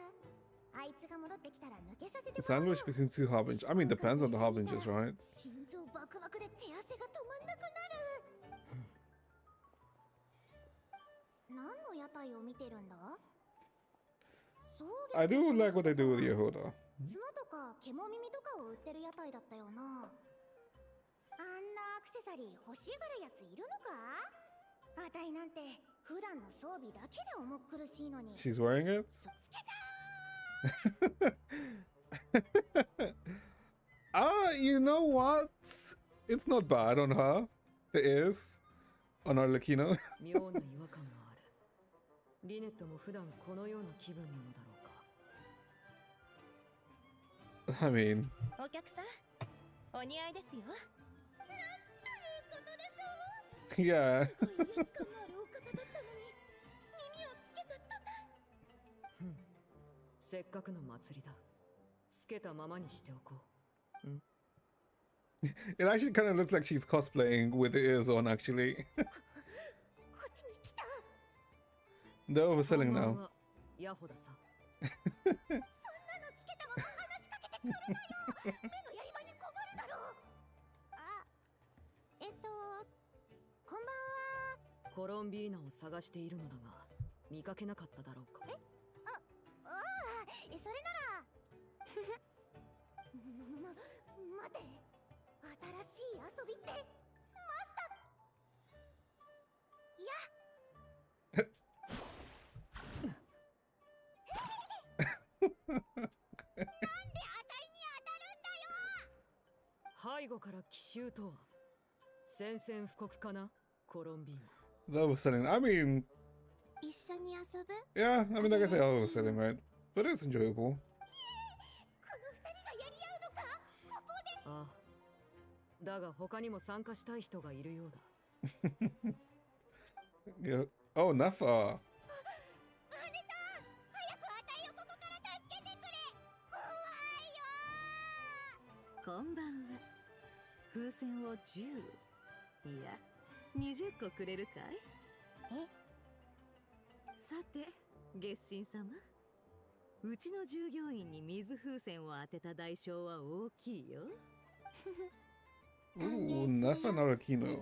あいつが戻ってきたら抜けさせてもらうよ。 Sandwich between two harbingers. I mean, depends on the harbingers, right? 心臓バクバクで手汗が止まんなくなる。何の屋台を見てるんだ？ I do like what they do with Yehuda. 角とか獣耳とかを売ってる屋台だったよな。あんなアクセサリー欲しがるやついるのか？あたいなんて普段の装備だけで重苦しいのに。 She's wearing it? つけた You know what? It's not bad on her. It is. On Arlecchino. 妙な違和感がある。リネットも普段このような気分なのだろうか。 I mean... お客さん、お似合いですよ。なんということでしょう。 Yeah. すごい威圧感のあるお方だったのに、耳をつけた途端。せっかくの祭りだ。つけたままにしておこう。It actually kind of looks like she's cosplaying with the ears on, actually. こっちに来た。 They're overselling こんばん now. は、ヤホださ。そんなのつけたまま話しかけてくるなよ。目のやり場に困るだろう。あ、こんばんは。コロンビーナを探しているのだが、見かけなかっただろうか。それなら待て、新しい遊びってまさやなんであたいに当たるんだよ。背後から奇襲とは宣戦布告かな、コロンビーナ。 They're overselling. I mean... 一緒に遊ぶ？ Yeah, I mean, like I say, overselling, right? But it's enjoyable. この二人がやり合うのか？ここで。ああ。だが他にも参加したい人がいるようだ。Yeah. Oh, Nafa. 姉さん、早くあたいをここから助けてくれ。怖いよ。こんばんは。風船を10、いや、20個くれるかい？さて、月神様。うちの従業員に水風船を当てた代償は大きいよ。Ooh, Nafa and Arlecchino.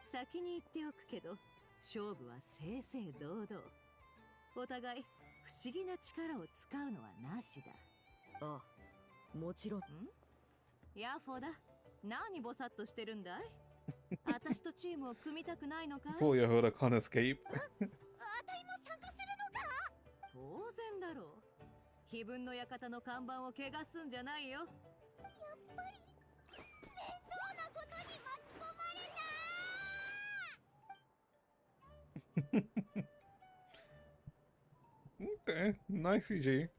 先に言っておくけど、勝負は正々堂々。お互い不思議な力を使うのはなしだ。ああ、もちろん。ヤフォだ。何ぼさっとしてるんだい？私とチームを組みたくないのかい？ Poor Yehuda can't escape. あたいも参加するのか？当然だろう。碑文の館の看板を汚すんじゃないよ。やっぱり面倒なことに巻き込まれた。 Okay, nice CG.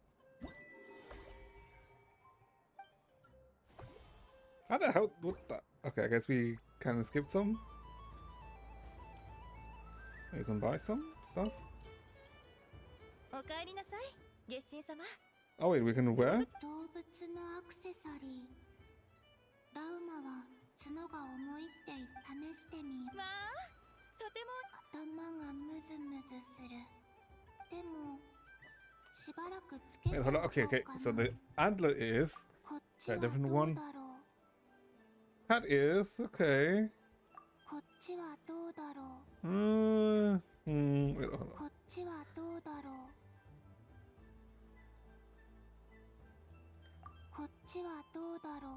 How the hell? What the? Okay, I guess we kind of skipped some. We can buy some stuff. おかえりなさい、月神様。 Oh wait, we can wear? 動物のアクセサリー。ラウマは角が重いって試してみよう。まあ、とても。頭がムズムズする。でもしばらくつけ Wait, hold on. Okay, okay. So the antler is こっちは that a different どう one? だろう。Cat ears, okay. こっちはどうだろう。 Wait, hold on. こっちはどうだろう。こっちはどうだろ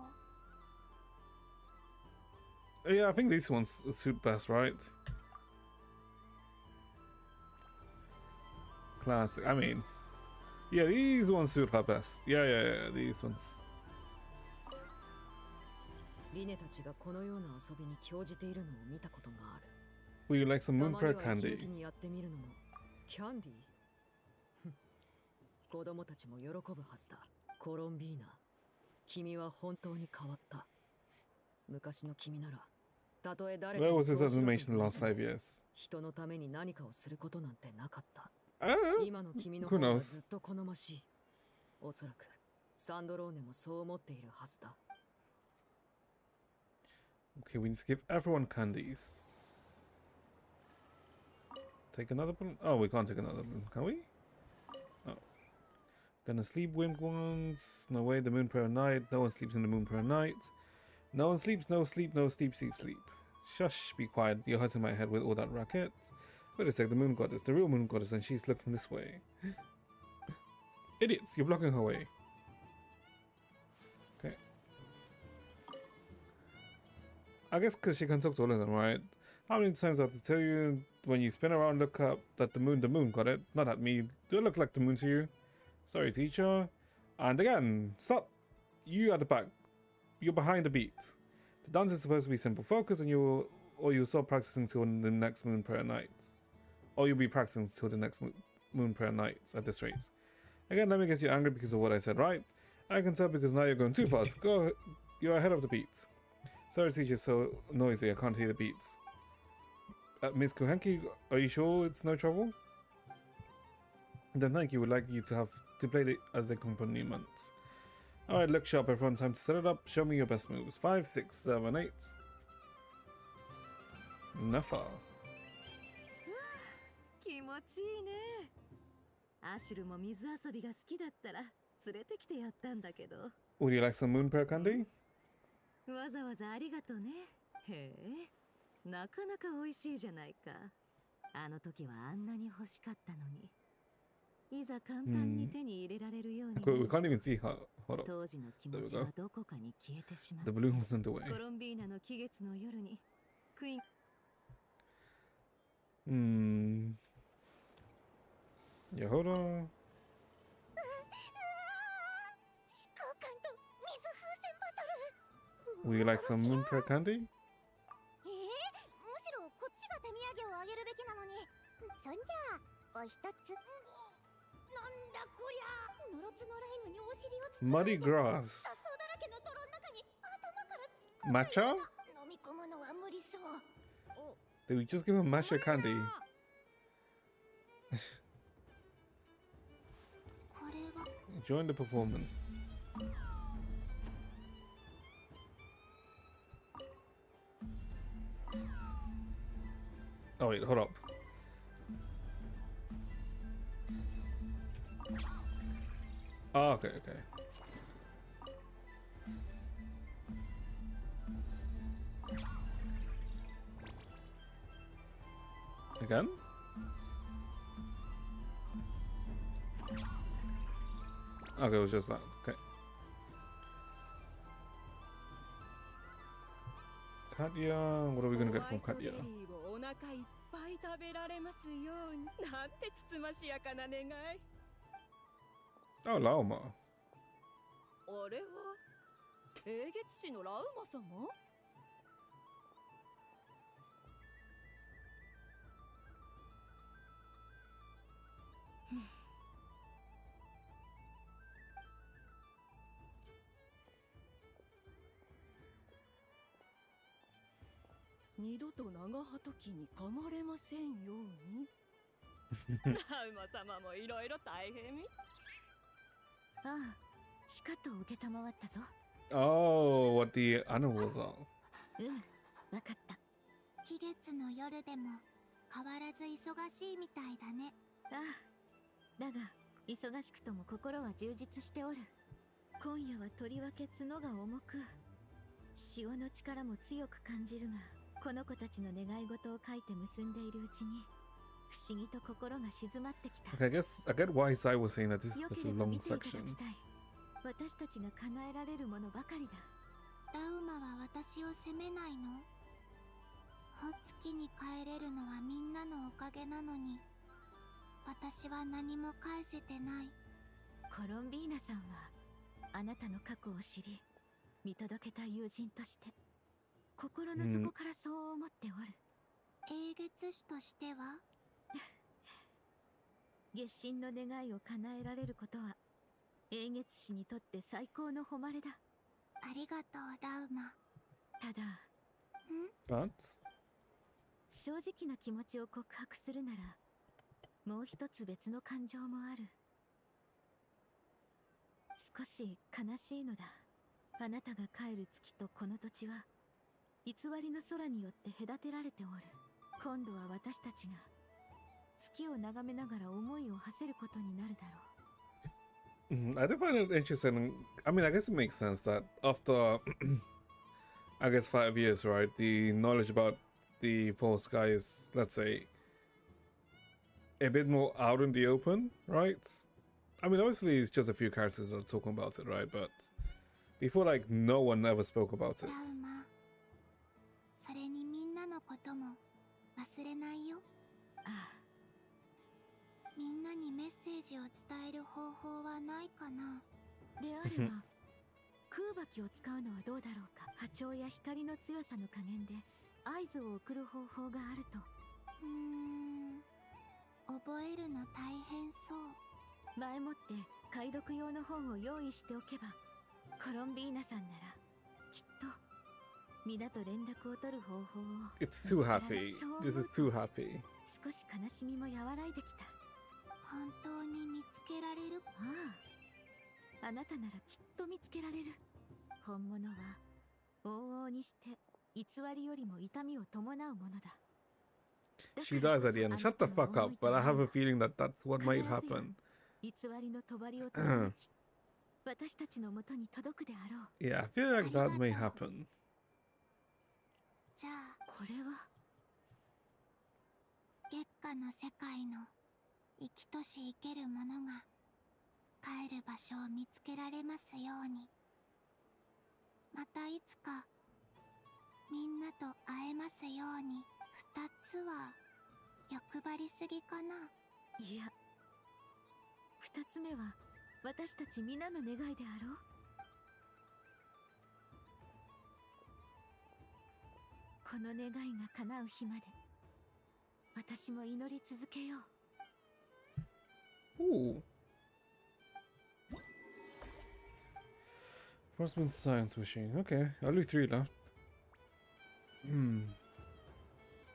う。 Yeah, I think these ones suit best, right? Classic. I mean, yeah, these ones suit her best. Yeah, these ones. リネたちがこのような遊びに興じているのを見たことがある。 Would you like some た moon まに prayer は candy? 息抜きにやってみるのもキャンディーふん子供たちも喜ぶはずだ。コロンビーナ、君は本当に変わった。昔の君ならたとえ誰か Where に was そう this しろと animation the 言われ last ても 5 years? 人のために何かをすることなんてなかった。 Uh, 今の君の who 方が knows? ずっと好ましい。おそらくサンドローネもそう思っているはずだ。 Okay, we need to give everyone candies. Take another balloon? Oh, we can't take another balloon, can we? Oh. Gonna sleep winged ones. No way, the moon prayer night. No one sleeps in the moon prayer night. No one sleeps, no sleep, no sleep, sleep, sleep. Shush, be quiet. You're hurting my head with all that racket. Wait a sec, the moon goddess, the real moon goddess, and she's looking this way. Idiots, you're blocking her way. Okay. I guess because she can talk to all of them, right? How many times I have to tell you, when you spin around, look up, that the moon got it, not at me. Do it look like the moon to you? Sorry, teacher. And again, stop. You at the back. You're behind the beat. The dance is supposed to be simple focus, and you'll stop practicing till the next moon prayer night. Or you'll be practicing till the next moon prayer night at this rate. Again, let me guess you're angry because of what I said, right? I can tell because now you're going too fast. Go, you're ahead of the beats. Sorry, teacher, so noisy, I can't hear the beats. Miss Kuhenki, are you sure it's no trouble? Then thank you, would like you to have to play it as the accompaniment. Alright, look sharp everyone, time to set it up. Show me your best moves. 5, 6, 7, 8. Nuffa. 気持ちいいね。アシュルも水遊びが好きだったら連れてきてやったんだけど。 Would you like some moon prayer candy? わざわざありがとね。へえ、なかなか美味しいじゃないか。あの時はあんなに欲しかったのに。いざ簡単に手に入れられるようにな We る。 can't even see her. Hold up. 当時の気持ちはどこかに消えてしまっ The た。 balloon wasn't away. コロンビーナの期月の夜にクイーン。Yeah, hold on. 思考感と水風船バトル。 Would you like some moon prayer candy? むしろこっちが手土産をあげるべきなのに。そんじゃお一つ。なんだこりゃ。のろつのライムにお尻をつつ Muddy grass. 雑草だらけの泥の中に頭から突っ込むよう Matcha? な飲み込むのは無理そう。 Did we just give him matcha candy? これは Join the performance. Oh wait, hold up. Oh, okay. Again? Okay, it was just that. Okay. Katya, what are we gonna get from Katya? お腹いっぱい食べられますように。なんてつつましやかな願い。 Oh, Lauma. あれは英月師のラウマ様？二度と長鳩期に噛まれませんように。ラウマ様もいろいろ大変み。ああ、しかと受けたまわったぞ。 Oh, what the animals are. わかった。期月の夜でも変わらず忙しいみたいだね。ああ、だが忙しくとも心は充実しておる。今夜はとりわけ角が重く、潮の力も強く感じるが、この子たちの願い事を書いて結んでいるうちに不思議と心が静まってきた。 Okay, I get why Sai was saying that this is よ such け a れば long 見ていただ section. きたい。私たちが叶えられるものばかりだ。ラウマは私を責めないの？月に帰れるのはみんなのおかげなのに、私は何も返せてない。コロンビーナさんはあなたの過去を知り見届けた友人として心の底からそう思っておる。英月師としては月神の願いを叶えられることは英月師にとって最高の誉れだ。ありがとうラウマ。ただ、But 正直な気持ちを告白するならもう一つ別の感情もある。少し悲しいのだ。あなたが帰る月とこの土地は偽りの空によって隔てられておる。今度は私たちが月を眺めながら思いを馳せることになるだろう。I do find it interesting. I mean, I guess it makes sense that after, I guess 5 years, right, the knowledge about the Four Sky is, let's say, a bit more out in the open, right? I mean, obviously, it's just a few characters that are talking about it, right? But before, like, no one ever spoke about it. ラウマ、それにみんなのことも忘れないよ。ああ、みんなにメッセージを伝える方法はないかな。であれば空爆を使うのはどうだろうか。波長や光の強さの加減で合図を送る方法があると。覚えるの大変そう。前もって解読用の本を用意しておけば、コロンビーナさんならきっと皆と連絡を取る方法を。 It's too happy. This is too happy. 少し悲しみも和らいできた。本当に見つけられる？ああ、あなたならきっと見つけられる。本物は往々にして偽りよりも痛みを伴うものだ。 She dies at the end. Shut the fuck up. But I have a feeling that that's what might happen. 偽りの帳を貫き、私たちのもとに届くであろう。 Yeah, I feel like that may happen. じゃあこれは月下の世界の生きとし生けるものが帰る場所を見つけられますように。またいつかみんなと会えますように。2つは欲張りすぎかな。いや、2つ目は私たち皆の願いであろう。この願いが叶う日まで私も祈り続けよう。 Ooh. Frostman's science machine. Okay, only 3 left.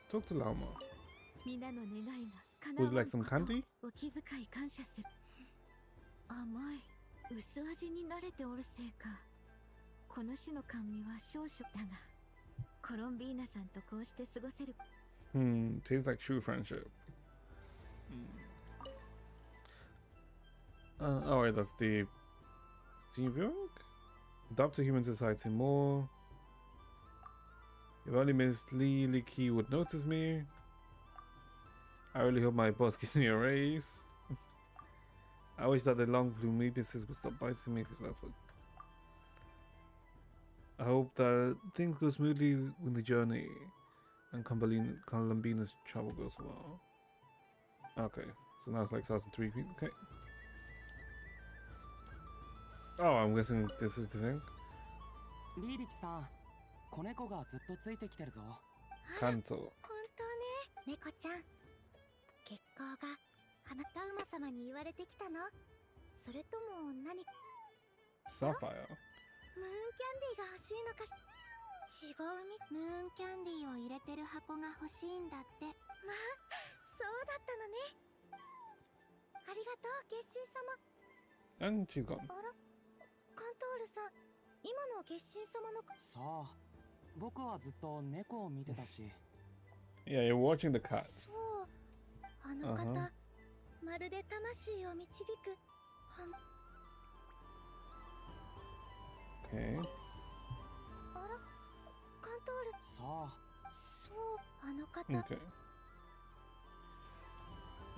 Talk to Lama. 皆の願いが叶 Would う you like some candy? お気遣い感謝する。甘い薄味に慣れておるせいか、この種の甘味は少々だが、コロンビーナさんとこうして過ごせる。 Tastes like true friendship. Alright, that's the team viewing. Adapt to human society more. If only Miss Lee Key would notice me. I really hope my boss gives me a raise. I wish that the long blue meabuses would stop biting me, because that's what. I hope that things go smoothly with the journey and Columbina's travel goes well. Okay, so now it's like 2003 people. Okay. Oh, I'm guessing this is the thing. リリキさん、子猫がずっとついてきてるぞ。Kanto. 本当ね、猫ちゃん。月光が花ラウマ様に言われてきたの？それとも何？ Sapphire. ムーンキャンディーが欲しいのかし？違うみ。ムーンキャンディーを入れてる箱が欲しいんだって。まあ、そうだったのね。ありがとう、月神様。 And she's gone. あら、カントールさん、今の月神様の。さあ、僕はずっと猫を見てたし。Yeah, you're watching the cats. そう、あの方、まるで魂を導く。Okay. あら。トール。さあ、そう、あの方。Okay.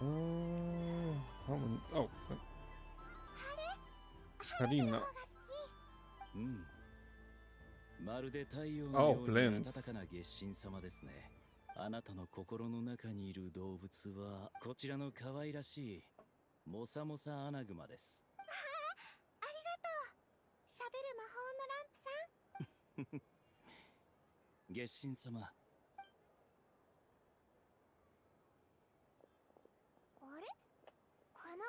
Oh. Harina. うん。まるで太陽の Oh, ように Blins. 暖かな月神様ですね。あなたの心の中にいる動物はこちらの可愛らしいモサモサアナグマです。ありがとう。喋る魔法のランプさん。月神様。あれ、この声、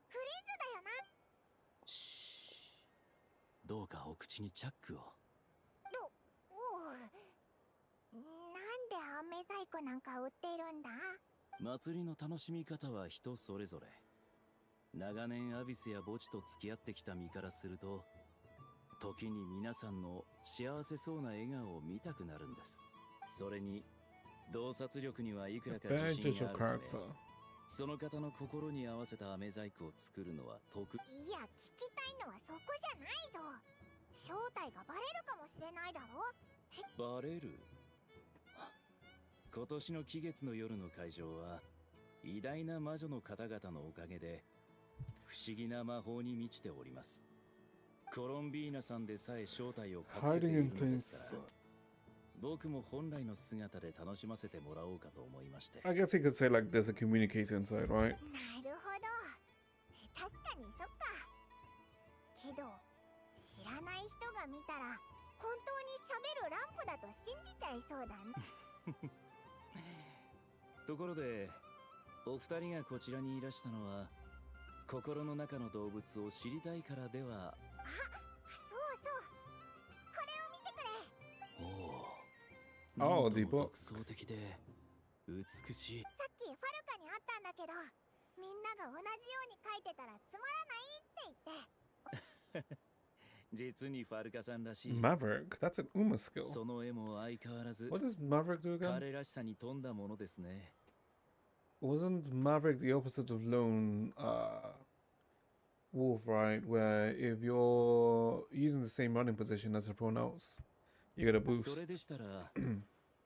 フリンズだよな。シー。どうかお口にチャックを。なんで飴細工なんか売ってるんだ？祭りの楽しみ方は人それぞれ。長年アビスや墓地と付き合ってきた身からすると、時に皆さんの幸せそうな笑顔を見たくなるんです。それに洞察力にはいくらか自信があるため、その方の心に合わせた飴細工を作るのは得意。いや、聞きたいのはそこじゃないぞ。正体がバレるかもしれないだろ。バレる？今年の季月の夜の会場は偉大な魔女の方々のおかげで不思議な魔法に満ちております。コロンビーナさんでさえ正体を隠せているのですから、僕も本来の姿で楽しませてもらおうかと思いまして。 I guess you could say like there's a communicator inside, right? なるほど。確かにそっか。けど知らない人が見たら本当に喋るランプだと信じちゃいそうだね。ところでお二人がこちらにいらしたのは心の中の動物を知りたいからでは。あ、そうそう。これを見てくれ。おお、 Oh, the なんとも book. 独創的で美しい。さっきファルカにあったんだけど、みんなが同じように書いてたらつまらないって言って。実にファルカさんらしい。 Maverick. That's an Uma skill. その絵も相変わらず What does Maverick do again? 彼らしさに富んだものですね。 Wasn't Maverick the opposite of lone wolf, right? Where if you're using the same running position as everyone else, you get a そ boost. れでしたら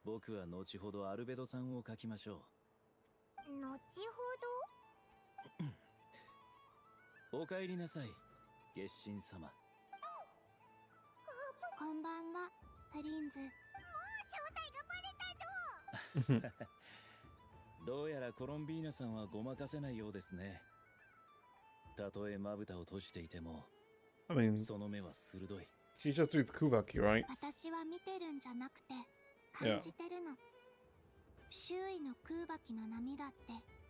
僕は後ほどアルベドさんを描きましょ後ほう。お帰りなさい、月神様。ど。こんばんは、プリンズ。もう正体がバレたぞ。どうやらコロンビーナさんはごまかせないようですね。たとえまぶたを閉じていても I mean, その目は鋭い。 she just reads Kuvaki, right? 私は見てるんじゃなくて感じてるの。周囲の空爆の波だって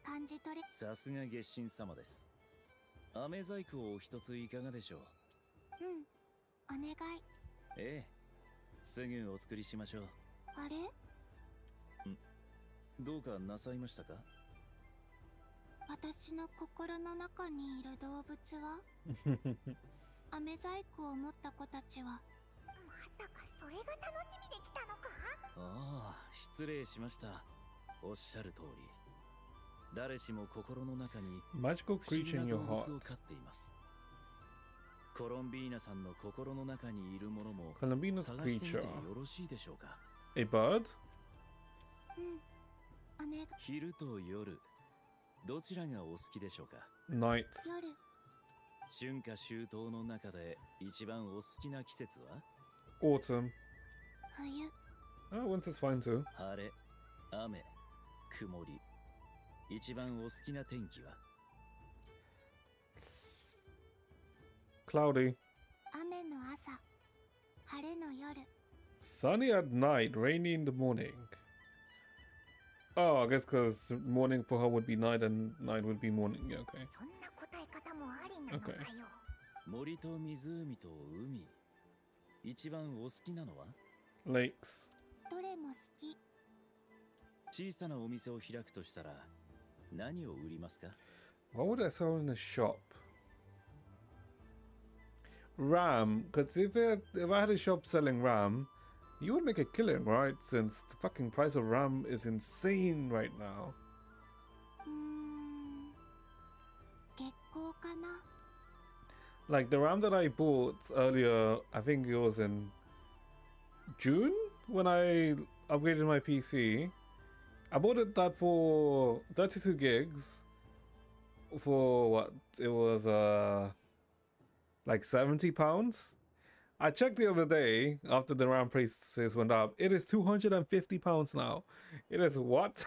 感じ取れ。さすが月神様です。飴細工を一ついかがでしょう。うん、お願い。ええ、すぐお作りしましょう。あれ、どうかなさいましたか？私の心の中にいる動物は飴細工を持った子たちはまさかそれが楽しみで来たのか？ああ、失礼しました。おっしゃる通り、誰しも心の中に Magical 不思議 creature な in 動 your 物を heart. 飼っています。コロンビーナさんの心の中にいるものも Columbina's 探してみて creature. よろしいでしょうか？ A bird? うん、お願い。昼と夜、どちらがお好きでしょうか？ Night. 夜、春夏秋冬の中で一番お好きな季節は？ Autumn. 冬。 Oh, winter's fine too. 晴れ、雨、曇り。一番お好きな天気は？ Cloudy. 雨の朝、晴れの夜。 Sunny at night, rainy in the morning. Oh, I guess because morning for her would be night and night would be morning. Yeah, okay. そんな答え方もありなのかよ。森と湖と海。一番お好きなのは？ Lakes. どれも好き。小さなお店を開くとしたら何を売りますか？ What would I sell in a shop? Ram, because if I had a shop selling ram, you would make a killing, right? Since the fucking price of ram is insane right now. 月光かな。 Like the ram that I bought earlier, I think it was in June? when I upgraded my PC. I bought it that for 32 gigs for what? It was like £70. I checked the other day after the RAM prices went up. It is £250 now. It is what?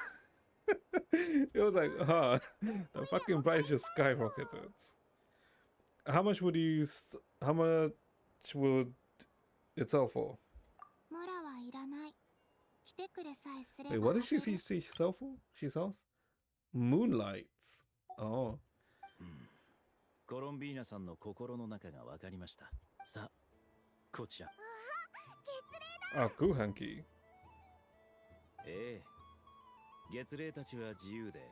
It was like, the fucking price just skyrocketed. How much would you? How much would it sell for? モラはいらない。来てくれさえすれば Wait, what did she あげる say she sell for? She sells moonlights. Oh. コロンビーナさんの心の中が分かりました。さあ、こちら。Ah, Guhanki. ええ。月霊たちは自由で、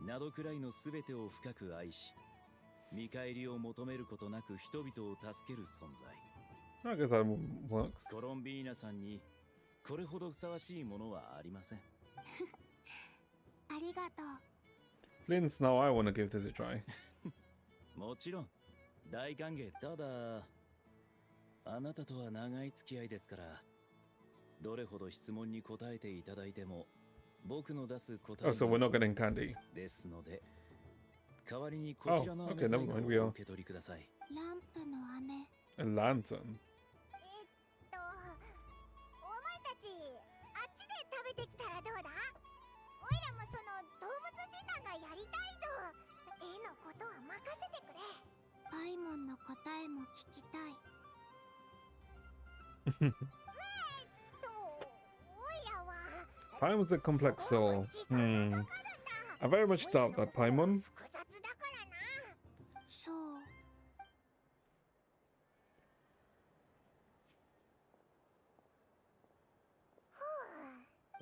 などくらいのすべてを深く愛し、見返りを求めることなく人々を助ける存在。I guess that works. コロンビーナさんにこれほどふさわしいものはありません。ありがとう。 Flint's now I want to give this a try. もちろん大歓迎。ただあなたとは長い付き合いですから、どれほど質問に答えていただいても僕の出す答え Oh, so we're not getting candy. ですので、代わりにこちらの Oh, 飴 okay, 細 never 工 mind, we を are. お受け取りください。ランプの飴。 A lantern. お前たちあっちで食べてきたらどうだ？おいらもその動物診断がやりたいぞ。絵のことは任せてくれ。パイモンの答えも聞きたい。おいらは Paimon's a complex soul. I very much doubt that Paimon. 複雑だからな。そう。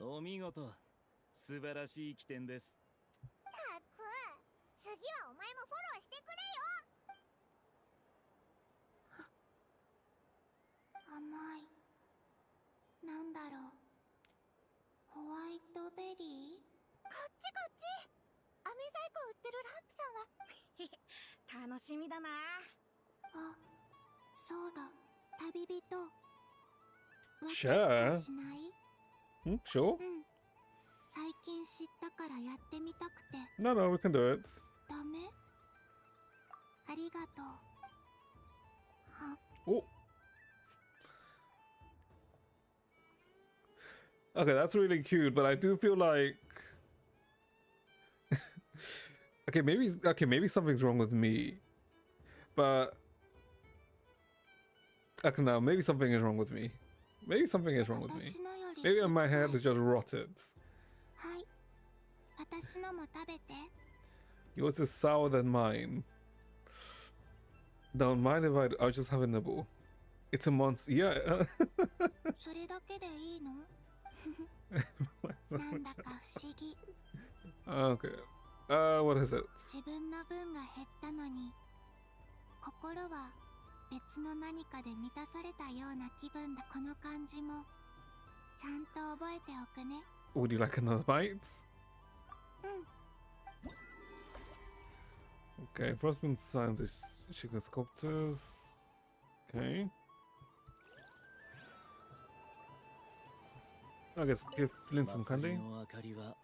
お見事、素晴らしい起点です。たく、次はお前もフォローしてくれよ。甘い。なんだろう。ホワイトベリー？こっちこっち。飴細工売ってるランプさんは楽しみだな。あ、そうだ。旅人。Sure. わかったしない？ Sure. うん。最近知ったからやってみたくて。 No, no, we can do it. ダメ？ありがとう。は。 Oh. Okay, that's really cute, but I do feel like maybe something's wrong with me. But okay, no, maybe something is wrong with me. Maybe something is wrong with me. Maybe my head is just rotted. はい。私のも食べて。 Yours is sour than mine. Don't mind if I'll just have a nibble. It's a monster. Yeah. それだけでいいの？なんだか不思議。Okay. What is it? 自分の分が減ったのに、心は別の何かで満たされたような気分だ。この感じもちゃんと覚えておくね。Would you like another bite? うん。 Okay, Frostman signs is sugar sculptors. Okay. I guess give Flint some 祭 candy. りの明かりは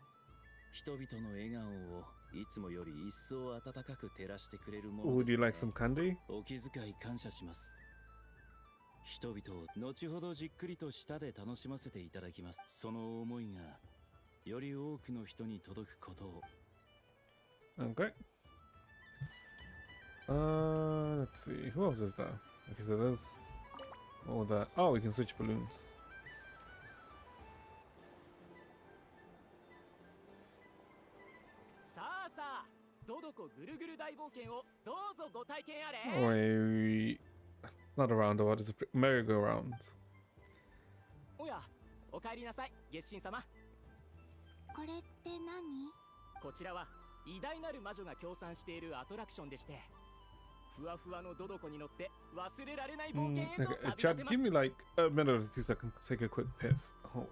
人々の笑顔をいつもより一層温かく照らしてくれるもの Would です、 you ね。 like some candy? お気遣い感謝します。人々を後ほどじっくりと舌で楽しませていただきます。その思いがより多くの人に届くことを。 Okay. Let's see. Who else is there? Okay, so those. Oh, that. Oh, we can switch balloons. さあさあ、どどこぐるぐる大冒険をどうぞご体験あれ。 Wait. Not a roundabout, it's a merry-go-round. おや、お帰りなさい、月神様。これって何？こちらは偉大なる魔女が協賛しているアトラクションでして、ふわふわのどどこに乗って忘れられない冒険へと Okay, 旅立 Chad, てま give す。 me like a minute or 2 seconds to take a quick piss. Oh.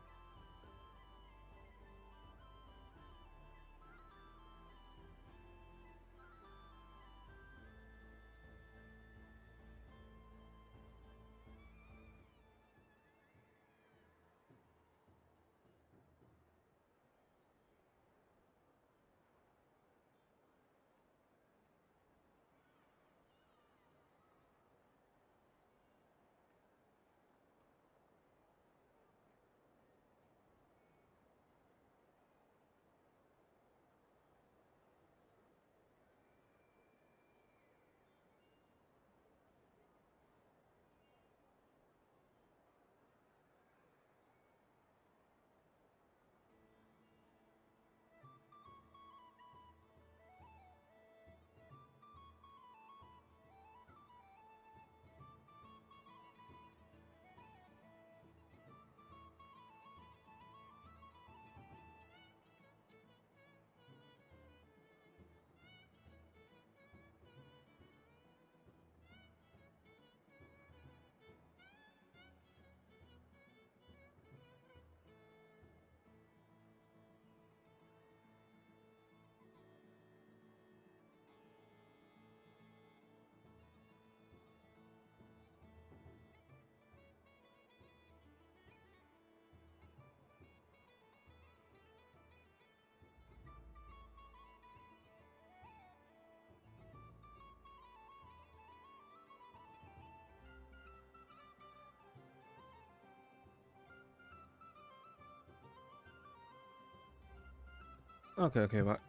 Okay, back.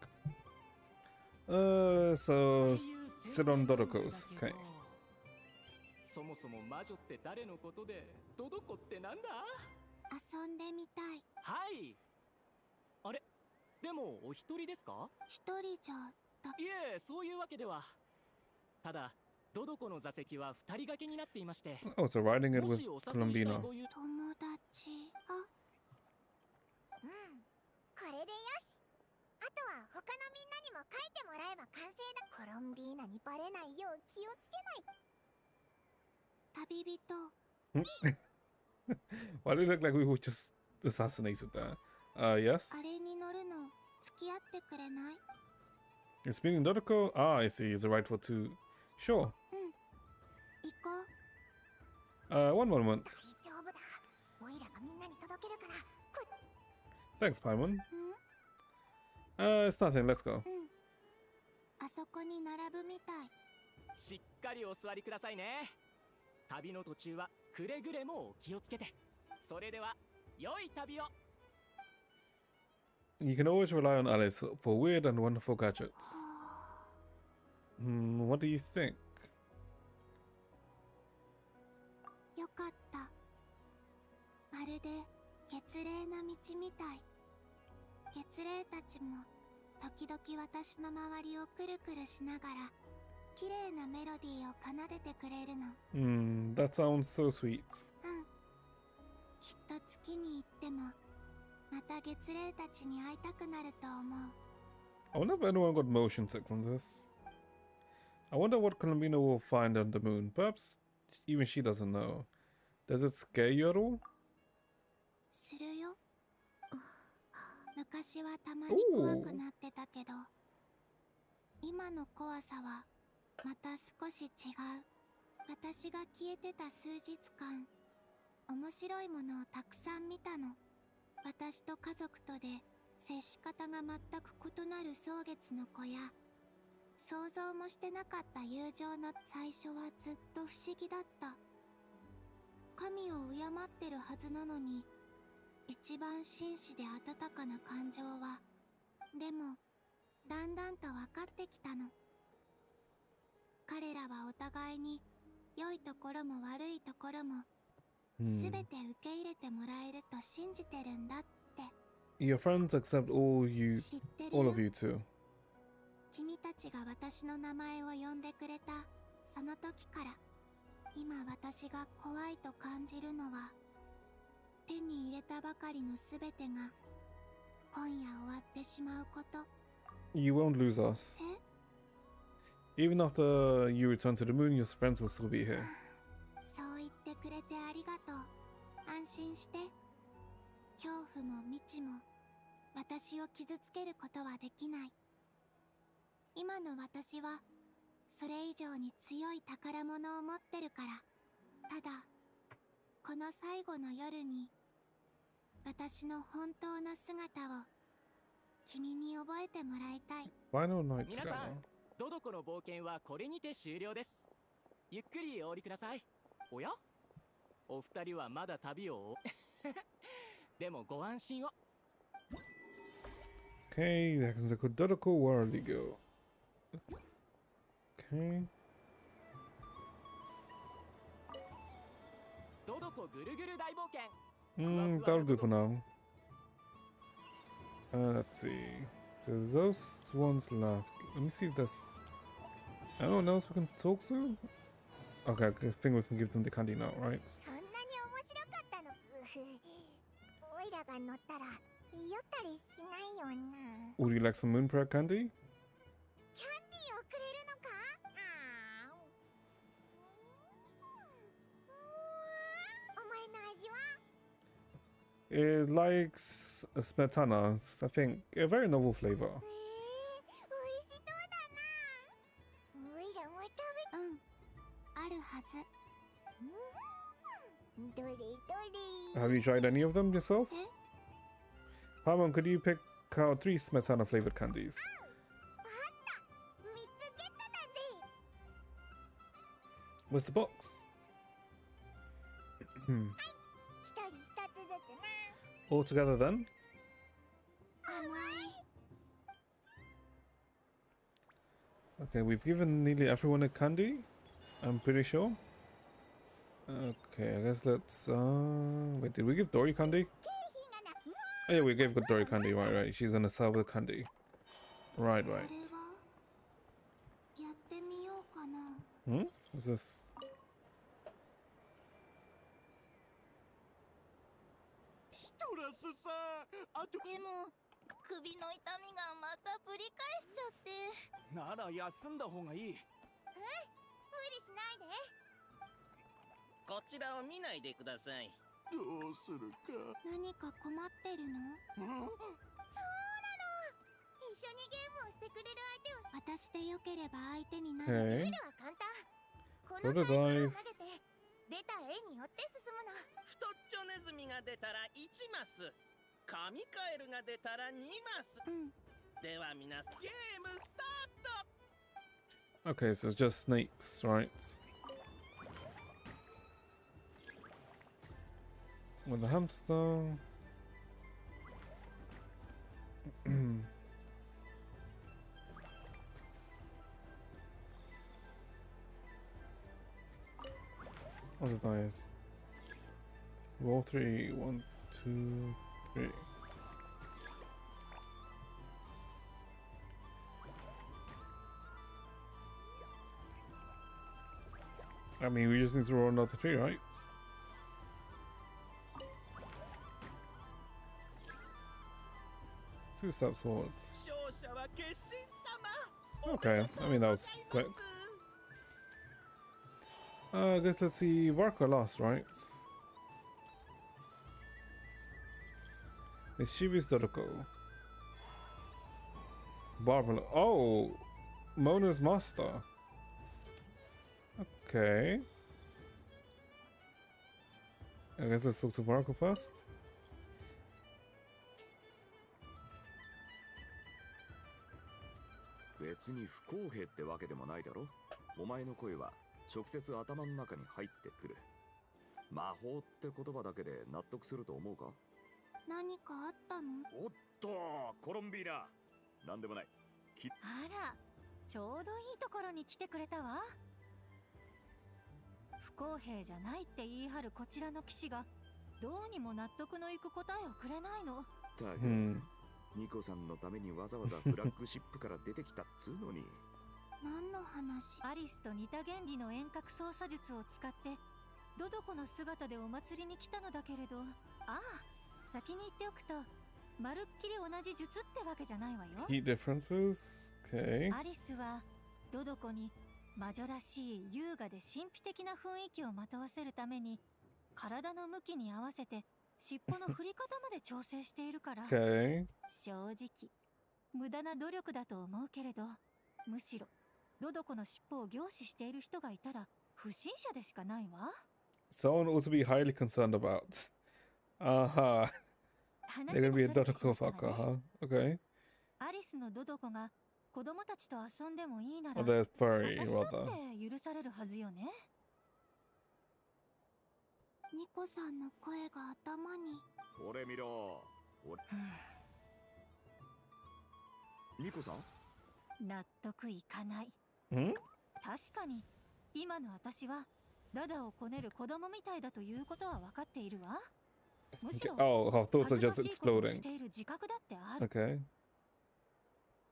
So sit on Dodokos. Okay. そもそも魔女って誰のことで、ドドコってなんだ？遊んでみたい。はい。あれ、でもお一人ですか？一人じゃだ。いえ、そういうわけでは。ただ、ドドコの座席は二人掛けになっていまして。 Oh, so riding it も with しお誘いしたい Columbina. ご友友達。あ、これでよし。あとは他のみんなにも書いてもらえば完成だ。コロンビーナにバレないよう気をつけない。旅人。Why did it look like we were just assassinated there? Yes. あれに乗るの付き合ってくれない？ It's speaking Dodoko. Ah, I see. Is it right for two? Sure. 行こう。One moment. 大丈夫だ。オイラがみんなに届けるから。Thanks, Paimon. It's nothing. Let's go. あそこに並ぶみたい。しっかりお座りくださいね。旅の途中はくれぐれもお気をつけて。それでは良い旅を。 You can always rely on Alice for weird and wonderful gadgets. What do you think? よかった。まるで月齢の道みたい。月齢たちも時々私の周りをくるくるしながら綺麗なメロディーを奏でてくれるの。That sounds so sweet. きっと月に行ってもまた月齢たちに会いたくなると思う。 I wonder if anyone got motion sick from this. I wonder what Columbina will find on the moon. Perhaps even she doesn't know. Does it scare you at all? するよ。昔はたまに怖くなってたけど、今の怖さはまた少し違う。私が消えてた数日間、面白いものをたくさん見たの。私と家族とで接し方が全く異なる蒼月の子や、想像もしてなかった友情の最初はずっと不思議だった。神を敬ってるはずなのに、一番紳士で温かな感情は、でもだんだんと分かってきたの。彼らはお互いに良いところも悪いところもすべて受け入れてもらえると信じてるんだって。 Your friends accept all of you too. 君たちが私の名前を呼んでくれたその時から、今私が怖いと感じるのは、手に入れたばかりのすべてが今夜終わってしまうこと。 You won't lose us. Even after you return to the moon, your friends will still be here. そう言ってくれてありがとう。安心して。恐怖も未知も私を傷つけることはできない。今の私はそれ以上に強い宝物を持ってるから。ただこの最後の夜に私の本当の姿を君に覚えてもらいたい。 Final night 皆さ together. ん、ドドコの冒険はこれにて終了です。ゆっくりお降りください。おや、お二人はまだ旅をでもご安心を。 Okay, that's a good Dodoko world you go. Okay. ドドコぐるぐる大冒険。 That'll do for now. Let's see. So those ones left. Let me see if there's anyone else we can talk to. Okay, I think we can give them the candy now, right? そんなに面白かったの？オイラが乗ったら酔ったりしないよな。 Would you like some moon prayer candy? キャンディーをくれるのか？お前の味は？ It likes smetana. I think a very novel flavor. 美味しそうだな。オイラも食べ。あるはず。どれどれ。 Have you tried any of them yourself? Paimon, could you pick out 3 smetana flavored candies? あった。3つゲットだぜ。 Where's the box? 一人一つずつな。 All together then? 甘い。Okay, we've given nearly everyone a candy. I'm pretty sure. Okay, I guess let's wait, did we give Dory candy? Oh yeah, we gave Dory candy, right. She's gonna sell the candy. Right. あれはやってみようかな。 What's this? シトラスさん、あとでも首の痛みがまたぶり返しちゃって。なら休んだ方がいい。無理しないで。こちらを見ないでください。どうするか。何か困ってるの？そうなの。一緒にゲームをしてくれる相手を。私でよければ相手になる。ルー Okay. ルは簡単。このサイコロを投げて出た絵によって進むの。太っちょネズミが出たら1マス、神カエルが出たら2マス。では皆さん、ゲームスタート。 Okay, so it's just snakes, right? With the hamster. What the dice? Roll 3, 1, 2, 3. I mean, we just need to roll another 3, right? Two steps forwards. Okay, I mean that was quick. I guess let's see Varka last, right? Mischievous Dodoko. Barbara. Oh! Mona's master. Okay. I guess let's talk to Varka first. 別に不公平ってわけでもないだろ。お前の声は直接頭の中に入ってくる。魔法って言葉だけで納得すると思うか？何かあったの？おっと、コロンビーナ。なんでもない。あら、ちょうどいいところに来てくれたわ。不公平じゃないって言い張るこちらの騎士がどうにも納得のいく答えをくれないの。ニコさんのためにわざわざフラッグシップから出てきたっつうのに。何の話？アリスと似た原理の遠隔操作術を使ってドドコの姿でお祭りに来たのだけれど、ああ、先に言っておくとまるっきり同じ術ってわけじゃないわよ。Key differences. Okay. アリスはドドコに魔女らしい優雅で神秘的な雰囲気をまとわせるために体の向きに合わせて尻尾の振り方まで調整しているから、Okay. 正直無駄な努力だと思うけれど、むしろドドコの尻尾を凝視している人がいたら不審者でしかないわ。 Someone ought to be highly concerned about. Aha. They're gonna be a Dodoko fucker, huh? Okay. アリスのドドコが子供たちと遊んでもいいなら、 Oh, they're furry, 私だっ rather. て許されるはずよね。ニコさんの声が頭に。俺見ろ。ニコさん？納得いかない。Hmm? 確かに今の私はダダをこねる子供みたいだということは分かっているわ。むしろ Oh, our thoughts are just 恥ずかしいことを exploding. している自覚だってある。 Okay.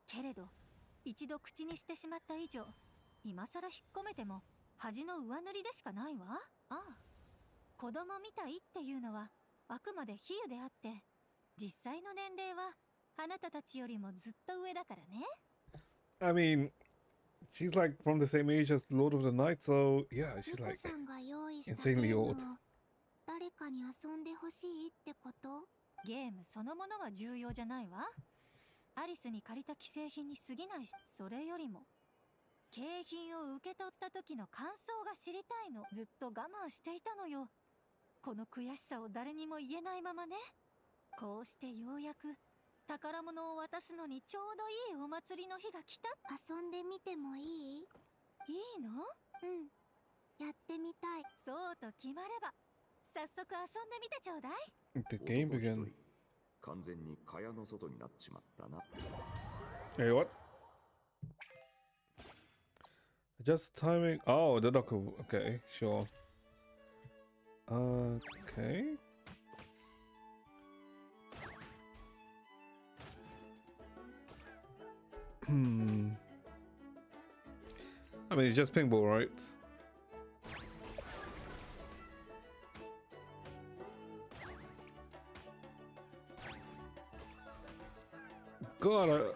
けれど一度口にしてしまった以上、今さら引っ込めても恥の上塗りでしかないわ。ああ、子供みたいっていうのはあくまで比喩であって、実際の年齢はあなたたちよりもずっと上だからね。 I mean, she's like from the same age as the Lord of the Night, so yeah, she's ニコ like さんが用意した insanely ゲームを old. 誰かに遊んでほしいってこと？ゲームそのものは重要じゃないわ。アリスに借りた既製品に過ぎないし、それよりも景品を受け取った時の感想が知りたいの。ずっと我慢していたのよ。この悔しさを誰にも言えないままね。こうしてようやく宝物を渡すのにちょうどいいお祭りの日が来た。遊んでみてもいい？いいの？うん、やってみたい。そうと決まれば早速遊んでみてちょうだい。 The game began. 完全に蚊帳の外になっちまったな。Hey, what? Just timing. Oh, the Doku. Okay, sure. Okay. Hmm. I mean, it's just pinball, right? God,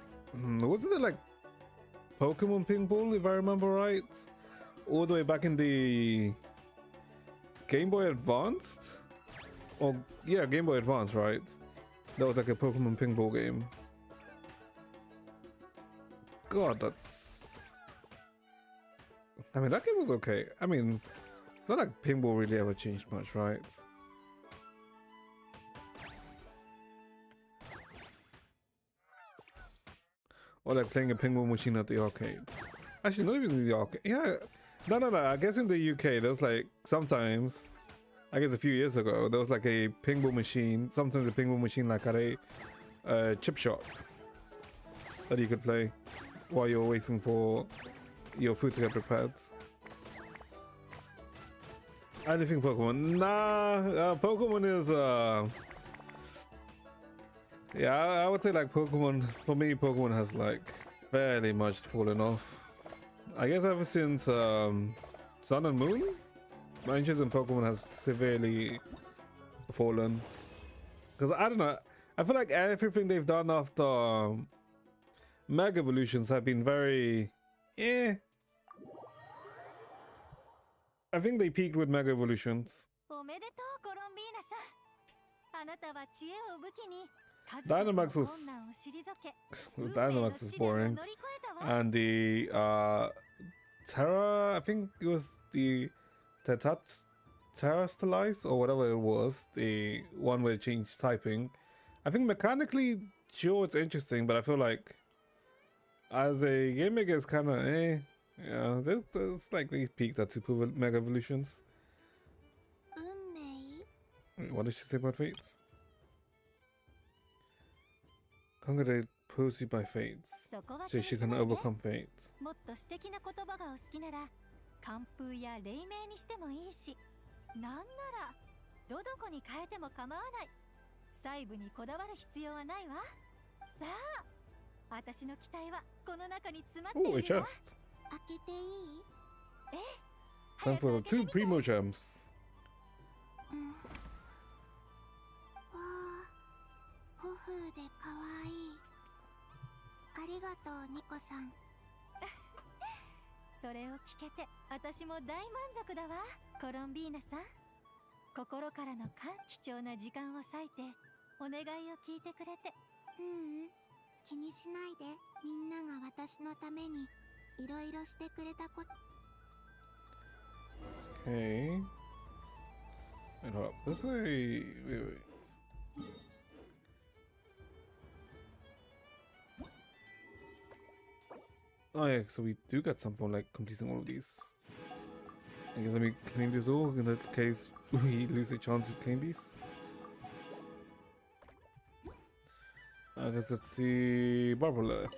wasn't it like Pokemon pinball, if I remember right? All the way back in the Game Boy Advanced? Or, yeah, Game Boy Advance, right? That was like a Pokemon pinball game. God, that's... I mean, that game was okay. I mean, it's not like pinball really ever changed much, right? Or like playing a pinball machine at the arcade. Actually, not even in the arcade. Yeah, no. I guess in the UK, there was like sometimes, I guess a few years ago, there was like a pinball machine. Sometimes a pinball machine like at a chip shop that you could play while you're waiting for your food to get prepared. I don't think Pokemon. Nah, Pokemon is yeah, I would say like Pokemon, for me, Pokemon has like fairly much fallen off. I guess ever since Sun and Moon, my interest in Pokemon has severely fallen. Because I don't know, I feel like everything they've done after Mega Evolutions have been very, I think they peaked with Mega Evolutions. Dynamax was boring, and the Terra, I think it was the Terrastalize or whatever it was, the one where it changed typing. I think mechanically, sure, it's interesting, but I feel like as a game maker, it's kind of yeah. There's like these peaked at Super Mega Evolutions. Wait, what did she say about fates? Congregate pose by fates, so she can overcome fates. もっと素敵な言葉がお好きなら、寒風や黎明にしてもいいし、なんならどこに変えても構わない。細部にこだわる必要はないわ。さあ、私の期待はこの中に詰まっているよ。Oh, a chest. 開けていい？ええ。 Time for 2 Primo Gems. 古風で可愛い。ありがとう、ニコさん。それを聞けて、私も大満足だわ、コロンビーナさん。心からの貴重な時間を割いて、お願いを聞いてくれて。気にしないで。みんなが私のためにいろいろしてくれたこと。Okay. Wait, hold up. This way. Wait. Oh yeah, so we do get something like completing all of these. I guess let me claim this all in the case we lose a chance to claim these. I guess let's see Barbara.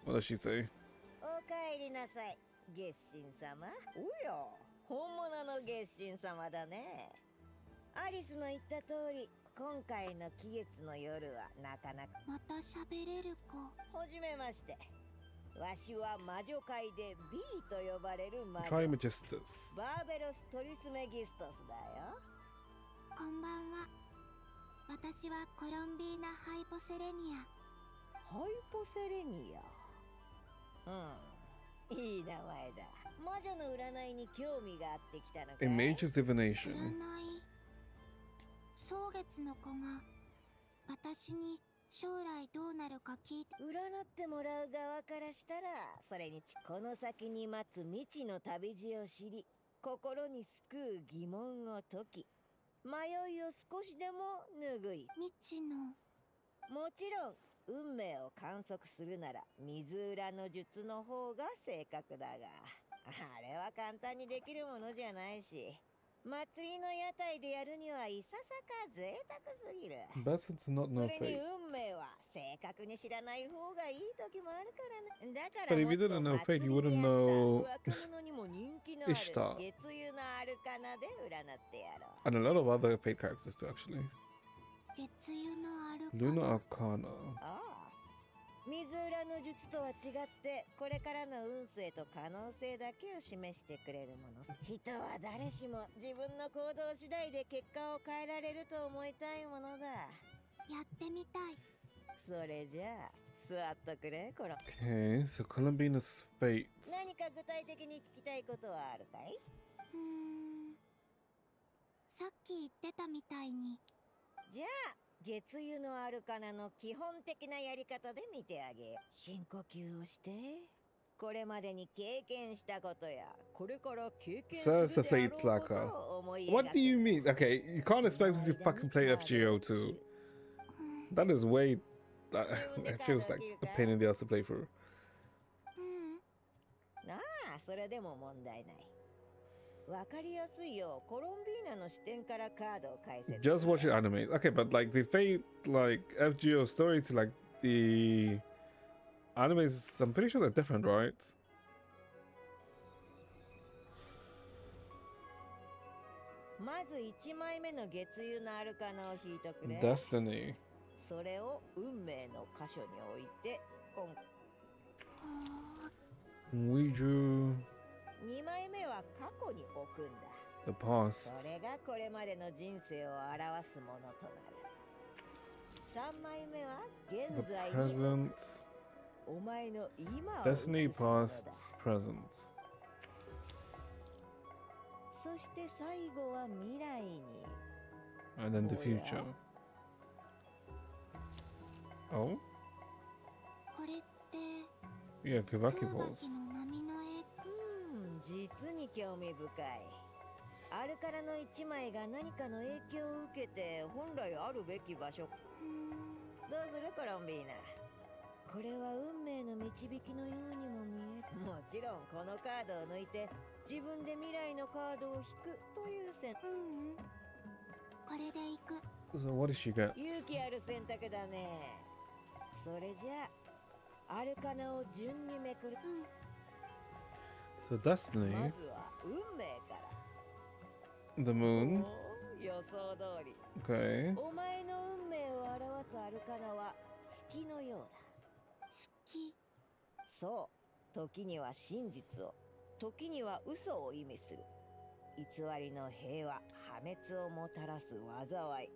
What does she say? おかえりなさい、月神様。おや、本物の月神様だね。アリスの言った通り、今回の季月の夜はなかなか。また喋れる子。はじめまして。わしは魔女界で B と呼ばれる魔女。Trimagistus. バーベロス・トリスメギストスだよ。こんばんは。私はコロンビーナ・ハイポセレニア。ハイポセレニア。いい名前だ。魔女の占いに興味があってきたのか。A mage's divination. 占い。蒼月の子が私に将来どうなるか聞いて。占ってもらう側からしたら、それにこの先に待つ未知の旅路を知り、心に救う疑問を解き、迷いを少しでも拭い。未知の。もちろん運命を観測するなら水占の術の方が正確だが、あれは簡単にできるものじゃないし、祭りの屋台でやるにはいささか贅沢すぎる。 Best to not そ know れに fate. 運命は正確に知らない方がいい時もあるからね。だか But ら if も you っと didn't know 祭 fate, り you に wouldn't あった know 若者にも人気のある Ishtar 月湯のアルカナで占ってやろう。 and a lot of other fate characters too, actually. 月湯のアルカ Luna Arcana. ああ、水浦の術とは違ってこれからの運勢と可能性だけを示してくれるもの。人は誰しも自分の行動次第で結果を変えられると思いたいものだ。やってみたい。それじゃあ座っとくれコロ。 Okay, so Columbina's fate. 何か具体的に聞きたいことはあるかい？さっき言ってたみたいに。じゃあ月湯のアルカナの基本的なやり方で見てあげよう。深呼吸をして、これまでに経験したことやこれから経験す So る it's a であ fate ろうこと slacker. を思い描く。 What do you mean? Okay, you can't expect us to fucking play FGO too. That is way. It feels like a pain in the ass to play through. なあ、それでも問題ない。わかりやすいよ。コロンビーナの視点からカードを解説。 Just watch it animate. Okay, but like the fate, like FGO story to like the animes, I'm pretty sure they're different, right? まず1枚目の月湯のアルカナを引いとくれ。 Destiny. それを運命の箇所に置いて、We drew 2枚目は過去に置くんだ。 the past. それがこれまでの人生を表すものとなる。3枚目は The 現在に present. お前の今を Destiny, 映すものだ。 past, present. そして最後は未来に。 And then the future. Oh? これって Yeah, 空 Kavaki 爆 balls. の波の実に興味深い。アルカナの1枚が何かの影響を受けて本来あるべき場所。どうするコロンビーナ。これは運命の導きのようにも見える。もちろんこのカードを抜いて自分で未来のカードを引くという選択。これでいく。 So what did she get? 勇気ある選択だね。それじゃあアルカナを順にめくる。So Destiny, まずは運命から。 the moon. 予想通り。 Okay. お前の運命を表すアルカナは月のようだ。月。そう、時には真実を、時には嘘を意味する。偽りの平和、破滅をもたらす災い。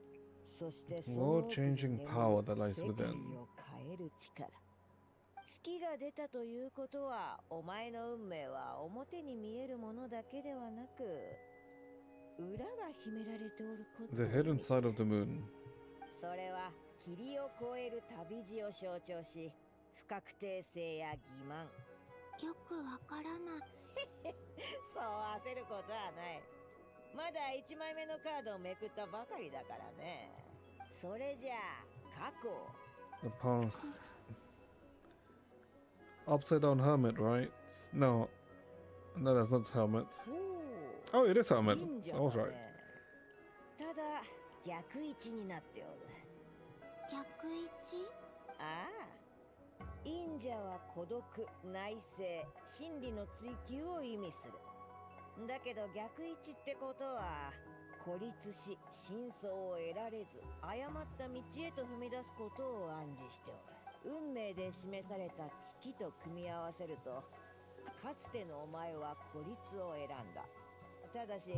そしてその奥に World-changing 眠る power that lies 世界 within. を変える力。月が出たということは、お前の運命は表に見えるものだけではなく、裏が秘められておることを The 意味 hidden する。 side of the moon. それは霧を越える旅路を象徴し、不確定性や欺瞞。よくわからない。そう焦ることはない。まだ1枚目のカードをめくったばかりだからね。それじゃあ過去。 The past. Upside down hermit, right? No. No, that's not hermit. Oh, it is hermit. 忍者 I was だ right. ね。ただ逆位置になっておる。逆位置？ああ。忍者は孤独、内省、真理の追求を意味する。だけど逆位置ってことは孤立し真相を得られず誤った道へと踏み出すことを暗示しておる。運命で示された月と組み合わせると、かつてのお前は孤立を選んだ。ただし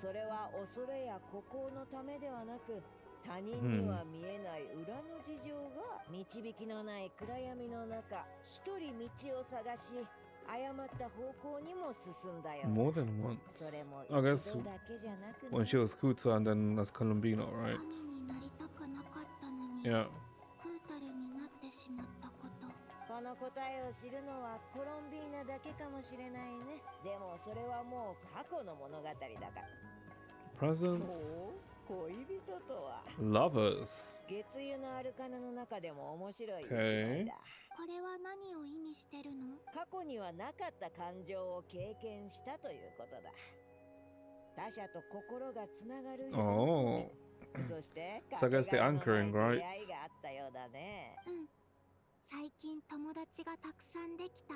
それは恐れや孤高のためではなく、他人には見えない裏の事情が導きのない暗闇の中、一人道を探し誤った方向にも進んだよ。 More than once. それも I guess 一度だけじゃなくね。 when she was Kuta and then as Columbina, right? 神になりたくなかったのに、 Yeah. クータルになってしまったこと。この答えを知るのはコロンビーナだけかもしれないね。でもそれはもう過去の物語だから。 Present. 恋人とは Lovers. 月湯のアルカナの中でも面白い一 Okay. 枚だ。これは何を意味してるの？過去にはなかった感情を経験したということだ。他者と心がつながる喜び。Oh. そして So I guess the anchoring, 出 right? 会いがあったようだね。最近友達がたくさんできた。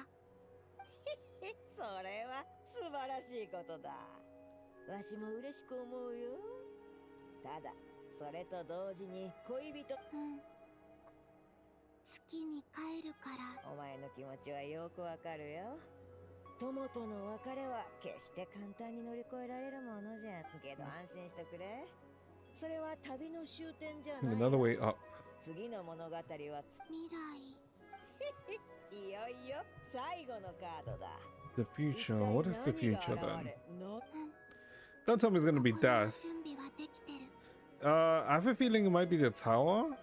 それは素晴らしいことだ。わしも嬉しく思うよ。ただそれと同時に恋人、月に帰るから。お前の気持ちはよくわかるよ。友との別れは決して簡単に乗り越えられるものじゃんけど、安心してくれ。それは旅の終点じゃない。 Another way up. 次の物語は未来。いよいよ最後のカードだ。 The future. What is the future then? Don't tell me it's gonna be death. 準備はできてる。I have a feeling it might be the tower.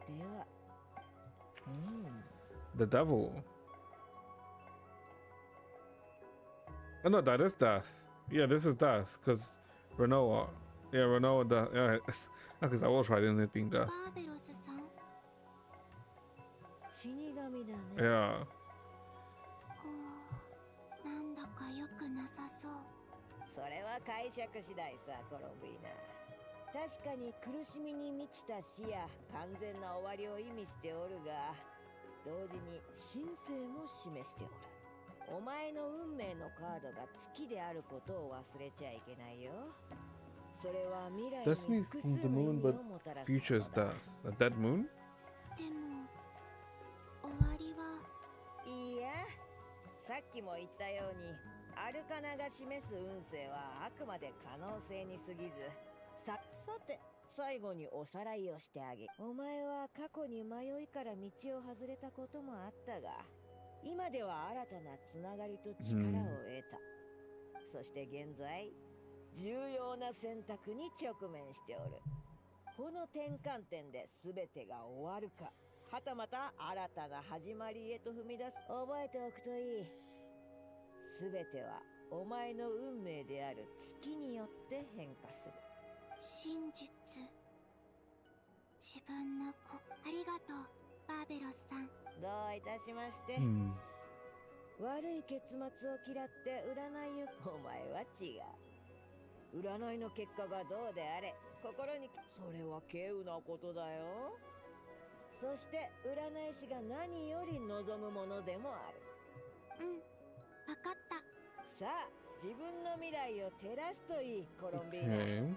では、The devil. Oh no, that is death. Yeah, this is death because Renoa. Yeah, Renoa death. Yeah, because I was right in it being death. バーベロスさん。死神だね。 Yeah. なんだか良くなさそう。それは解釈次第さ、コロンビーナ。確かに苦しみに満ちた死や完全な終わりを意味しておるが、同時に神聖も示しておる。お前の運命のカードが月であることを忘れちゃいけないよ。それは未来に Destiny's 複数 from の the 意 moon, 味 but をもたらす future is ものだ。 death. A dead moon? でも終わりは。いいや、さっきも言ったようにアルカナが示す運勢はあくまで可能性に過ぎず、さて最後におさらいをしてあげ。お前は過去に迷いから道を外れたこともあったが、今では新たなつながりと力を得た。そして現在重要な選択に直面しておる。この転換点で全てが終わるか、はたまた新たな始まりへと踏み出す。覚えておくといい。全てはお前の運命である月によって変化する。真実。自分のありがとう、バーベロスさん。どういたしまして。悪い結末を嫌って占いを。お前は違う。占いの結果がどうであれ、心にそれは稀有なことだよ。そして占い師が何より望むものでもある。わかった。さあ、自分の未来を照らすといい、コロンビーナ。 Okay.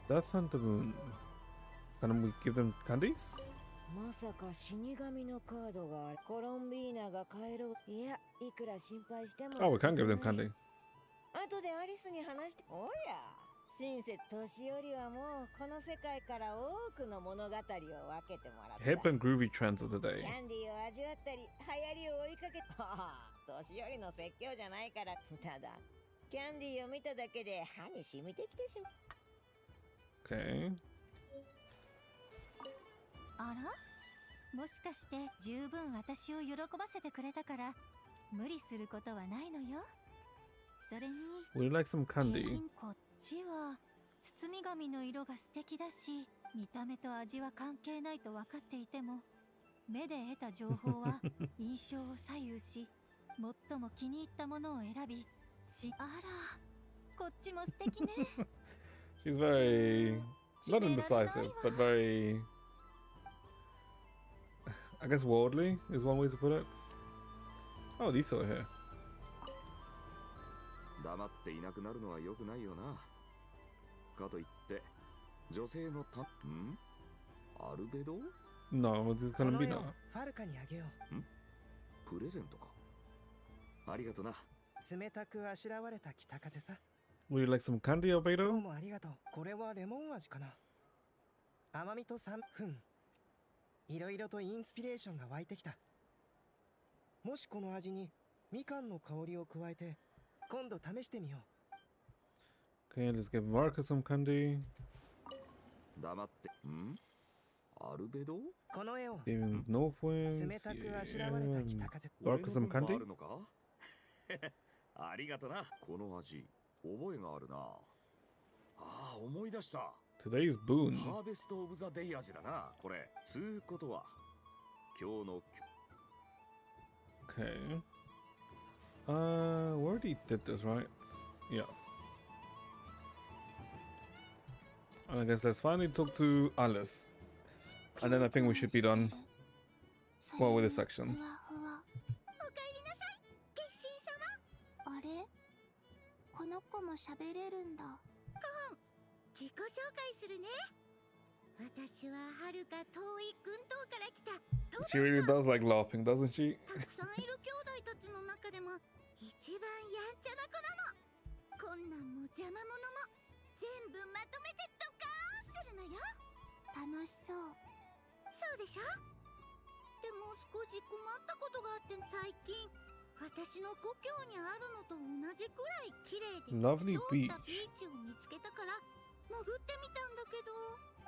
Death on the moon. Can we give them candies? まさか死神のカードがある。コロンビーナが帰る。いや、いくら心配しても。 Oh, we can give them candy. 後でアリスに話して。おや、親切年寄りはもうこの世界から多くの物語を分けてもらった。 Hip and groovy trends of the キ day. ャンディーを味わったり、流行りを追いかけ。年寄りの説教じゃないから。ただ、キャンディーを見ただけで歯に染みてきてしまう。 Okay. あら、もしかして十分私を喜ばせてくれたから無理することはないのよ。それに Would you like some candy? こっちは包み紙の色が素敵だし、見た目と味は関係ないと分かっていても、目で得た情報は印象を左右し、最も気に入ったものを選び、あら、こっちも素敵ね。She's very not indecisive, but very, I guess, worldly is one way to put it. Oh, these two are here. 黙っていなくなるのは良くないよな。かといって女性のアルベド No, this is Columbina. ファルカにあげよう。プレゼントか。ありがとな。冷たくあしらわれた北風さ。Would you like some candy, Albedo? どうもありがとう。これはレモン味かな。甘みといろいろとインスピレーションが湧いてきた。もしこの味にみかんの香りを加えて今度試してみよう。Okay, let's give Marcus some candy. 黙って。アルベド？この絵を Giving Northwinds. 冷たくあしらわれた北風。Marcus some candy? あるのか？ありがとな。この味、覚えがあるな。ああ、思い出した。Today's boon. ハーベストオブザデイ味だな。これ、つうことは今日の。Okay. We already did this, right? Yeah. And I guess let's finally talk to Alice. And then I think we should be done. Well, with this section. あれこの子も喋れるんだ。コン、自己紹介するね。私ははるか遠い群島から来た。 She really does like laughing, doesn't she? たくさんいる兄弟たちの中でも一番やんちゃな子なの。困難も邪魔者も全部まとめてドカーンするのよ。楽しそう。そうでしょ。でも少し困ったことがあって最近。 私の故郷にあるのと同じくらい綺麗で透き通ったビーチを見つけたから潜ってみたんだけど、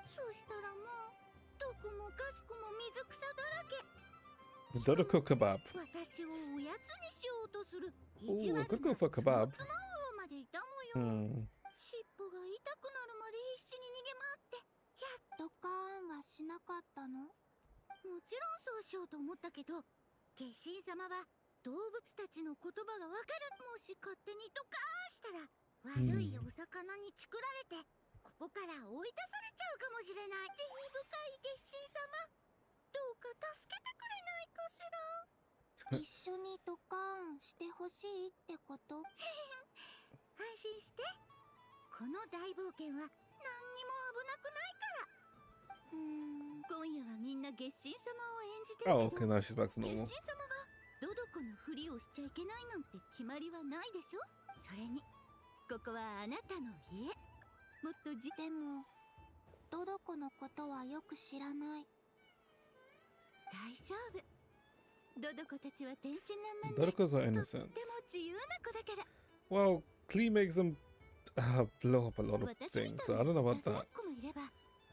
そしたらもうどこもかしこも水草だらけ。 Dodoko kebab. 私をおやつにしようとする Oh, I could go for kebab. ツノウオまでいたのよ。尻尾が痛くなるまで必死に逃げ回ってやっとカーンはしなかったの。もちろんそうしようと思ったけど、化身様は 動物たちの言葉がわかる。もし勝手にドカーンしたら悪いお魚にチクられてここから追い出されちゃうかもしれない。慈悲深い化身様、どうか助けてくれないかしら。一緒にドカーンしてほしいってこと？安心して、この大冒険は何にも危なくないから。今夜はみんな化身様を演じてるけど、 Oh, okay, now she's back to normal. 化身様が ドドコのふりをしちゃいけないなんて決まりはないでしょ。それにここはあなたの家。もっとでもドドコのことはよく知らない。大丈夫。ドドコたちは天真爛漫で Dodokos are とっても innocent. 自由な子だから。 Well, Klee makes them blow up a lot of things, so I don't know about that. 子もいれば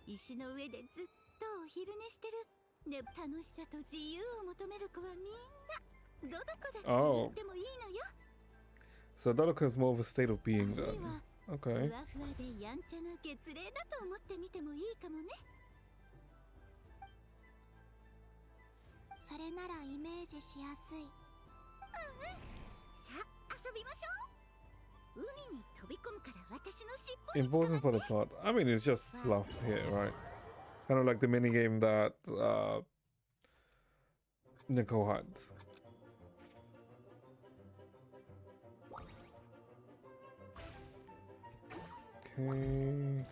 石の上でずっとお昼寝してる。で、楽しさと自由を求める子はみんな Oh. So Dodoko is more of a state of being then. Okay. ふわふわでやんちゃな月齢だと思ってみてもいいかもね。それならイメージしやすい。さあ遊びましょう。海に飛び込むから私の尻尾に Important for the plot. I mean, it's just fluff here, right? Kind of like the mini game that Nicole had. Okay.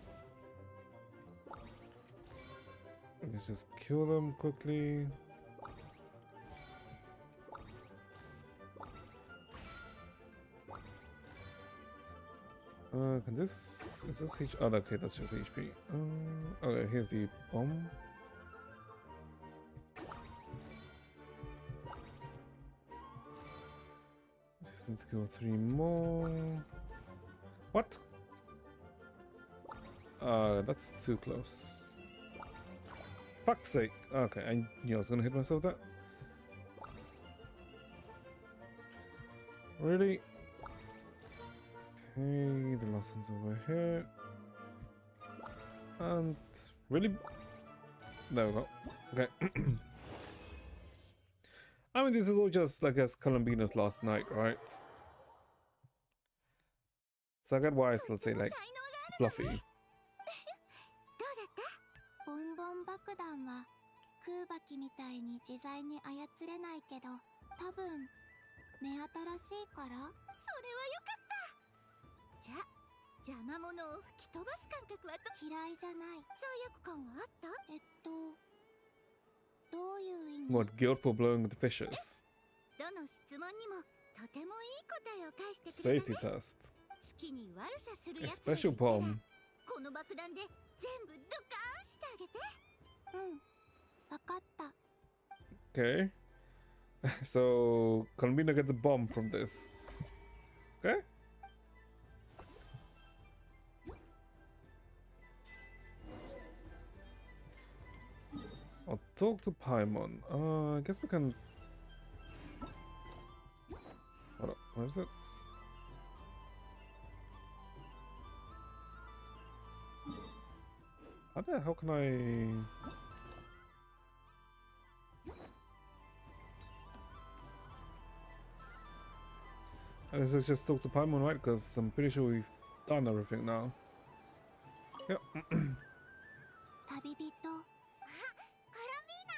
Let's just kill them quickly. Can this... Is this H... Oh, okay, that's just HP. Okay, here's the bomb. Just need to kill 3 more. What? That's too close. Fuck's sake. Okay, I knew I was gonna hit myself with that. Really? Okay, the last one's over here. And really? There we go. Okay. I mean, this is all just, I guess, Columbina's last night, right? So I get why it's, let's say, like, fluffy. ボンボン爆弾は空爆みたいに自在に操れないけど、多分目新しいから。それはよかった。じゃあ邪魔者を吹き飛ばす感覚は嫌いじゃない。罪悪感はあった？どういう意味？ What, guilt for blowing the fishes? どの質問にもとてもいい答えを返してくれたね。 Safety test. 月に悪さする A やつがいた special ら bomb. この爆弾で全部ドカーンしてあげて。わかった。 Okay. So, Columbina gets a bomb from this. Okay. I'll talk to Paimon. I guess we can... Hold up, where is it? How can I... I guess let's just talk to Paimon, right? Because I'm pretty sure we've done everything now. Yep. 旅人。あ、コロンビーナ。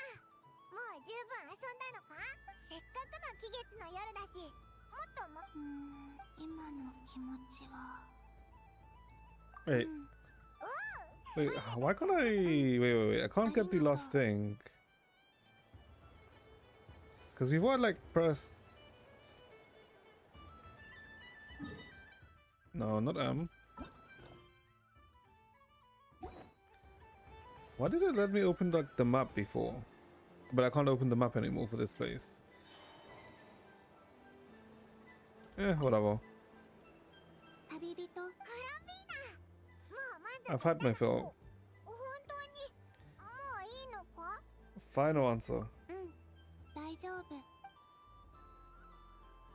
もう十分遊んだのか？せっかくの期月の夜だし、もっとも。今の気持ちは。Wait. Wait, why can't I... Wait. I can't get the last thing. Because we've all like pressed... No, not M. Why did it let me open like the map before? But I can't open the map anymore for this place. Eh, whatever. I've had my fill. Final answer.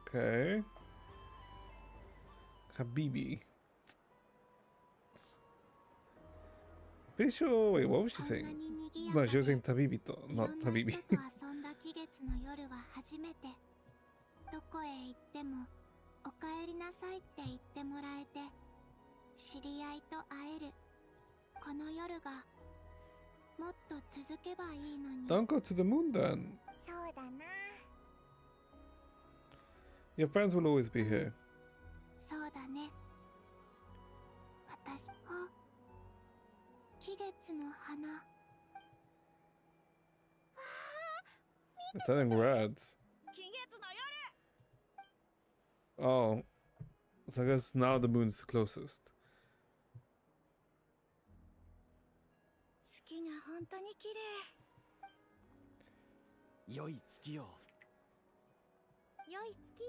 Okay. Habibi. Pretty sure. Wait, what was she saying? No, she was saying Tabibito, not Habibi. 遊んだ期月の夜は初めて。どこへ行ってもおかえりなさいって言ってもらえて、知り合いと会える。この夜がもっと続けばいいのに。 Don't go to the moon then. そうだな。 Your friends will always be here. そうだね。私、あ、期月の花。It's turning red. Oh, so I guess now the moon's the closest. 月が本当に綺麗。良い月よ。良い月よ。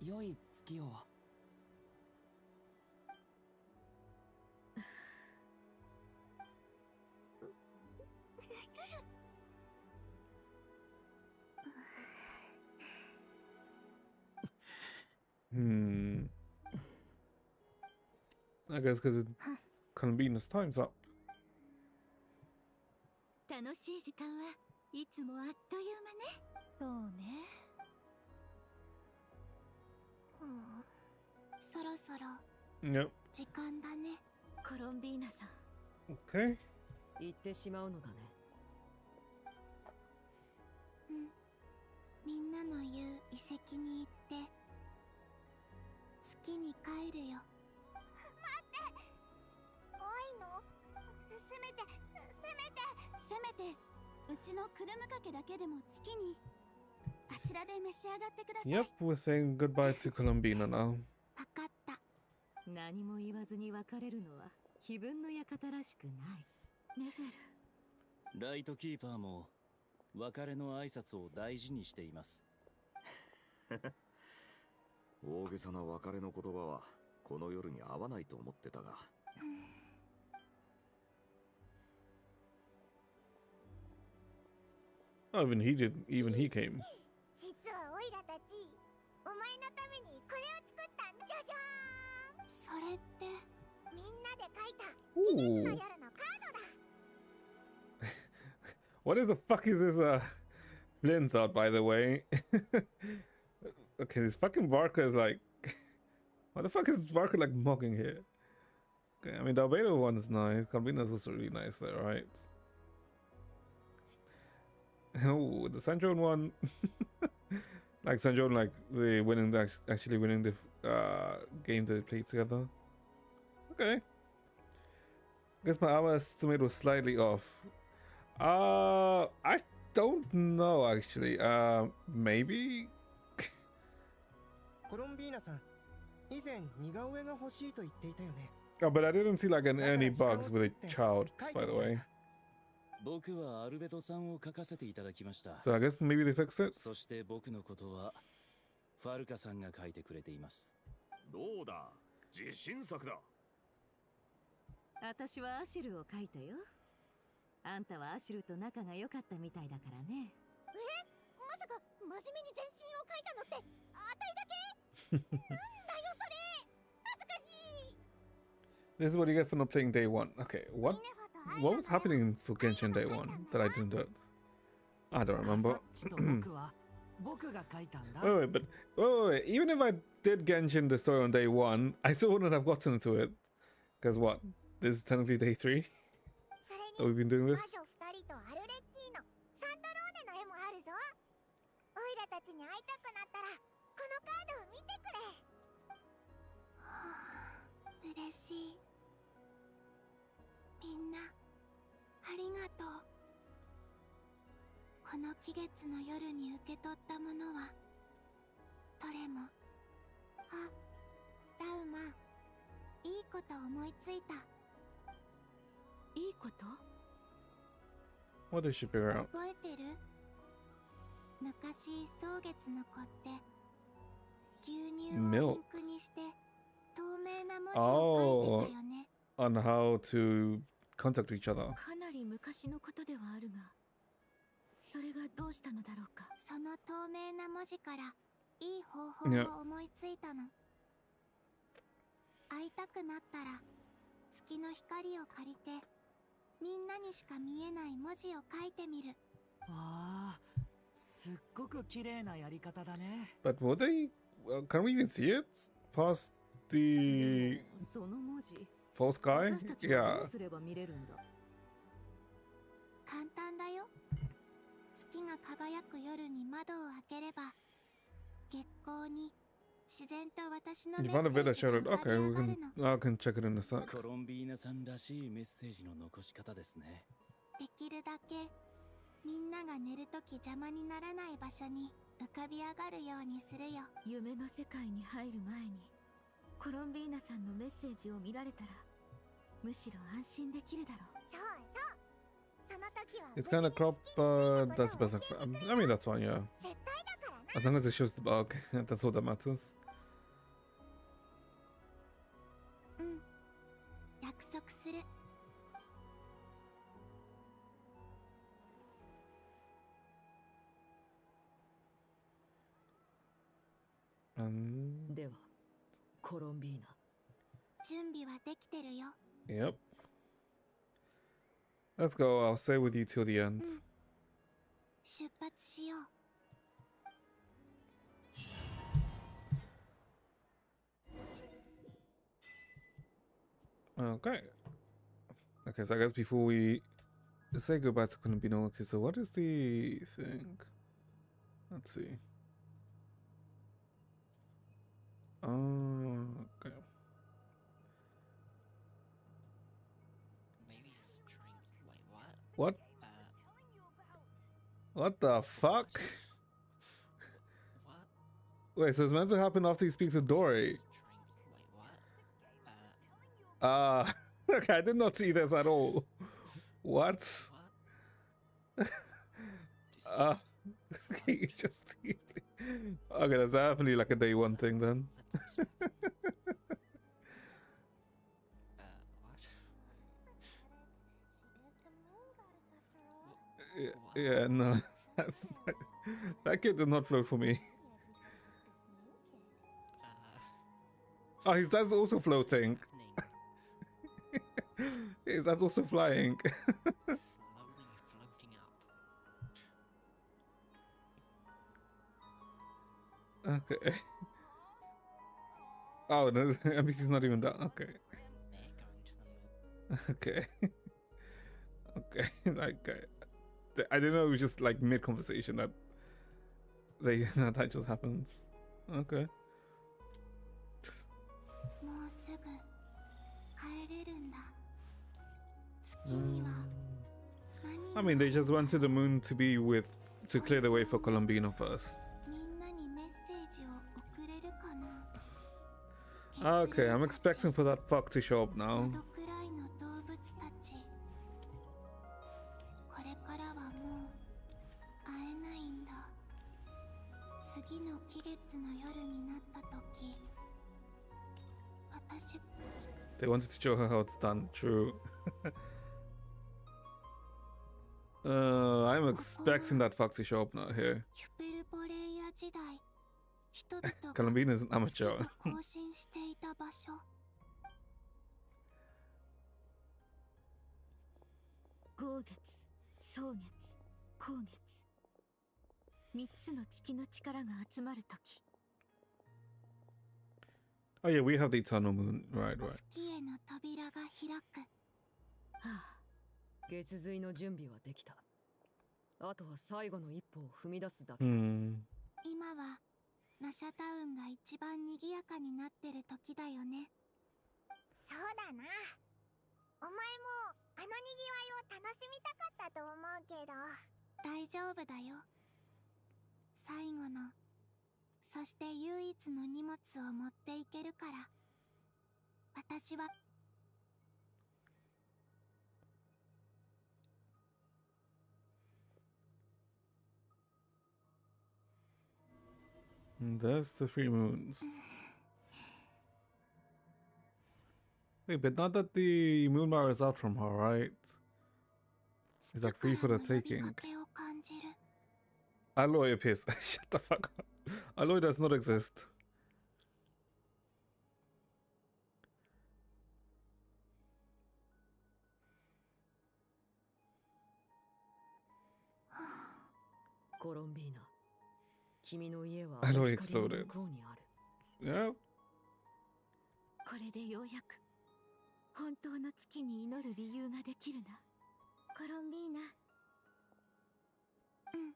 良い月よ。I guess because Columbina's time's up. 楽しい時間はいつもあっという間ね。そうね。そろそろ Yep. 時間だね。コロンビーナさん。 Okay. 行ってしまうのだね。うん。みんなの言う遺跡に行って月に帰るよ。待って。多いの？せめて。うちのクルムかけだけでも月に。あちらで召し上がってください。 Yep, we're saying goodbye to Columbina now. わかった。何も言わずに別れるのは非分の館らしくない。ネフェル。ライトキーパーも別れの挨拶を大事にしています。大げさな別れの言葉はこの夜に合わないと思ってたが。Oh, even he came. 実はオイラたち、お前のためにこれを作ったんじゃじゃーん。それって。みんなで書いた期月の夜のカードだ。What is the fuck is this Blends out, by the way? Okay, this fucking Barker is like... What the fuck is Barker like mocking here? Okay, I mean, the Albedo one is nice. Columbina's also really nice there, right? Oh, the Sanjone one. Like Sanjone, like the actually winning the game they played together. Okay. Guess my armor estimate was slightly off. I don't know actually. Maybe. コロンビーナさん、以前似顔絵が欲しいと言っていたよね。 Oh, but I didn't see like any bugs with a child, by the way. 僕はアルベトさんを描かせていただきました。So I guess maybe they fixed it. そして僕のことはファルカさんが描いてくれています。どうだ、自信作だ。私はアシュルを描いたよ。あんたはアシュルと仲が良かったみたいだからね。まさか真面目に全身を描いたのってあたいだけ？なんだよそれ。恥ずかしい。 This is what you get for not playing day one. Okay, what was happening for Genshin day one that I didn't do? I don't remember. Wait, but wait, even if I did Genshin the story on day 1, I still wouldn't have gotten to it. Because what? This is technically day 3 that we've been doing this. たちに会いたくなったらこのカードを見てくれ。はあ、嬉しい。みんなありがとう。この期月の夜に受け取ったものはどれも。あ、ラウマ、いいこと思いついた。いいこと？ What did she figure out? 覚えてる？昔蒼月の子って牛乳をインクにして透明な文字を書いてたよね。On how to contact each other. かなり昔のことではあるが、それがどうしたのだろうか。その透明な文字からいい方法を思いついたの。会いたくなったら月の光を借りてみんなにしか見えない文字を書いてみる。わあ、すっごく綺麗なやり方だね。But will they? Can we even see it past the false guy? Yeah. 簡単だよ。月が輝く夜に窓を開ければ月光に自然と私のメ You ッ found a セ video ージが showed it. 浮かび Okay, 上 we がる can. の。 I can check it in a sec. コロンビーナさんらしいメッセージの残し方ですね。できるだけみんなが寝るとき邪魔にならない場所に浮かび上がるようにするよ。夢の世界に入る前にコロンビーナさんのメッセージを見られたらむしろ安心できるだろう。そうそう。その時は It's kind of crop. That's the best. I mean, that's fine. Yeah. 絶対だからな。 As long as it shows the bug, that's all that matters. うん。約束する。では、コロンビーナ。準備はできてるよ。Yep. Let's go. I'll stay with you till the end. 出発しよう。Okay. Okay, so I guess before we say goodbye to Columbina, okay, so what is the thing? Let's see. Okay. Maybe his drink. Wait, what? What? What the fuck? What? Wait, so it's meant to happen after you speak to Dory. Wait, what? Okay, I did not see this at all. What? Okay, you just see. Okay, that's definitely like a day 1 thing then. Yeah, no, that kid did not float for me. Oh, his dad's also floating. His dad's also flying. Okay. Oh, no, NPC's not even done. Okay. Okay. Okay. Like, I didn't know it was just like mid conversation that that just happens. Okay. I mean, they just went to the moon to be with to clear the way for Columbina first. Okay, I'm expecting for that fuck to show up now. They wanted to show her how it's done. True. I'm expecting that fuck to show up now here. Columbina is an amateur. 月、蒼月、光月。3つの月の力が集まるとき。 Oh yeah, we have the eternal moon. Right, right. 月への扉が開く。はあ、月髄の準備はできた。あとは最後の一歩を踏み出すだけだ。今はナシャタウンが一番賑やかになってる時だよね。そうだな。お前もあのにぎわいを楽しみたかったと思うけど。大丈夫だよ。最後の、そして唯一の荷物を持っていけるから。私はThere's the 3 moons. Wait, but not that the moon mirror is out from her, right? Is that free for the taking? Alloy appears. Shut the fuck up. Alloy does not exist. Columbina, 君の家は Alloy 光の exploded. 向こうにある。 Yeah. これでようやく本当の月に祈る理由ができるな。コロンビーナ。うん。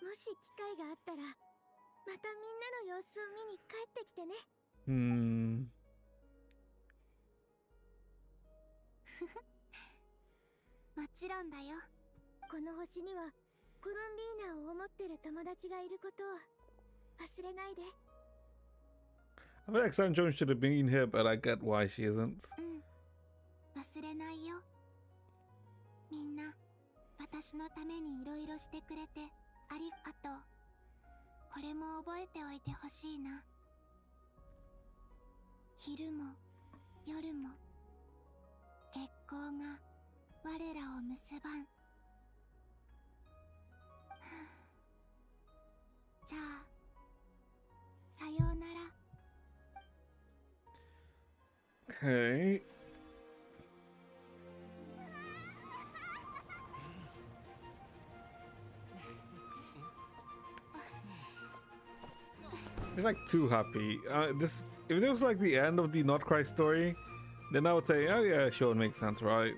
もし機会があったら、またみんなの様子を見に帰ってきてね。もちろんだよ。この星にはコロンビーナを思ってる友達がいることを忘れないで。 I feel like San Jones should have been here, but I get why she isn't. 忘れないよ。みんな、私のためにいろいろしてくれてあと、これも覚えておいてほしいな。昼も夜も月光が我らを結ばん。じゃあ、さようなら。Okay. He's like too happy. If this was like the end of the Not Cry story, then I would say, oh yeah, sure, it makes sense, right?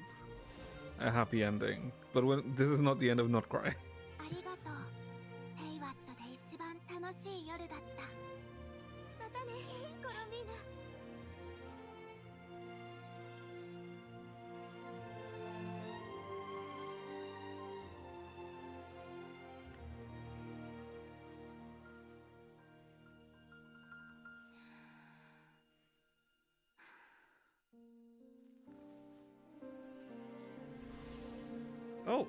A happy ending. But when this is not the end of Not Cry. ありがとう。ヘイワットで一番楽しい夜だった。またね、コロンビーナ。Oh,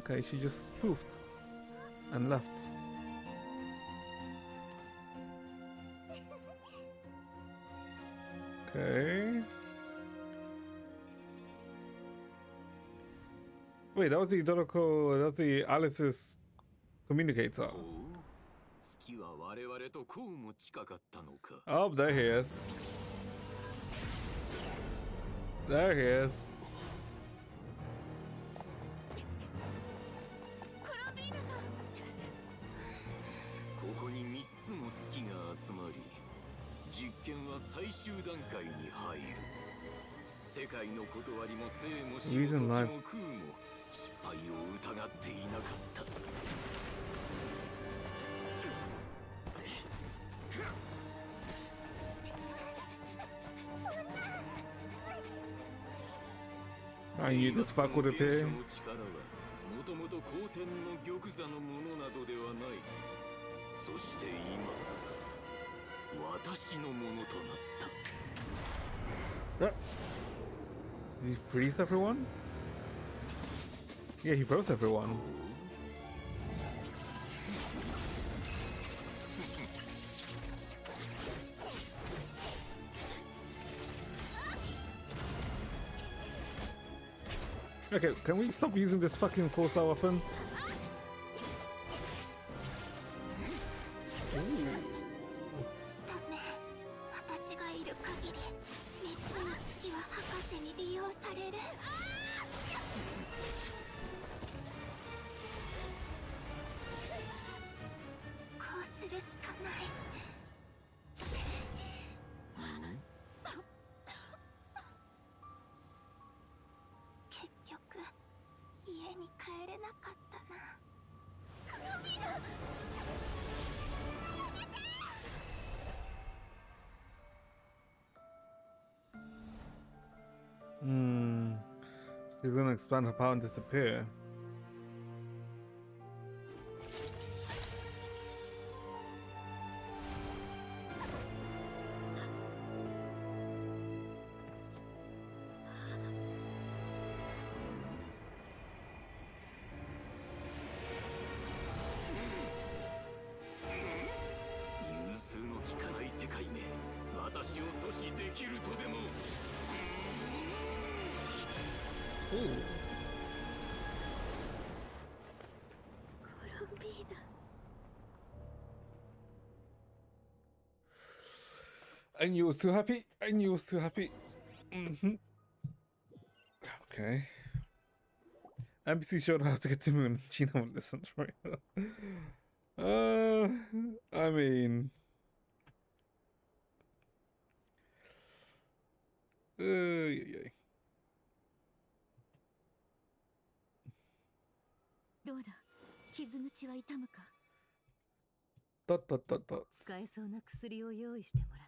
okay, she just poofed and left. Okay. Wait, that was the Doroko, that was the Alice's communicator. Oh, there he is. There he is. ここに3つの月が集まり、実験は最終段階に入る。世界の断りも生も死も時も空も失敗を疑っていなかった。I knew this fuck would appear. もともと後天の玉座のものなどではない。そして今、私のものとなった。Did he freeze everyone? Yeah, he froze everyone. Okay, can we stop using this fucking force weapon? に帰れなかったな。コロンビーナ、やめて。She's gonna expand her power and disappear. I knew it was too happy. I knew it was too happy. Okay. NPC showed her how to get to the moon. She never listened, right? I mean... yeah. どうだ、傷口は痛むか。使えそうな薬を用意してもらった。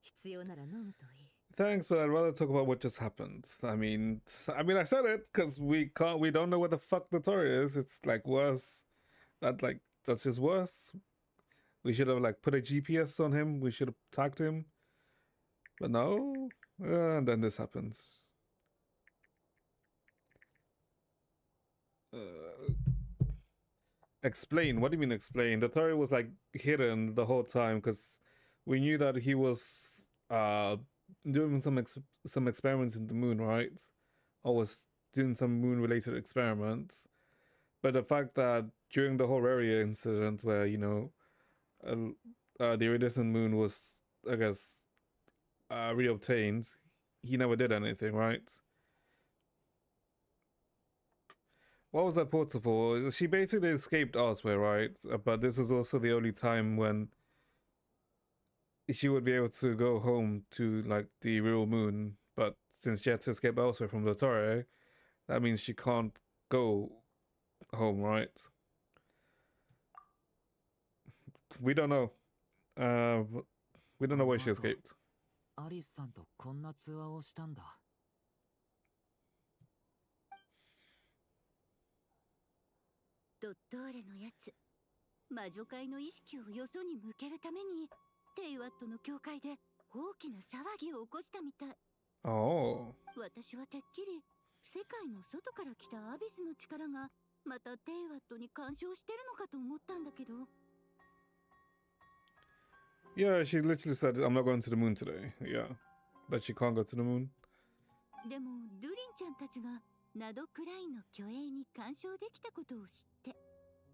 必要なら飲むといい。 Thanks, but I'd rather talk about what just happened. I mean, I said it because we don't know what the fuck the story is. It's like worse. That's just worse. We should have like put a GPS on him. We should have tagged him. But no, and then this happens. Explain. What do you mean explain? The story was like hidden the whole time because we knew that he was doing some experiments in the moon, right? Or was doing some moon-related experiments. But the fact that during the whole area incident where, you know, the iridescent moon was, I guess, reobtained, he never did anything, right? What was that portal for? She basically escaped elsewhere, right? But this was also the only time when she would be able to go home to, like, the real moon. But since she had to escape elsewhere from the Torre, that means she can't go home, right? We don't know. We don't know where she escaped. アリスさんとこんな通話をしたんだ。ドットーレのやつ、魔女界の意識をよそに向けるためにテイワットの教会で大きな騒ぎを起こしたみたい。私はてっきり世界の外から来たアビスの力がまたテイワットに干渉してるのかと思ったんだけど。Yeah, she literally said, I'm not going to the moon today. Yeah, that she can't go to the moon. でもルリンちゃんたちがナドクラインの虚栄に干渉できたことを知って、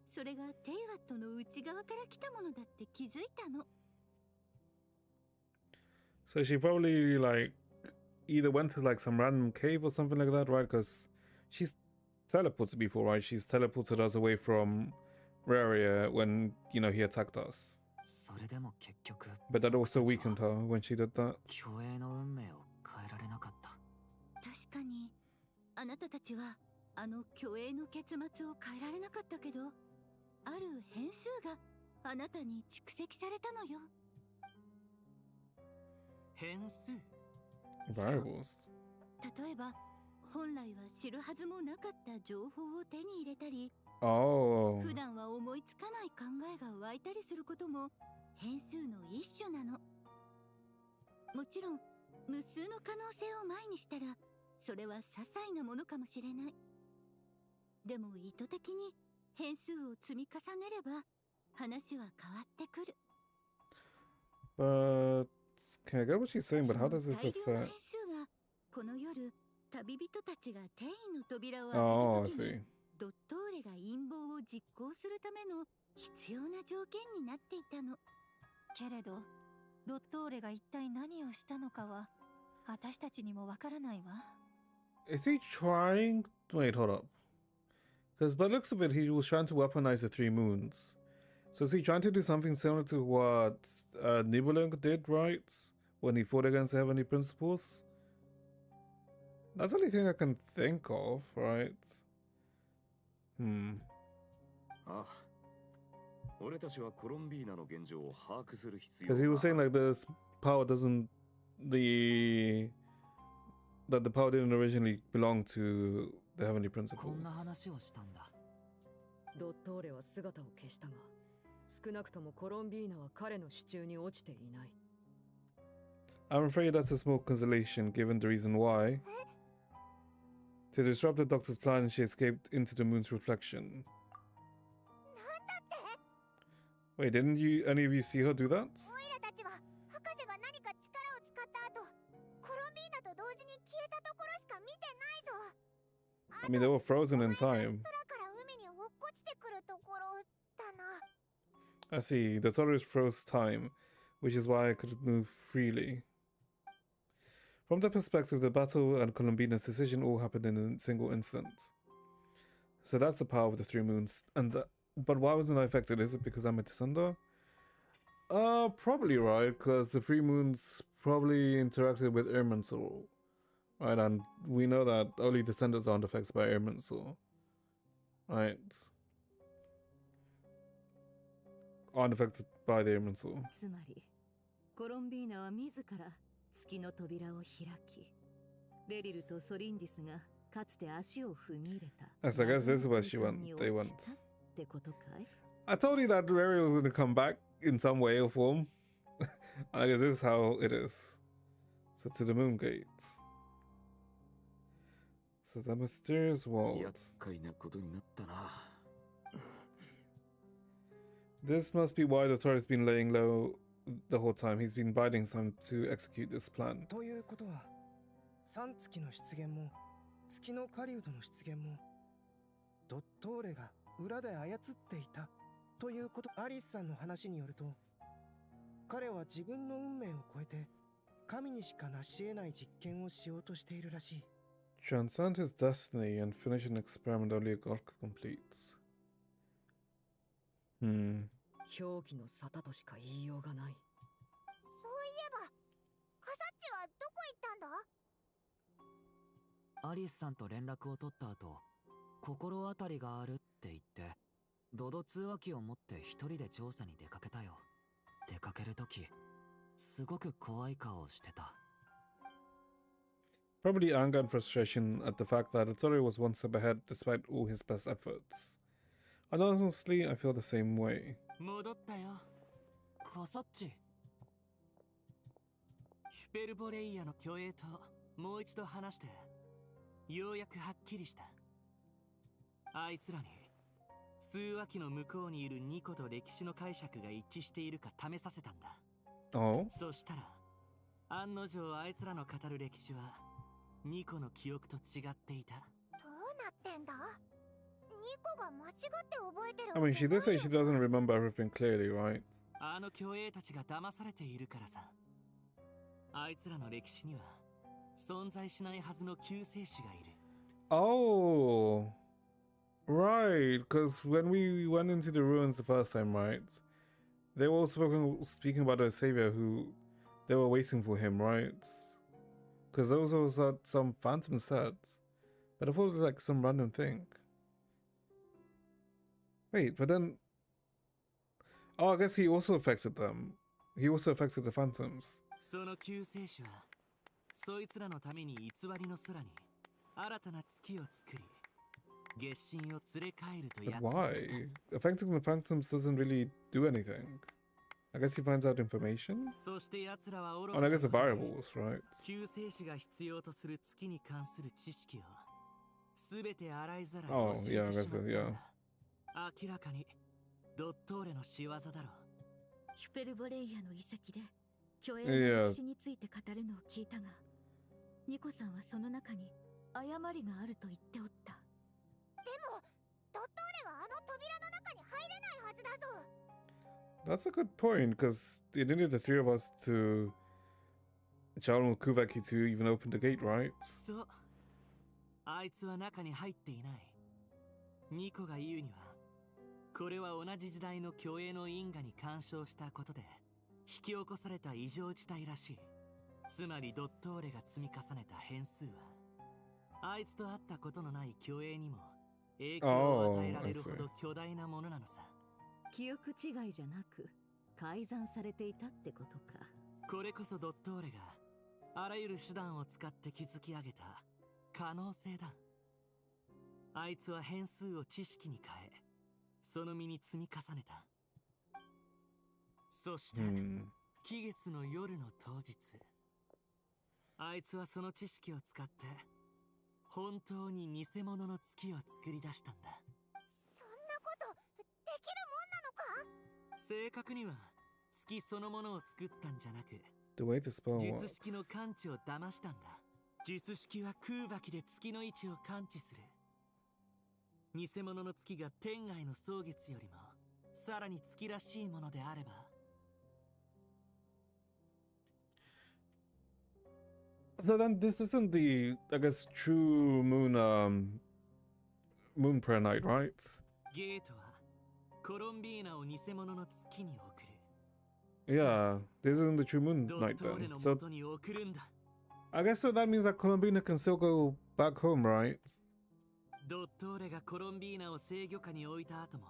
それがテイワットの内側から来たものだって気づいたの。So she probably like either went to like some random cave or something like that, right? Because she's teleported before, right? She's teleported us away from Raria when, you know, he attacked us. それでも結局 But that also weakened her when she did that. 虚栄の運命を変えられなかった。確かにあなたたちはあの虚栄の結末を変えられなかったけど、ある変数があなたに蓄積されたのよ。変数 Variables. 例えば本来は知るはずもなかった情報を手に入れたり、普段は思いつかない考えが湧いたりすることも変数の一種なの。もちろん無数の可能性を前にしたらそれは些細なものかもしれない。でも意図的に変数を積み重ねれば話は変わってくる。But okay, I get what she's saying, but how does this 大量の affect? 変数がこの夜旅人たちが転移の扉を Oh, 開け I た時 see. にドットーレが陰謀を実行するための必要な条件になっていたの。けれどドットーレが一体何をしたのかは私たちにもわからないわ。 Is he trying? Wait, hold up. Because by the looks of it, he was trying to weaponize the three moons. So is he trying to do something similar to what Nibelung did, right? When he fought against the Heavenly Principles? That's the only thing I can think of, right? Hmm. ああ。俺たちはコロンビーナの現状を把握する必要 Because he が was saying like this power doesn't that the power didn't originally belong to the heavenly こん principles. な話をしたんだ。ドットーレは姿を消したが、少なくともコロンビーナは彼の手中に落ちていない。I'm afraid that's a small consolation given the reason why. To disrupt the doctor's plan, she escaped into the moon's reflection. Wait, didn't you any of you see her do that? オイラたちは博士が何か力を使った後、コロンビーナと同時に消えたところしか見てないぞ。 I mean, they were frozen in time. 空から海に落っこちてくるところだな。 I see. The Taurus froze time, which is why I could move freely. From the perspective, the battle and Columbina's decision all happened in a single instant. So that's the power of the three moons. But why wasn't I affected? Is it because I'm a descender? Probably right, because the three moons probably interacted with Irminsul. Right, and we know that only descendants aren't affected by Irminsul. Right. Aren't affected by the Irminsul. つまり、コロンビーナは自ら月の扉を開き、レリルとソリンディスがかつて足を踏み入れた。So I guess this is where they went. ってことかい? I told you that Rary was going to come back in some way or form. I guess this is how it is. So to the moon gates. So the mysterious world. This must be why the Taurus has been laying low the whole time. He's been biding time to execute this plan. ということは、3月の出現も月の狩人の出現もドットーレが裏で操っていたということ。アリスさんの話によると、彼は自分の運命を超えて神にしか成し得ない実験をしようとしているらしい。Transcend his destiny and finish an experiment only a god completes. 狂気の沙汰としか言いようがない。そういえば、カサッチはどこ行ったんだ？アリスさんと連絡を取った後、心当たりがあるって言って、ドド通話機を持って一人で調査に出かけたよ。出かけるとき、すごく怖い顔をしてた。Probably anger and frustration at the fact that Ettore was one step ahead despite all his best efforts. And honestly, I feel the same way. 戻ったよ。コソッチ。シュペルボレイヤの巨栄ともう一度話して、ようやくはっきりした。あいつらに、通話機の向こうにいるニコと歴史の解釈が一致しているか試させたんだ。Oh? そしたら、案の定あいつらの語る歴史は、ニコの記憶と違っていた。どうなってんだ？ニコが間違って覚えてる。 I mean, she did say she doesn't remember everything clearly, right? あの巨栄たちが騙されているからさ。あいつらの歴史には、存在しないはずの救世主がいる。Oh, right. Because when we went into the ruins the first time, right? They were all speaking about a savior who they were waiting for him, right? Because those were some phantom sets. But I thought it was like some random thing. Wait, but then... Oh, I guess he also affected them. He also affected the phantoms. その救世主は、そいつらのために偽りの空に新たな月を作り、月神を連れ帰ると But 約束した。 why? Affecting the phantoms doesn't really do anything. I guess he finds out information? そして奴らは愚 Oh, か and I な guess the ことに variables, right? 救世主が必要とする月に関する知識をすべて洗いざらい Oh, 教 yeah, え I てし guess まったん that, だ。 yeah. 明らかにドットーレの仕業だろう。ヒュペルボレイヤの遺跡で巨栄の歴史について語るのを聞いたが、ニコさんはその中に誤りがあると言っておった。でも、ドットーレはあの扉の中に入れないはずだぞ。 That's a good point, because it needed the three of us to challenge Kuvaki to even open the gate, right? そう。あいつは中に入っていない。ニコが言うには、これは同じ時代の巨栄の因果に干渉したことで引き起こされた異常事態らしい。つまりドットーレが積み重ねた変数は、あいつと会ったことのない巨栄にも影響を与えられるほど巨大なものなのさ。記憶違いじゃなく改ざんされていたってことか。これこそドットーレがあらゆる手段を使って築き上げた可能性だ。あいつは変数を知識に変え、その身に積み重ねた。そして、期月の夜の当日、あいつはその知識を使って本当に偽物の月を作り出したんだ。そんなことできるもんなのか？正確には月そのものを作ったんじゃなく、 The way the spell 術 works. 式の感知を騙したんだ。術式は空爆で月の位置を感知する。偽物の月が天外の蒼月よりもさらに月らしいものであれば。So then this isn't the, I guess, true moon prayer night, right? ゲートはコロンビーナを偽物の月に送る。 Yeah, this isn't the true moon ドッ night トーレ then. の So 元に送るんだ。 I guess that means that Columbina can still go back home, right? ドットーレがコロンビーナを制御下に置いた後も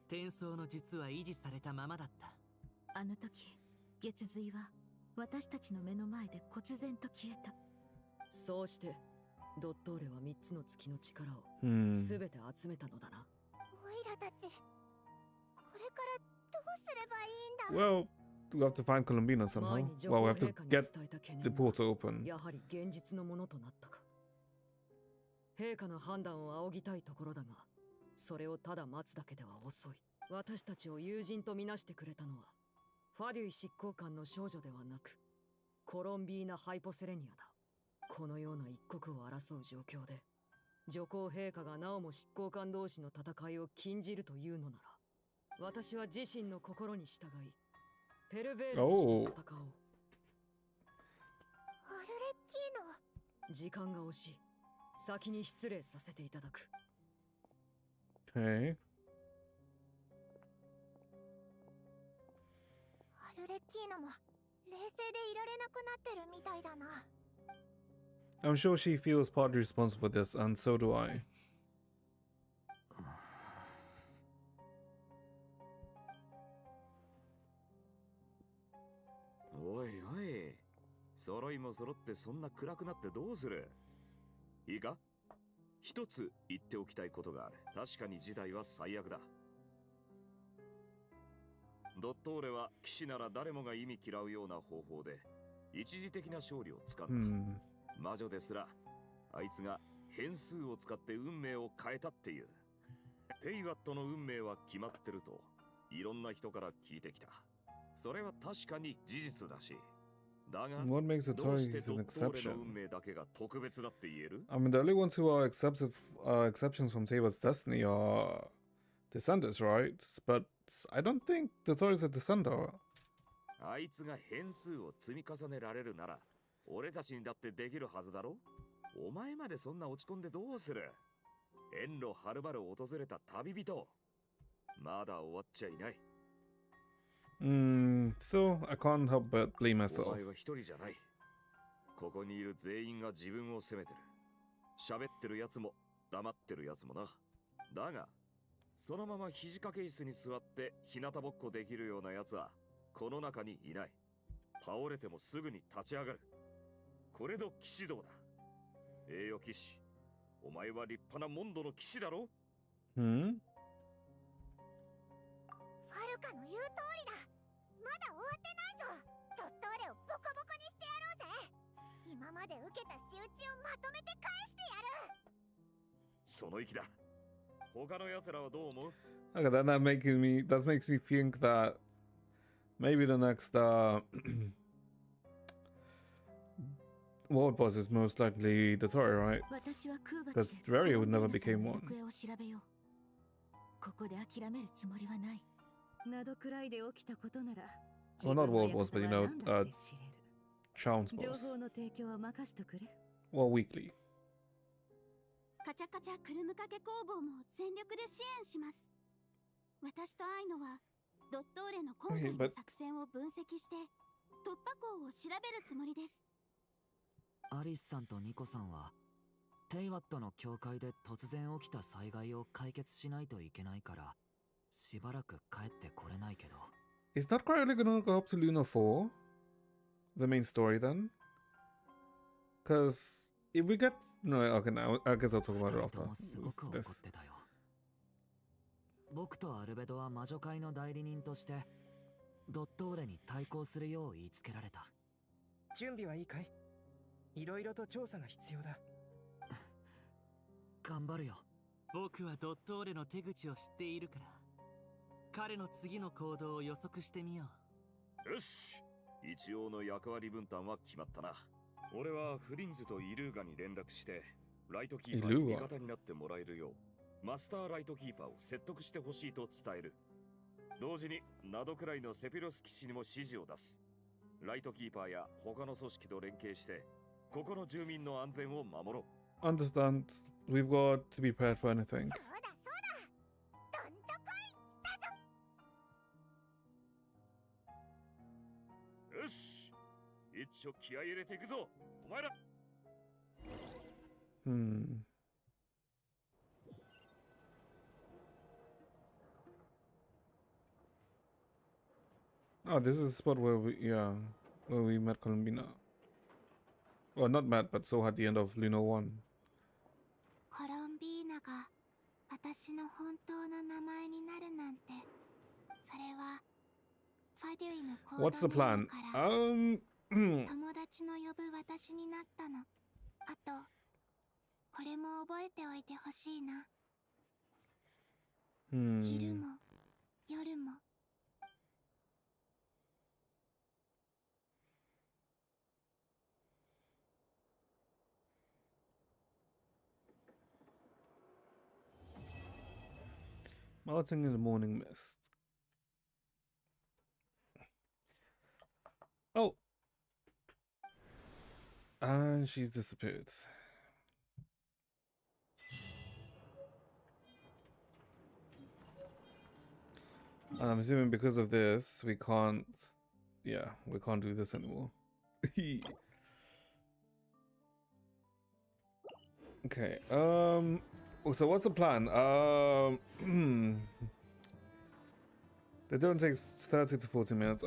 転送の術は維持されたままだった。あの時月髄は私たちの目の前で忽然と消えた。そうしてドットーレは3つの月の力を全て集めたのだな。オイラたち、これからどうすればいいんだ？ Well, we have to find Columbina somehow. Well, we have to get the portal open. やはり現実のものとなったか。陛下の判断を仰ぎたいところだが、それをただ待つだけでは遅い。私たちを友人とみなしてくれたのはファデュイ執行官の少女ではなくコロンビーナ・ハイポセレニアだ。このような一国を争う状況で女皇陛下がなおも執行官同士の戦いを禁じるというのなら、私は自身の心に従いペルベールとして戦おう。アルレッキーノ、時間が惜しい。先に失礼させていただく。 Okay. アルレッキーノも冷静でいられなくなってるみたいだな。I'm sure she feels partly responsible for this, and so do I. おいおい、揃いも揃ってそんな暗くなってどうする？いいか？一つ言っておきたいことがある。確かに事態は最悪だ。ドットーレは騎士なら誰もが意味嫌うような方法で一時的な勝利をつかんだ。魔女ですらあいつが変数を使って運命を変えたっていう。テイワットの運命は決まってるといろんな人から聞いてきた。それは確かに事実だし。だが What makes the どうして Tories ド an ットーレの exception? 運命だけが特別だって言える？ I mean, the only ones who are exceptions from Saber's destiny are descendants, right? But I don't think the Tories are descender. あいつが変数を積み重ねられるなら俺たちにだってできるはずだろ？お前までそんな落ち込んでどうする？遠路はるばる訪れた旅人。まだ終わっちゃいない。So I can't help but blame お myself. 前は一人じゃない。ここにいる全員が自分を責めてる。喋ってるやつも黙ってるやつもな。だがそのまま肘掛け椅子に座って日向ぼっこできるようなやつはこの中にいない。倒れてもすぐに立ち上がる。これぞ騎士道だ。栄誉騎士、お前は立派なモンドの騎士だろ？ファルカの言う通りだ。まだ終わってないぞ。ドットーレをボコボコにしてやろうぜ。今まで受けた仕打ちをまとめて返してやる。その意気だ。他の奴らはどう思う？ Okay, that makes me think that maybe the next world boss is most likely the Tory, right? 私は空爆 Because で Rary コロ would ンビー never ナさん became の one. 行方を調べよう。ここで諦めるつもりはない。などくらいで起きたことなら Well, not world boss, but you know, 何だって知れる。 Chowns 情 boss. 報の提供は任しとくれ。 Well, weekly. カチャカチャクルムかけ工房も全力で支援します。私とアイノはドットーレの今回の作戦を分析して突破口を調べるつもりです。アリスさんとニコさんはテイワットの教会で突然起きた災害を解決しないといけないから、しばらく帰ってこれないけど。Is that really gonna go up to Luna 4? The main story then? Because if we get... No, okay, now I guess I'll talk about it after. すごく怒ってたよ。僕とアルベドは魔女会の代理人として、ドットーレに対抗するよう言いつけられた。準備はいいかい？いろいろと調査が必要だ。頑張るよ。僕はドットーレの手口を知っているから、彼の次の行動を予測してみよう。よし、一応の役割分担は決まったな。俺はフリンズとイルーガに連絡して、ライトキーパーに味方になってもらえるよう、マスターライトキーパーを説得してほしいと伝える。同時に、ナドくらいのセピロス騎士にも指示を出す。ライトキーパーや他の組織と連携して、ここの住民の安全を守ろう。Understand. We've got to be prepared for anything. よし、一丁気合い入れていくぞ、お前ら。Oh, this is the spot where we met Columbina. Well, not met, but saw at the end of Luna 1. コロンビーナが私の本当の名前になるなんて、それはファデュイのコード What's the plan? 友達の呼ぶ私になったの。あと、これも覚えておいてほしいな。昼も夜も。Melting in the morning mist. Oh! And she's disappeared. And I'm assuming because of this, we can't... Yeah, we can't do this anymore. Okay, so what's the plan? The don't take 30 to 40 minutes.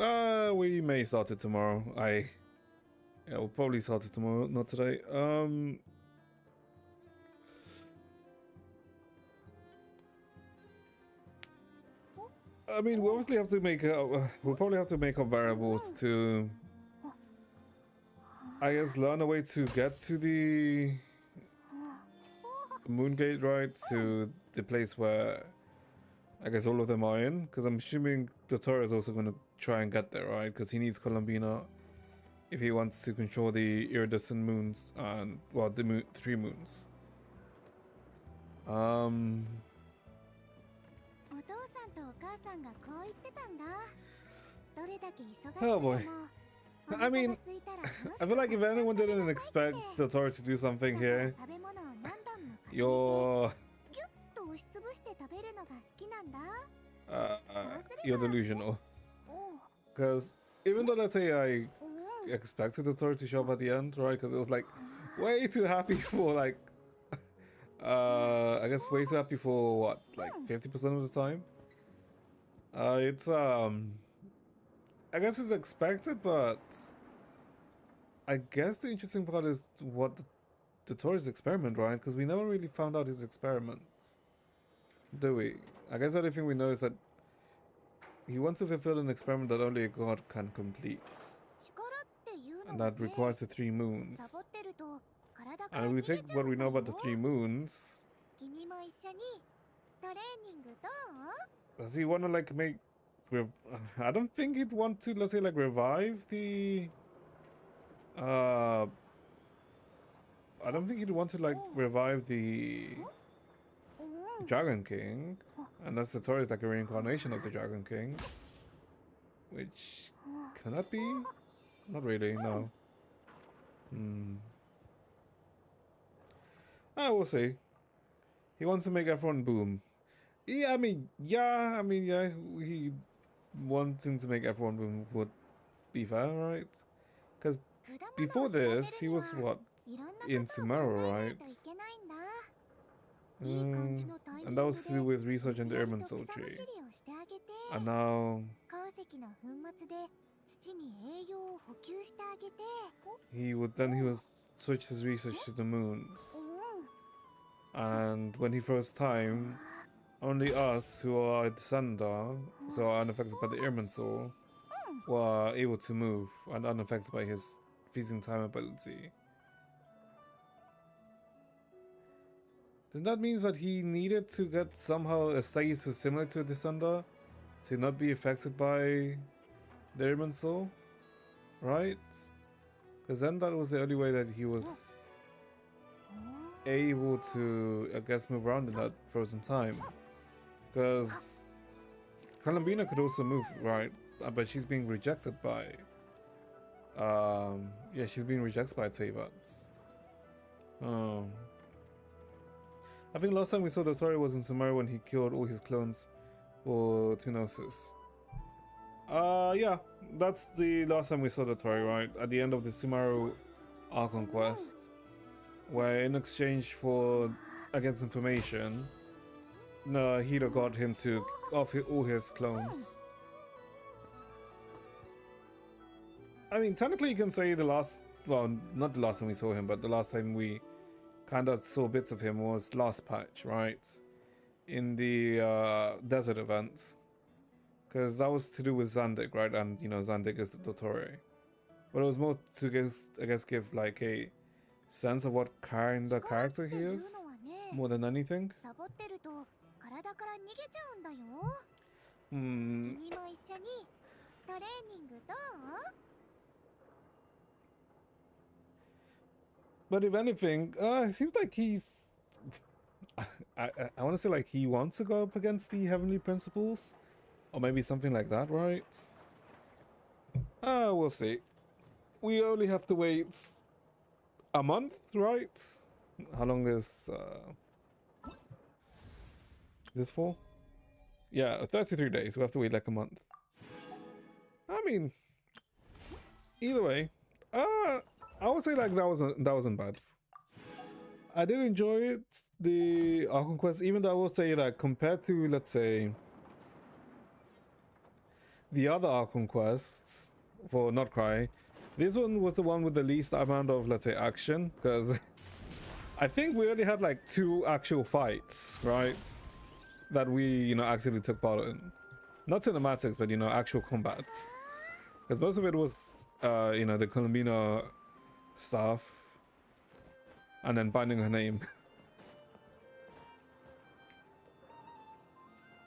We may start it tomorrow. Yeah, we'll probably start it tomorrow, not today. I mean, we obviously have to make we'll probably have to make up variables to, I guess, learn a way to get to the Moongate, right? To the place where I guess all of them are in, because I'm assuming Dottore is also going to try and get there, right? Because he needs Columbina if he wants to control the iridescent moons and, well, the 3 moons. Oh boy. I mean, I feel like if anyone didn't expect Dottore to do something here, you're delusional. Because even though, let's say, I expected Dottore to show up at the end, right? Because it was like way too happy for like, I guess way too happy for what, like 50% of the time. It's I guess it's expected, but I guess the interesting part is what Dottore's experiment, right? Because we never really found out his experiments, do we? I guess the only thing we know is that he wants to fulfill an experiment that only a god can complete, and that requires the 3 moons. And if we take what we know about the 3 moons, does he want to like make... I don't think he'd want to, let's say, like revive the... I don't think he'd want to like revive the Dragon King, unless the Dottore is like a reincarnation of the Dragon King, which can that be? Not really, no. We'll see. He wants to make everyone boom. Yeah, I mean, yeah, he wanting to make everyone boom would be fair, right? Because before this, he was what, in Tomorrow, right? And that was to do with research in the urban soul tree. And now he would switch his research to the moons. And when he froze time, only us who are descender, so are unaffected by the airman soul, were able to move and unaffected by his freezing time ability. Then that means that he needed to get somehow a status similar to a descender to not be affected by the airman soul, right? Because then that was the only way that he was able to, I guess, move around in that frozen time. Because Columbina could also move, right? But she's being rejected by yeah, she's being rejected by Teyvat. I think last time we saw the story was in Sumeru when he killed all his clones for Tunosis. Yeah, that's the last time we saw the Tori, right? At the end of the Sumeru Archon quest, where in exchange for against information, Hiro got him to off all his clones. I mean, technically you can say the last, well, not the last time we saw him, but the last time we kind of saw bits of him was last patch, right? In the desert events. Because that was to do with Zandig, right? And, you know, Zandig is the Dottore. But it was more to, I guess, give like a sense of what kind of character he is, more than anything. But if anything, it seems like he's... I want to say like he wants to go up against the Heavenly Principles. Or maybe something like that, right? We'll see. We only have to wait a month, right? How long is this for? Yeah, 33 days. We have to wait like a month. I mean, either way, I would say like that wasn't bad. I did enjoy it, the Archon quest, even though I will say that compared to, let's say, the other Archon quests for Not Cry, this one was the one with the least amount of, let's say, action, because I think we only had like 2 actual fights, right? That we, you know, actually took part in. Not cinematics, but, you know, actual combats. Because most of it was, you know, the Columbina stuff. And then finding her name.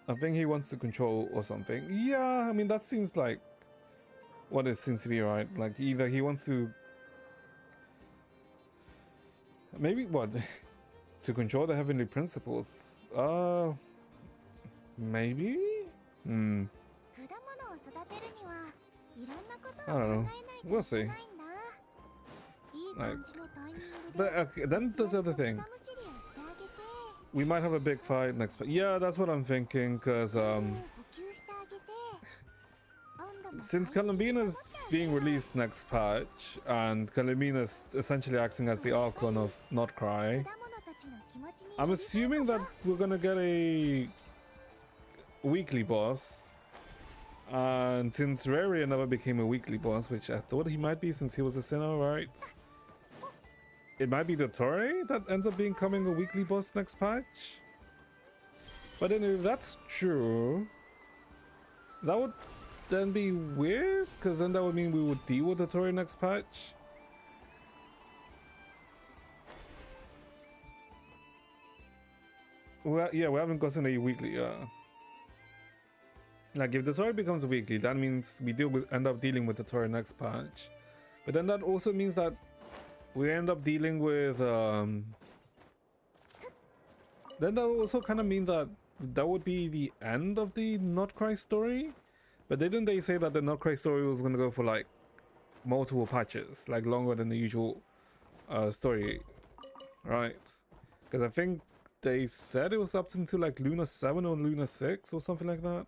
I think he wants to control or something. Yeah, I mean, that seems like what it seems to be, right? Like, either he wants to... Maybe, what? To control the Heavenly Principles? Maybe? I don't know. We'll see. Like, but okay, then there's the other thing. We might have a big fight next, but yeah, that's what I'm thinking, because since Columbina's being released next patch, and Columbina's essentially acting as the Archon of Not Cry, I'm assuming that we're gonna get a weekly boss. And since Raria never became a weekly boss, which I thought he might be since he was a sinner, right? It might be the Torre that ends up becoming a weekly boss next patch. But then if that's true, that would then be weird, because then that would mean we would deal with the Torre next patch. Well, yeah, we haven't gotten a weekly, like if the Torre becomes a weekly, that means we end up dealing with the Torre next patch. But then that also means that we end up dealing with then that would also kind of mean that that would be the end of the Not Cry story. But didn't they say that the Not Cry story was going to go for like multiple patches, like longer than the usual story, right? Because I think they said it was up into like Luna 7 or Luna 6 or something like that,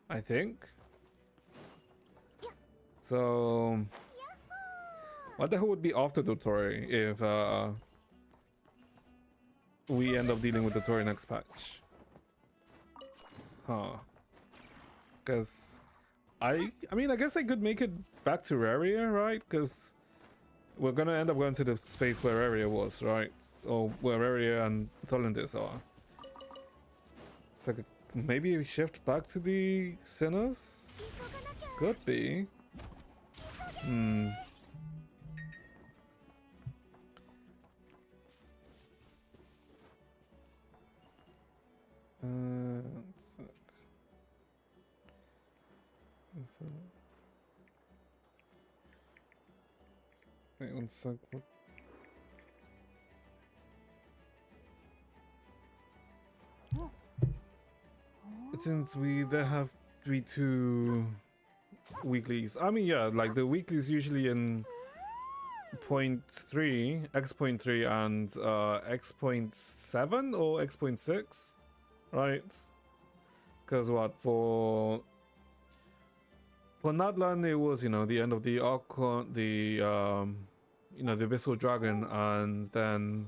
I think. So what the hell would be after the Tori if we end up dealing with the Tory next patch. Huh. Because I mean, I guess I could make it back to Raria, right? Because we're gonna end up going to the space where Raria was, right? Or where Raria and Tolendis are. It's like maybe we shift back to the Sinners? Could be. Hmm. One sec. Wait one sec. Since there have to be 2 weeklies. I mean, yeah, like the weeklies usually in .3, X.3 and X.7 or X.6, right? Because what, for Nadlan it was, you know, the end of the Archon, the you know, the Abyssal Dragon, and then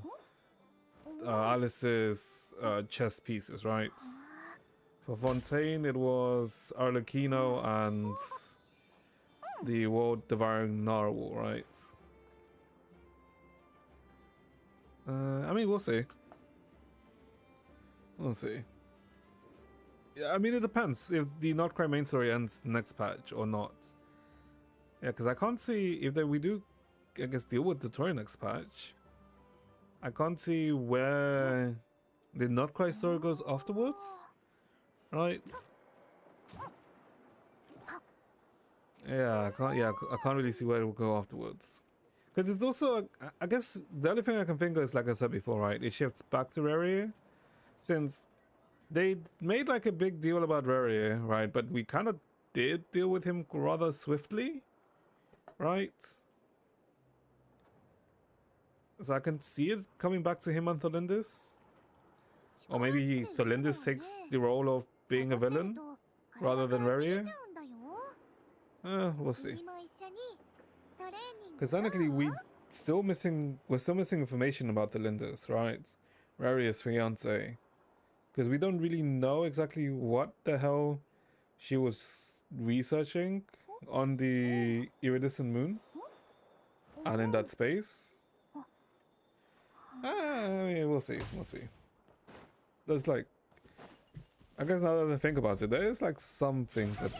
Alice's chess pieces, right? For Fontaine it was Arlecchino and the World Devouring Narwhal, right? I mean, we'll see. We'll see. Yeah, I mean, it depends if the Not Cry main story ends next patch or not. Yeah, because I can't see if we do, I guess, deal with the Tory next patch. I can't see where the Not Cry story goes afterwards, right? Yeah, I can't really see where it will go afterwards. Because it's also, I guess, the only thing I can think of is, like I said before, right? It shifts back to Raria, since they made like a big deal about Raria, right? But we kind of did deal with him rather swiftly, right? So I can see it coming back to him and Tholindis. Or maybe Tholindis takes the role of being a villain rather than Raria. We'll see. Because technically we're still missing information about Tholindis, right? Raria's fiance. Because we don't really know exactly what the hell she was researching on the iridescent moon and in that space. I mean, we'll see. There's like, I guess now that I think about it, there is like some things that,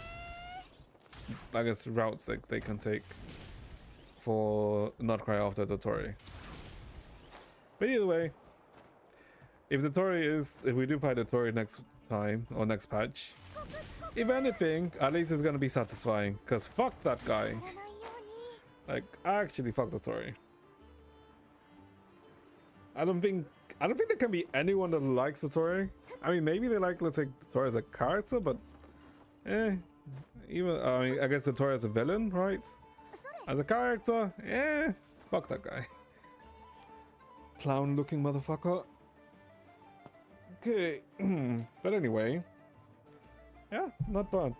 I guess, routes that they can take for Not Cry after the Tory. But either way, if we do fight the Tory next time or next patch, if anything, at least it's gonna be satisfying. Cause fuck that guy. Like, actually, fuck the Tory. I don't think there can be anyone that likes the Tory. I mean, maybe they like, let's say, the Tory as a character, but even I mean, I guess the Tory as a villain, right? As a character, fuck that guy. Clown-looking motherfucker. Okay, but anyway, yeah, not bad,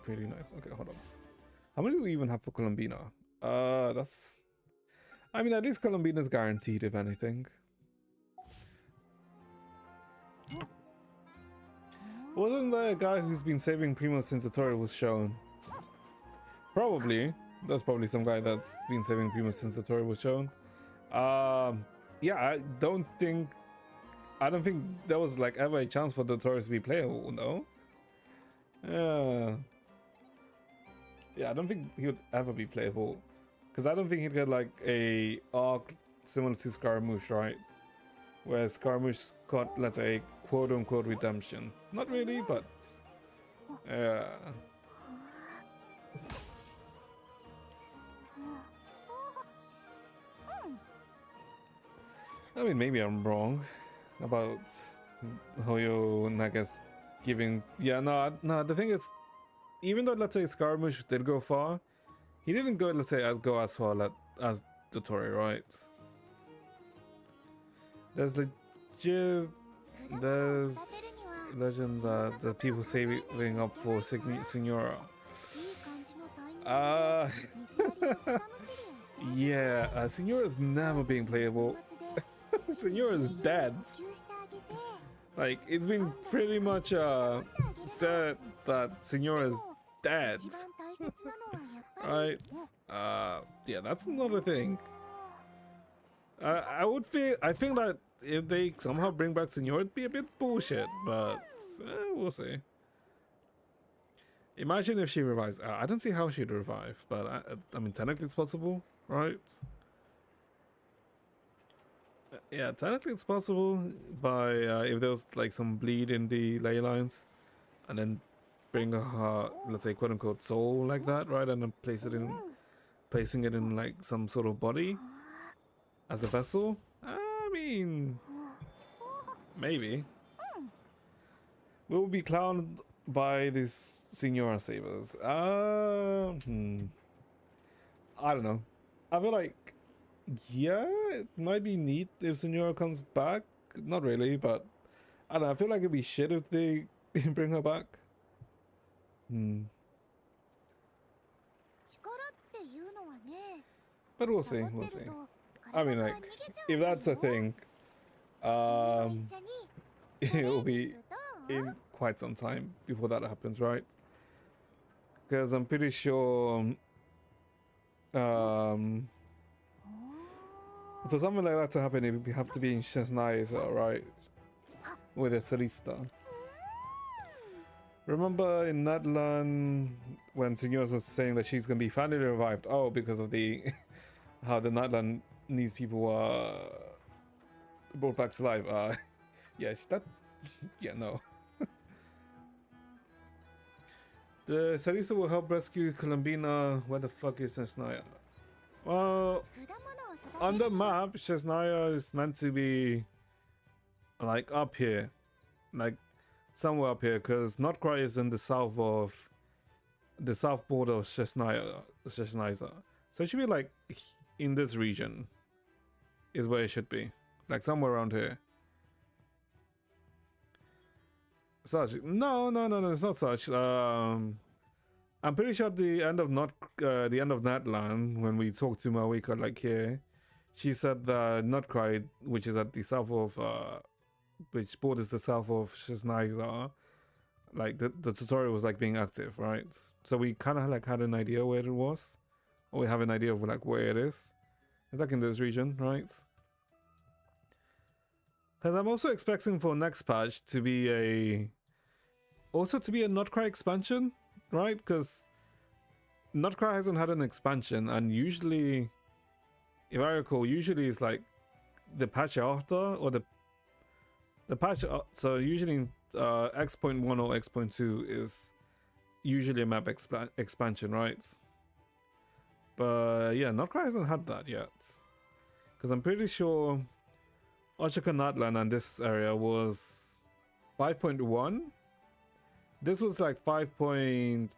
pretty nice. Okay, hold on. How many do we even have for Columbina? That's, I mean, at least Columbina's guaranteed, if anything. Wasn't there a guy who's been saving Primo since the Tory was shown? Probably. That's probably some guy that's been saving Primo since the Tory was shown. Yeah, I don't think there was like ever a chance for the Tory to be playable, no? Yeah, I don't think he would ever be playable. Because I don't think he'd get like a arc similar to Scaramouche, right? Where Scaramouche got, let's say, quote-unquote redemption. Not really, but yeah. I mean, maybe I'm wrong about Hoyo, I guess, giving... Yeah, no, the thing is, even though, let's say, Scaramouche did go far, he didn't go, let's say, go as far as the Tory, right? There's legend that the people saving up for Signora. Yeah, Signora's never being playable. Senor is dead. Like, it's been pretty much said that Senor is dead. Right? Yeah, that's another thing. I think that if they somehow bring back Senor, it'd be a bit bullshit, but we'll see. Imagine if she revives. I don't see how she'd revive, but I mean, technically it's possible, right? Yeah, technically it's possible by if there was like some bleed in the ley lines, and then bring her, let's say, quote unquote soul like that, right? And then placing it in like some sort of body as a vessel. I mean, maybe. We'll be clowned by these Senora Savers. I don't know. I feel like, yeah, it might be neat if Senora comes back. Not really, but I don't know. I feel like it'd be shit if they bring her back. But we'll see, we'll see. I mean, like, if that's a thing, it'll be in quite some time before that happens, right? Because I'm pretty sure for something like that to happen, it would have to be in Chesnaiza, right? With a Sarista. Remember in Natlan when Senores was saying that she's gonna be finally revived? Oh, because of the how the Natlan needs people brought back to life. Yeah, that. Yeah, no. The Sarisa will help rescue Columbina. Where the fuck is Chesnaya? Well, on the map, Chesnaya is meant to be like up here, like somewhere up here, because Notcry is in the south border of Chesnaya. So it should be like in this region, is where it should be, like somewhere around here. Such no, it's not such. I'm pretty sure at the end of Natlan, when we talked to Mawika like here, she said that Notcry, which is at the south of which borders the south of Chesnaiza, like the tutorial was like being active, right? So we kind of like had an idea where it was, or we have an idea of like where it is. It's like in this region, right? Because I'm also expecting for next patch to be a Notcry expansion, right? Because Notcry hasn't had an expansion, and usually, if I recall, usually it's like the patch after or the patch. So usually X.1 or X.2 is usually a map expansion, right? But yeah, Notcry hasn't had that yet, because I'm pretty sure Ochaka Natlan and this area was 5.1. This was like 5.5.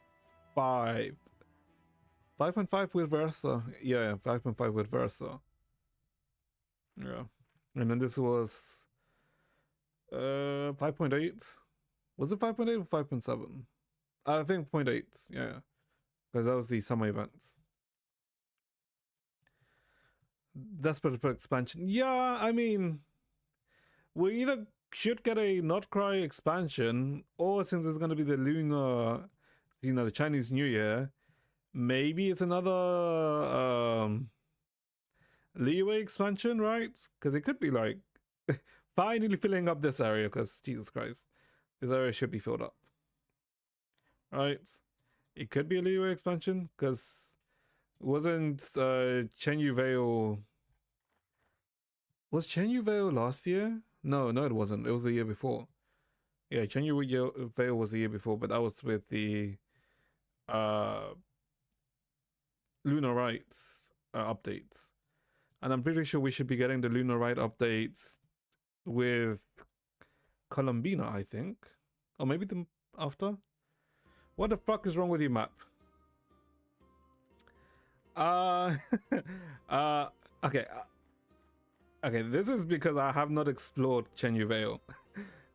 5.5 with Versa. Yeah, 5.5 with Versa. Yeah. And then this was 5.8. Was it 5.8 or 5.7? I think 0.8. Yeah. Because that was the summer events. Desperate for expansion. Yeah, I mean, we either should get a Notcry expansion, or since it's going to be the Lunar, the Chinese New Year, maybe it's another leeway expansion, right? Because it could be like finally filling up this area, because Jesus Christ, this area should be filled up, right? It could be a leeway expansion, because wasn't Chenyu Vale... Was Chenyu Vale last year? No, it wasn't. It was the year before. Yeah, Chenyu Vale was the year before, but that was with the Lunar Rights updates. And I'm pretty sure we should be getting the Lunar Right updates with Columbina, I think. Or maybe the after? What the fuck is wrong with your map? Okay. Okay, this is because I have not explored Chenyu Vale.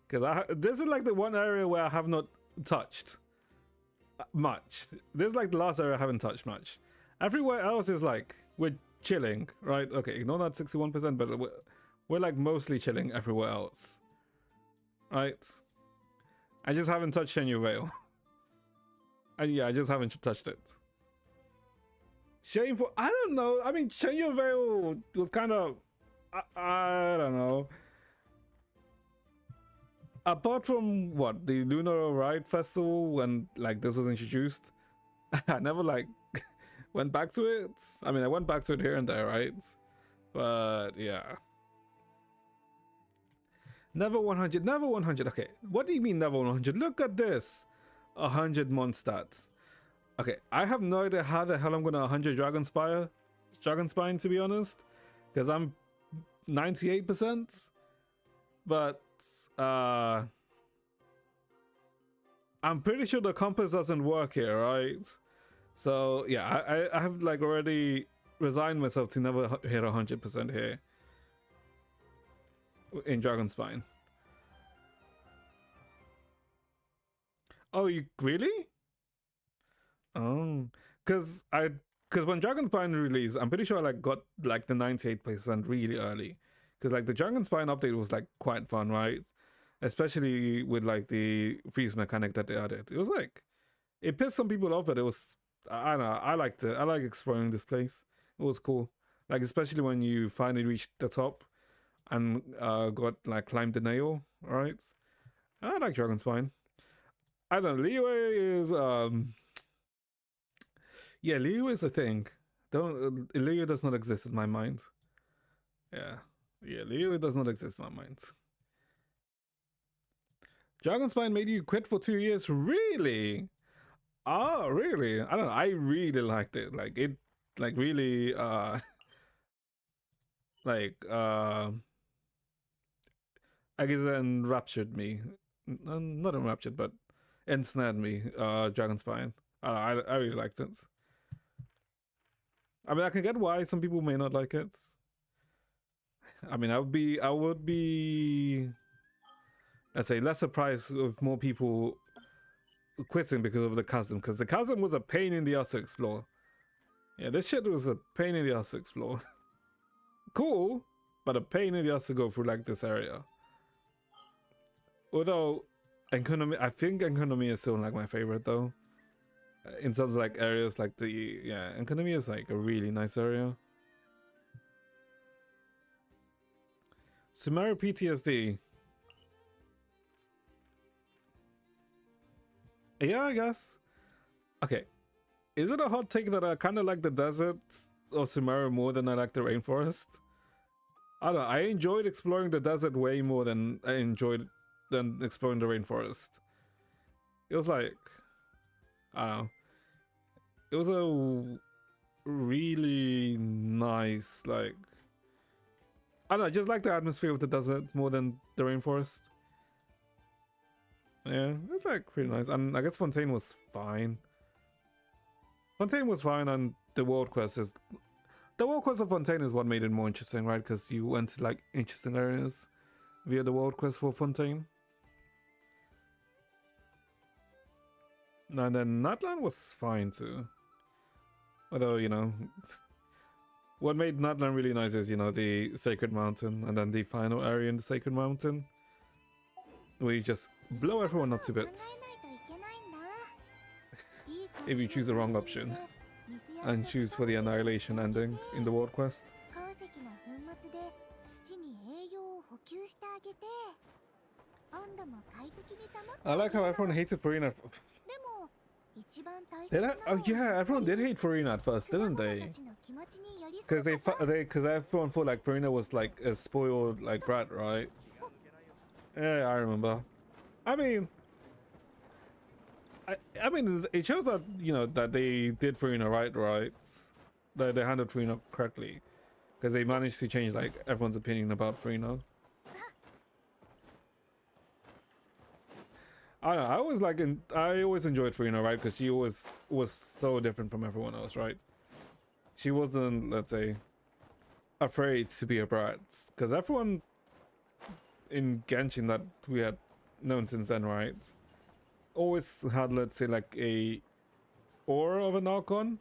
Because this is like the one area where I have not touched much. This is like the last area I haven't touched much. Everywhere else is like, we're chilling, right? Okay, ignore that 61%, but we're like mostly chilling everywhere else, right? I just haven't touched Shenyu Vale. Yeah, I just haven't touched it. Shameful. I don't know. I mean, Shenyu Vale was kind of, I don't know. Apart from what, the Luna Ride Festival, when like this was introduced, I never like went back to it. I mean, I went back to it here and there, right? But yeah. Never 100, never 100. Okay, what do you mean never 100? Look at this. 100 mon stats. Okay, I have no idea how the hell I'm gonna 100 Dragon Spine, to be honest, because I'm 98%. But I'm pretty sure the compass doesn't work here, right? So yeah, I have like already resigned myself to never hit 100% here in Dragon Spine. Oh, you really? Oh, because when Dragon Spine released, I'm pretty sure I like got like the 98% really early, because like the Dragon Spine update was like quite fun, right? Especially with like the freeze mechanic that they added. It was like, it pissed some people off, but it was, I don't know, I liked it. I like exploring this place. It was cool, like especially when you finally reached the top and got like climbed the nail, right? I like Dragon Spine. I don't know, Liyue is yeah, Liyue is a thing. Liyue does not exist in my mind. Yeah, Liyue does not exist in my mind. Dragon Spine made you quit for 2 years? Really? Oh, really? I don't know. I really liked it. Like it, like really, like I guess it enraptured me. Not enraptured, but ensnared me. Dragon Spine. I really liked it. I mean, I can get why some people may not like it. I mean, I would be, let's say, less surprised if more people quitting because of the chasm, because the chasm was a pain in the ass to explore. Yeah, this shit was a pain in the ass to explore. Cool, but a pain in the ass to go through like this area. Although, I think Enkonomi is still like my favorite though. In terms of like areas like Enkonomi is like a really nice area. Sumeru PTSD. Yeah, I guess. Okay. Is it a hot take that I kind of like the desert of Sumeru more than I like the rainforest? I don't know. I enjoyed exploring the desert way more than I enjoyed exploring the rainforest. It was like, I don't know. It was a really nice, like, I don't know, I just like the atmosphere of the desert more than the rainforest. Yeah, it's like pretty nice. And I guess Fontaine was fine. And the world quest of Fontaine is what made it more interesting, right? Because you went to like interesting areas via the world quest for Fontaine. And then Natlan was fine too. Although, you know, what made Natlan really nice is, you know, the Sacred Mountain and then the final area in the Sacred Mountain, where you just blow everyone up to bits. If you choose the wrong option and choose for the annihilation ending in the world quest. I like how everyone hated Farina. Oh yeah, everyone did hate Farina at first, didn't they? Because everyone thought like Farina was like a spoiled like brat, right? Yeah, I remember. I mean, it shows that, you know, that they did Farina right, that they handled Farina correctly, because they managed to change like everyone's opinion about Farina. I don't know, I always enjoyed Farina, right? Because she was so different from everyone else, right? She wasn't, let's say, afraid to be a brat, because everyone in Genshin that we had known since then, right, always had, let's say, like a aura of an Archon,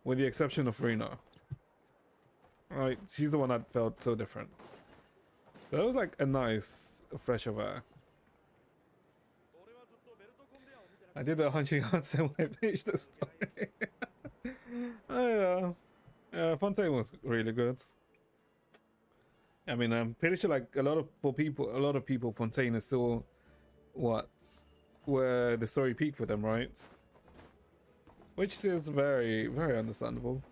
with the exception of Farina. Right, she's the one that felt so different. So it was like a nice fresh of air. I did the 100 yards when I finished the story. Oh, yeah, Fontaine was really good. I mean, I'm pretty sure like a lot of people, Fontaine is still where the story peaked for them, right? Which is very, very understandable.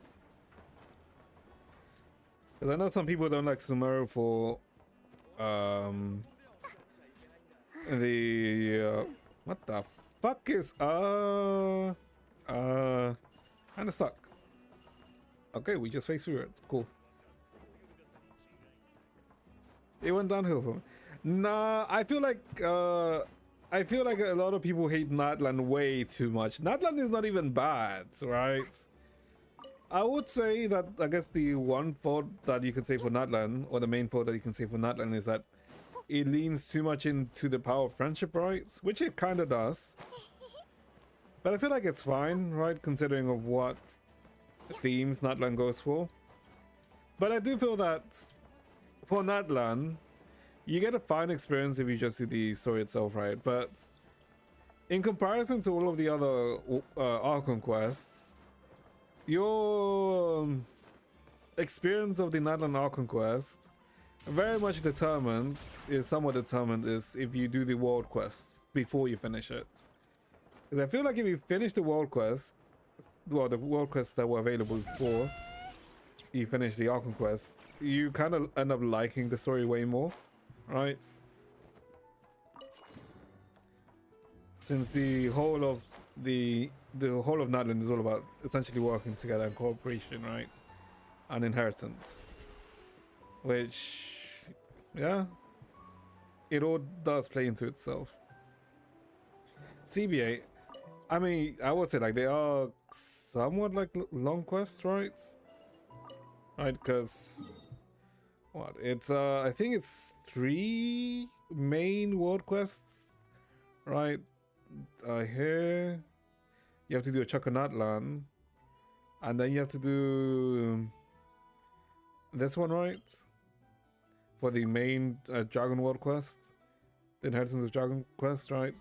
Because I know some people don't like Sumeru for the what the fuck is kinda stuck. Okay, we just faced through it. Cool. It went downhill for me. Nah, I feel like a lot of people hate Natlan way too much. Natlan is not even bad, right? I would say that I guess the one fault that you can say for Natlan, or the main fault that you can say for Natlan, is that it leans too much into the power of friendship, right? Which it kind of does. But I feel like it's fine, right? Considering of what themes Natlan goes for. But I do feel that for Natlan, you get a fine experience if you just do the story itself, right? But in comparison to all of the other Archon quests, your experience of the Natlan Archon quest very much somewhat determined is if you do the world quests before you finish it. Because I feel like if you finish the world quest, well, the world quests that were available before you finish the Archon quest, you kind of end up liking the story way more, right? Since the whole of Natlan is all about essentially working together and cooperation, right? And inheritance. Which, yeah, it all does play into itself. CBA, I mean, I would say like they are somewhat like long quests, right? Right, because what it's I think it's 3 main world quests, right? Here you have to do a Choconatlan, and then you have to do this one, right? For the main Dragon World quest, the Inheritance of Dragon quest, right?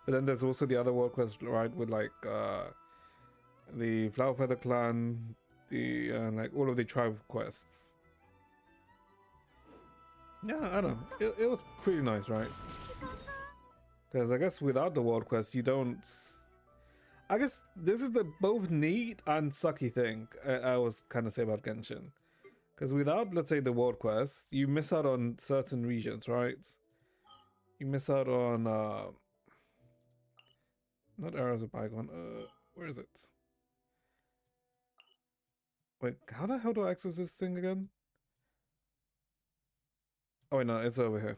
But then there's also the other world quest, right? With like the Flower Feather Clan, the like all of the tribe quests. Yeah, I don't know. It was pretty nice, right? Because I guess without the world quest, you don't. I guess this is the both neat and sucky thing I was kind of say about Genshin. Because without, let's say, the world quest, you miss out on certain regions, right? You miss out on not Arrows of Bygone. Where is it? Wait, how the hell do I access this thing again? Oh wait, no, it's over here.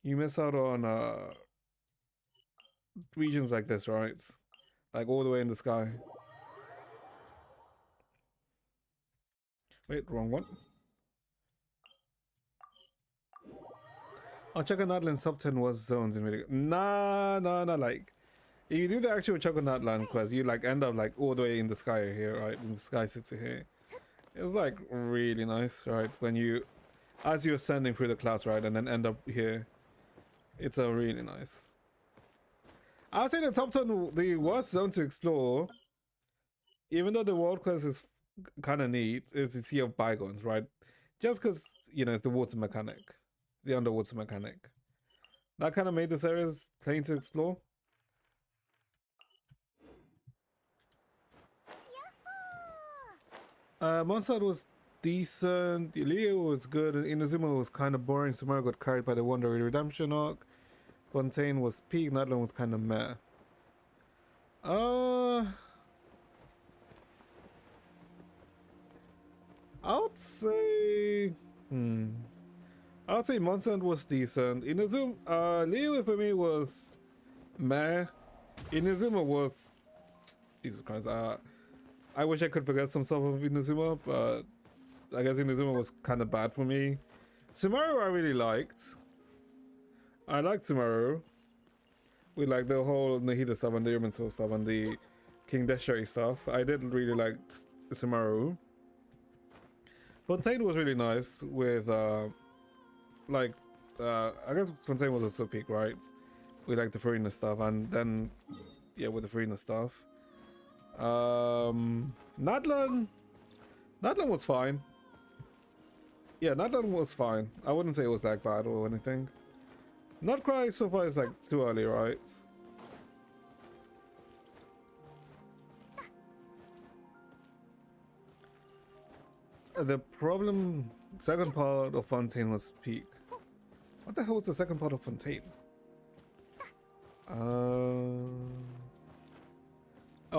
You miss out on regions like this, right? Like all the way in the sky. Wait, wrong one. Oh, Choconatlan's top 10 was zones in video. Nah, like if you do the actual Choconatlan quest, you like end up like all the way in the sky here, right? In the sky city here. It's like really nice, right? When you, as you're ascending through the clouds, right, and then end up here. It's a really nice. I'll say the top 10, the worst zone to explore, even though the world quest is kind of neat, is the Sea of Bygones, right? Just because, you know, it's the water mechanic, the underwater mechanic. That kind of made this area plain to explore. Mondstadt was decent, Leo was good, and Inazuma was kind of boring. Sumeru got carried by the Wandering Redemption arc. Fontaine was peak, Natlan was kind of meh. I would say Mondstadt was decent. Inazuma, Leo for me was meh. Inazuma was, Jesus Christ, I wish I could forget some stuff of Inazuma, but I guess Inazuma was kind of bad for me. Sumeru I really liked. I liked Sumeru. With like the whole Nahida stuff and the Irminsul stuff and the King Deshari stuff. I did really like Sumeru. Fontaine was really nice with like, I guess Fontaine was also peak, right? We like the Farina stuff, and then, yeah, with the Farina stuff. Nadlan was fine. Yeah, Nadlan was fine. I wouldn't say it was like bad or anything. Not quite so far, it's like too early, right? The problem, second part of Fontaine was peak. What the hell was the second part of Fontaine? Oh,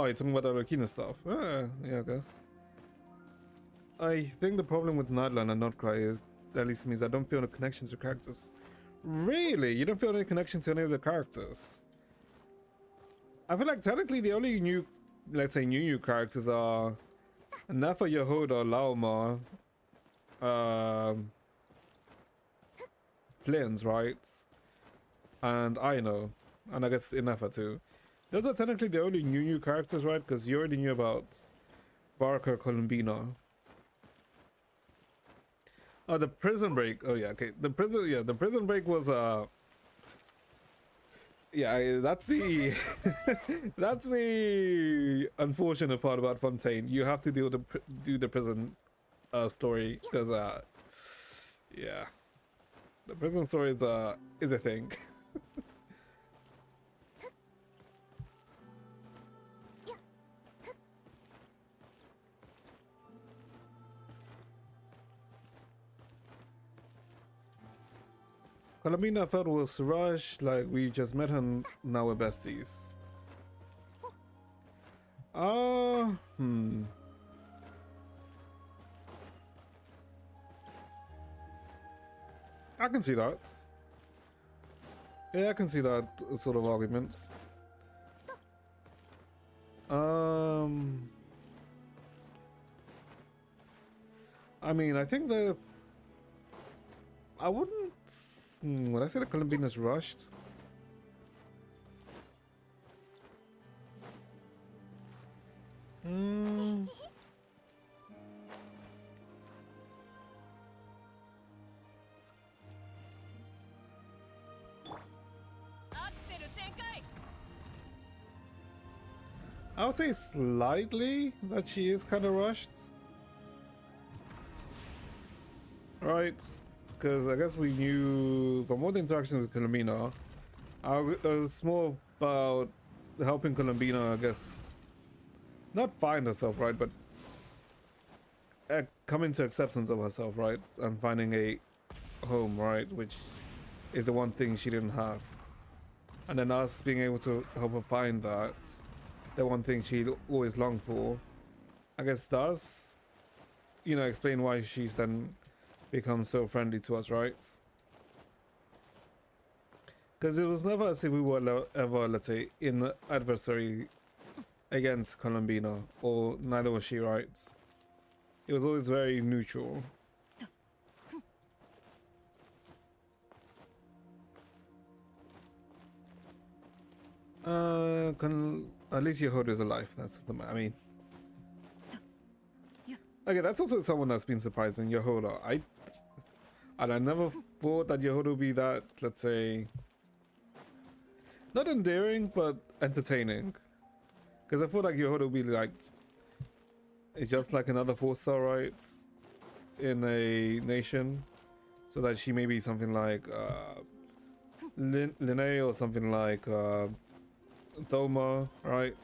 you're talking about the Arlecchino stuff. Yeah, I guess. I think the problem with Nadlan and Notcry is, at least means I don't feel any connection to characters. Really? You don't feel any connection to any of the characters? I feel like technically the only new, let's say new characters are Nafa, Yehuda, Laoma, Flynn's, right? And Aino, and I guess Inafa too. Those are technically the only new characters, right? Because you already knew about Barker, Columbina. Oh, the prison break. Oh yeah, okay. The prison break was yeah, that's the that's the unfortunate part about Fontaine. You have to do the prison story because yeah, the prison story is a thing. Columbina felt was rushed, like we just met her and now we're besties. I can see that. Yeah, I can see that sort of arguments. I mean, I think that I wouldn't. Would I say the Columbina's rushed? I would say slightly that she is kind of rushed. Right? Because I guess we knew from all the interactions with Columbina, it's more about helping Columbina, I guess, not find herself, right, but come into acceptance of herself, right, and finding a home, right, which is the one thing she didn't have. And then us being able to help her find that, the one thing she always longed for, I guess does, you know, explain why she's then become so friendly to us, right? Because it was never as if we were ever, let's say, in adversary against Columbina, or neither was she, right? It was always very neutral. At least Yehuda is alive. That's what I mean. Okay, that's also someone that's been surprising, Yehuda. I never thought that Yehuda would be that, let's say, not endearing, but entertaining. Because I thought like Yehuda would be like, it's just like another 4-star, right? In a nation. So that she may be something like Linnae or something like Thoma, right?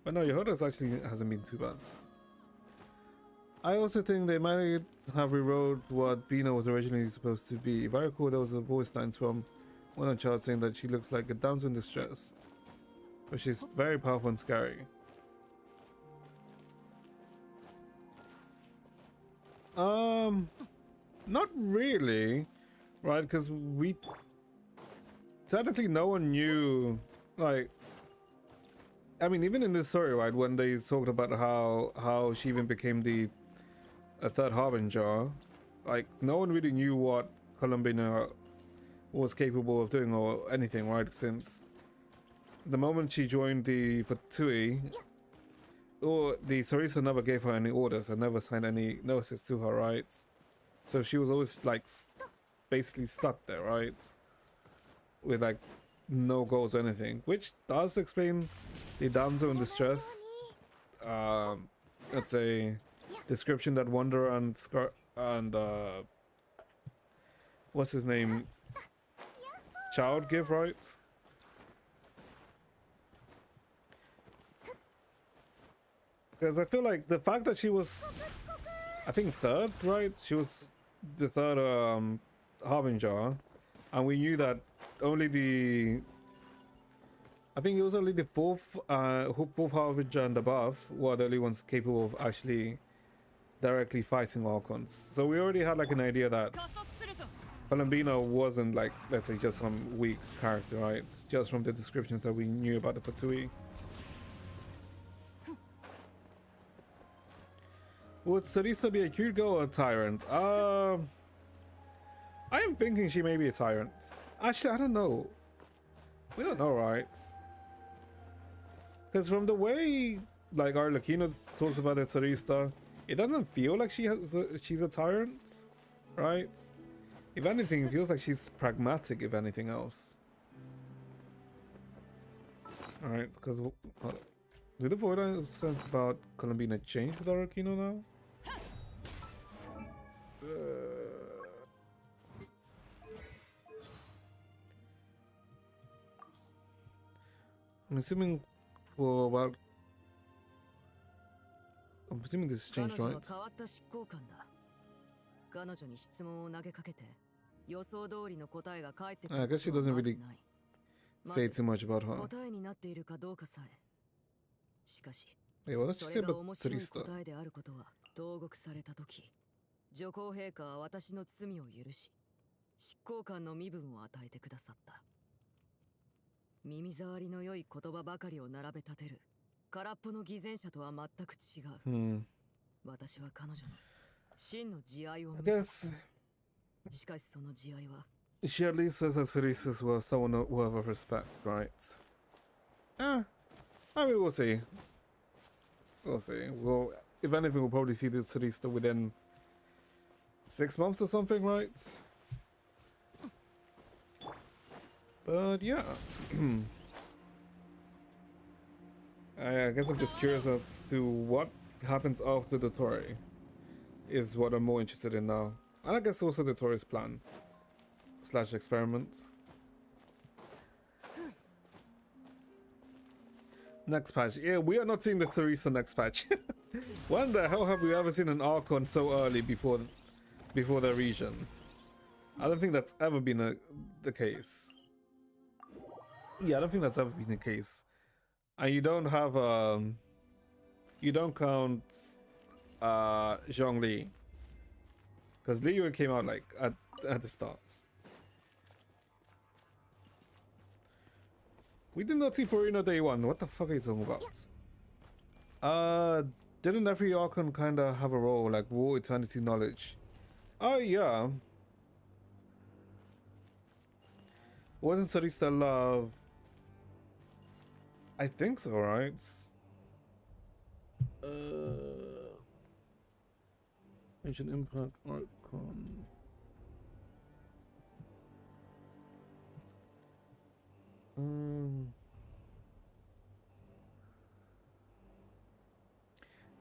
But no, Yehuda's actually hasn't been too bad. I also think they might have rewrote what Bina was originally supposed to be. If I recall, there was a voice lines from one of the child saying that she looks like a damsel in distress, but she's very powerful and scary. Not really, right? Because we technically no one knew, like, I mean, even in this story, right, when they talked about how she even became a third harbinger, like no one really knew what Columbina was capable of doing or anything, right? Since the moment she joined the Fatui, or the Sarisa never gave her any orders and never signed any notices to her, right? So she was always like basically stuck there, right? With like no goals or anything, which does explain the damsel in distress. That's a description that Wanderer and what's his name? Child give, right? Because I feel like the fact that she was, I think, third, right? She was the third Harbinger, and we knew that only I think it was only the fourth Harbinger and above were the only ones capable of actually directly fighting Archons. So we already had like an idea that Columbina wasn't like, let's say, just some weak character, right? Just from the descriptions that we knew about the Fatui. Would Sarisa be a cute girl or a tyrant? I am thinking she may be a tyrant. Actually, I don't know. We don't know, right? Because from the way like Arlecchino talks about it, Sarisa, it doesn't feel like she's a tyrant, right? If anything, it feels like she's pragmatic, if anything else. Alright, because do the void sense about Columbina change with Arlecchino now? I'm assuming for about. I'm assuming this is changed, right? I guess she doesn't really say too much about her. Wait, what does she say about Sarisa? 女皇陛下は私の罪を許し、執行官の身分を与えてくださった。耳障りの良い言葉ばかりを並べ立てる空っぽの偽善者とは全く違う。私は彼女に真の慈愛を見た。しかしその慈愛は She at least says that Sarisa was someone worthy of respect, right? I mean, we'll see. We'll see. Well, if anything, we'll probably see the Sarisa within 6 months or something, right? But yeah. I guess I'm just curious as to what happens after the Tory is what I'm more interested in now. And I guess also the Tory's plan / experiment. Next patch. Yeah, we are not seeing the Sarisa next patch. When the hell have we ever seen an Archon so early before the region? I don't think that's ever been the case. Yeah, I don't think that's ever been the case. And you don't have you don't count Zhongli, because Liu came out like at the start. We did not see Furino Day 1. What the fuck are you talking about? Didn't every Archon kinda have a role, like War, Eternity, Knowledge? Oh yeah. Wasn't Sarisa Love? I think so, right? Ancient Impact, Archon.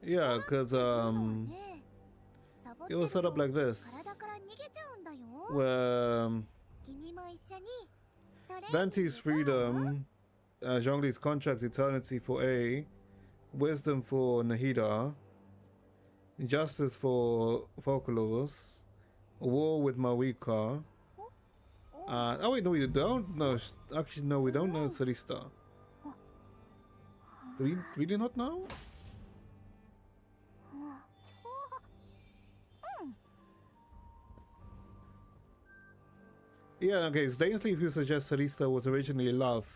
Yeah, because it was set up like this, where Venti's freedom, Zhongli's contracts, eternity for A, wisdom for Nahida, justice for Focalus, war with Mawika. Oh wait, no, we don't know. Actually, no, we don't know Sarista. Do we really not know? Yeah, okay, Stainsley who suggests Sarista was originally Love.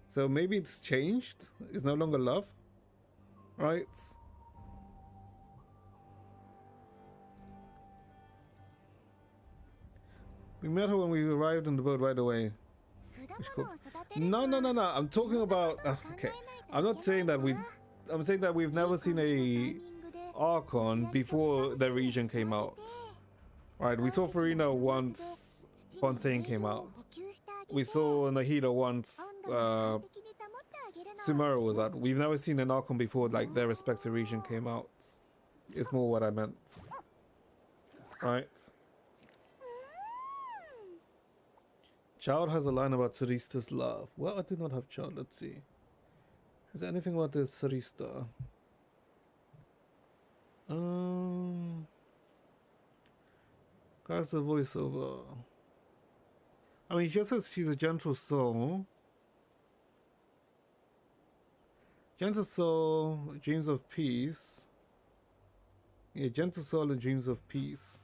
So maybe it's changed? It's no longer Love? Right? We met her when we arrived on the boat right away. No. I'm talking about... okay. I'm not saying that we I'm saying that we've never seen a Archon before the region came out. Right, we saw Farina once Fontaine came out. We saw Nahida once Sumeru was out. We've never seen an Archon before like their respective region came out. It's more what I meant. Right. Child has a line about Sarista's love. Well, I do not have Child. Let's see. Is there anything about the Sarista? That's a voiceover. I mean, she just says she's a gentle soul. Gentle soul, dreams of peace. Yeah, gentle soul and dreams of peace.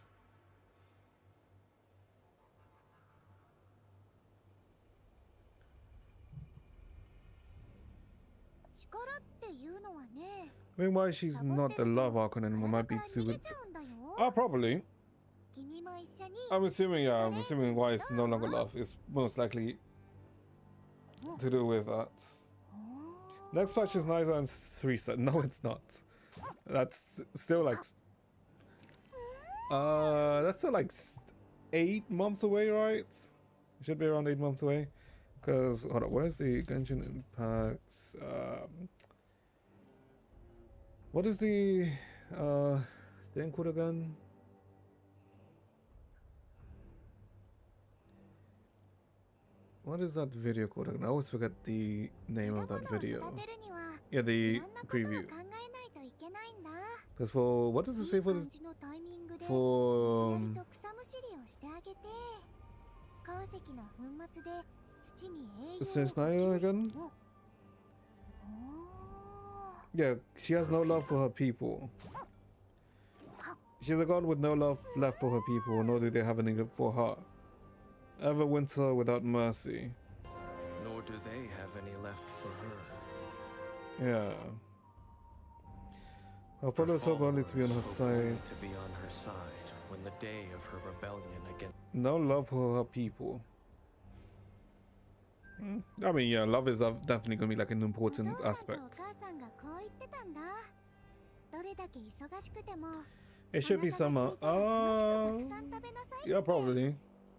I mean, why she's not the love Archon anymore might be too good. Oh, probably. I'm assuming, yeah, I'm assuming why it's no longer love is most likely to do with that. Next patch is nicer and 3-star. No, it's not. That's still like... that's still like 8 months away, right? It should be around 8 months away. Because, hold on, where's the Genshin Impact? What is the thing called again? What is that video called again? I always forget the name of that video. Yeah, the preview. Because for, what does it say for the, for Sensnaya again? Yeah, she has no love for her people. She's a god with no love left for her people, nor do they have any for her. Ever winter without mercy. Nor do they have any left for her. Yeah. Her brothers hope only to be on her side. To be on her side when the day of her rebellion against. No love for her people. I mean, yeah, love is definitely gonna be like an important aspect. It should be summer. Yeah, probably.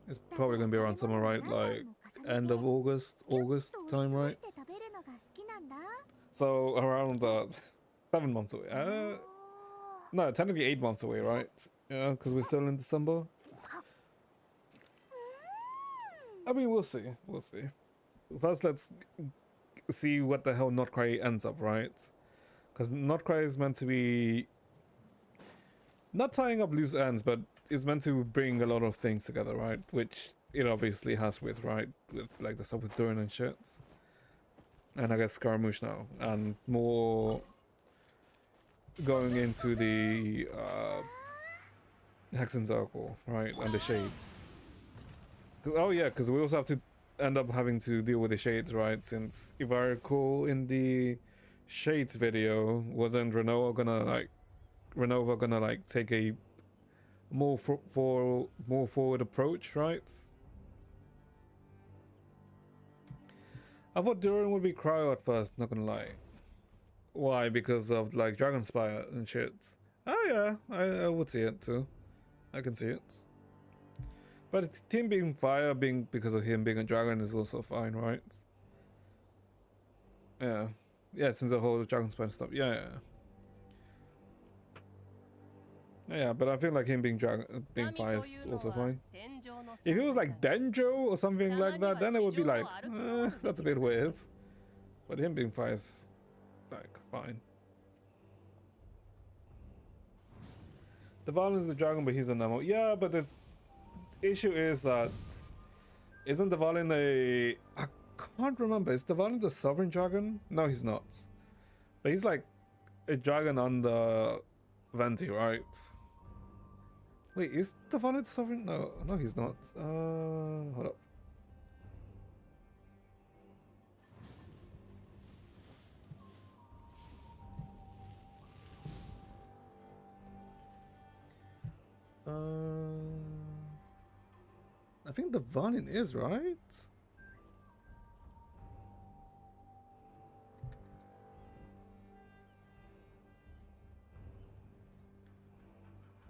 It's probably gonna be around summer, right? Like end of August time, right? So around 7 months away. No, technically 8 months away, right? Yeah, because we're still in December. I mean, we'll see. We'll see. First, let's see what the hell Notcry ends up, right? Because Notcry is meant to be not tying up loose ends, but it's meant to bring a lot of things together, right? Which it obviously has with, right? With like the stuff with Durin and shit. And I guess Scaramouche now. And more going into the Hexen Circle, right? And the Shades. Oh yeah, because we also have to end up having to deal with the Shades, right? Since if I recall in the Shades video, wasn't Renova gonna like take a more forward approach, right? I thought Durin would be Cryo at first, not gonna lie. Why? Because of like Dragonspire and shit. Oh yeah, I would see it too. I can see it. But him being fire, because of him being a dragon, is also fine, right? Yeah, yeah. Since the whole Dragonspire stuff, yeah. Yeah, but I feel like him being fire is also fine. If it was like Denjo or something like that, then it would be like, that's a bit weird. But him being fire is like fine. The Valin is the dragon, but he's a Nemo. Yeah, but the issue is that isn't the Valin I can't remember. Is the Valin the sovereign dragon? No, he's not. But he's like a dragon under Venti, right? Wait, is the Valin the sovereign? No, he's not. Hold up. I think the Valin is, right?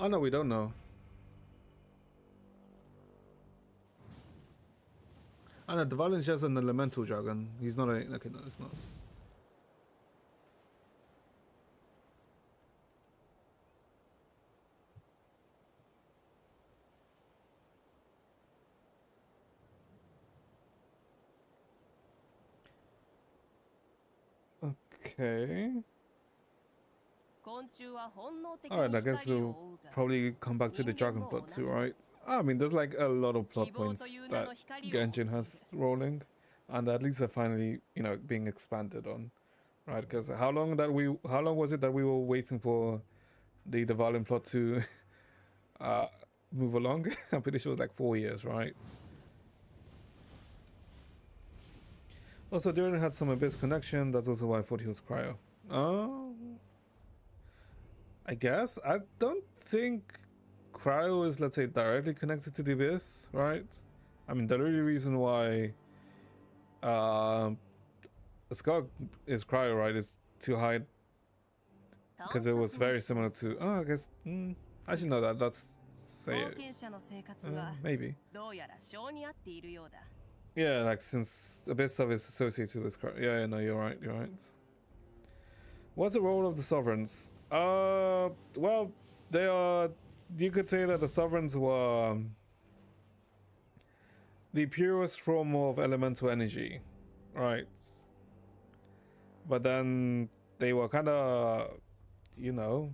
Oh no, we don't know. Oh no, the Valen's just an elemental dragon. He's not a... Okay, no, it's not. Okay. Alright, I guess we'll probably come back to the dragon plot too, right? I mean, there's like a lot of plot points that Genshin has rolling, and at least they're finally, you know, being expanded on, right? Because how long was it that we were waiting for the Dvalin plot to move along? I'm pretty sure it was like 4 years, right? Also, Durin had some Abyss connection. That's also why I thought he was Cryo. Oh, I guess. I don't think Cryo is, let's say, directly connected to the Abyss, right? I mean, the only reason why Scar is Cryo, right, is to hide, because it was very similar to... Oh, I guess... actually, no, that's... say it. Maybe. Yeah, like, since Abyss stuff is associated with Cryo. Yeah, no, you're right, you're right. What's the role of the Sovereigns? Well, they are... You could say that the Sovereigns were the purest form of elemental energy, right? But then they were kind of, you know,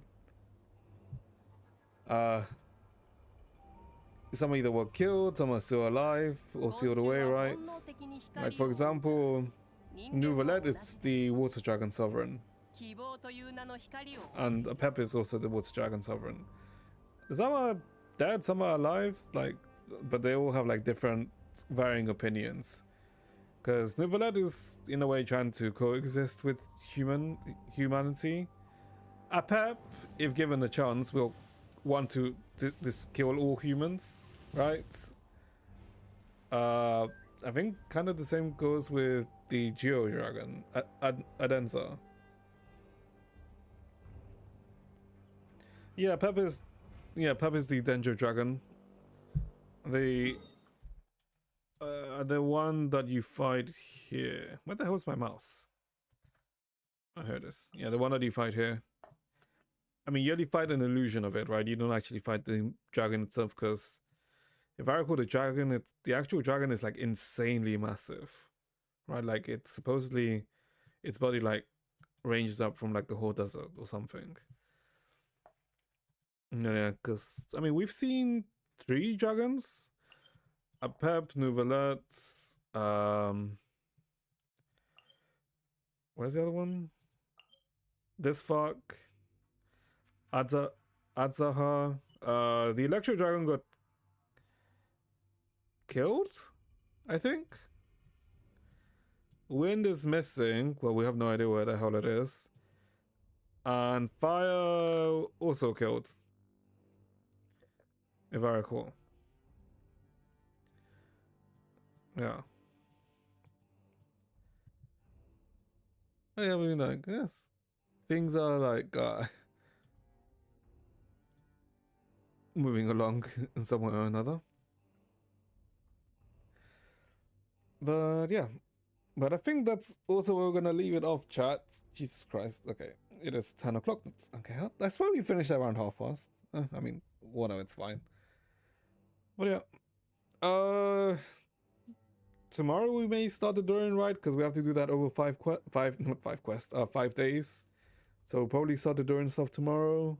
some either were killed, some are still alive, or sealed away, right? Like, for example, Nouvelette is the Water Dragon Sovereign. And Pep is also the Water Dragon Sovereign. Some are dead, some are alive, like, but they all have like different varying opinions. Because Nouvelette is in a way trying to coexist with humanity. Pep, if given the chance, will want to just kill all humans, right? I think kind of the same goes with the Geo Dragon, Adenza. Yeah, Pep is the Danger Dragon. The one that you fight here. Where the hell's my mouse? Oh, here it is. Yeah, the one that you fight here. I mean, you only fight an illusion of it, right? You don't actually fight the dragon itself, because if I recall, the actual dragon is like insanely massive, right? Like, it's supposedly, its body like ranges up from like the whole desert or something. Yeah, because I mean, we've seen 3 dragons: a Pep, Nouvelette, where's the other one? This fuck, Adzaha. The Electro Dragon got killed, I think. Wind is missing. Well, we have no idea where the hell it is. And Fire also killed, if I recall. Yeah. I mean, like, yes. Things are like moving along in some way or another. But yeah. But I think that's also where we're gonna leave it off, chat. Jesus Christ. Okay. It is 10 o'clock. Okay, that's why we finished around 1:30. I mean, whatever, it's fine. But yeah. Tomorrow we may start the Dorian ride, because we have to do that over 5 days. So we'll probably start the Dorian stuff tomorrow.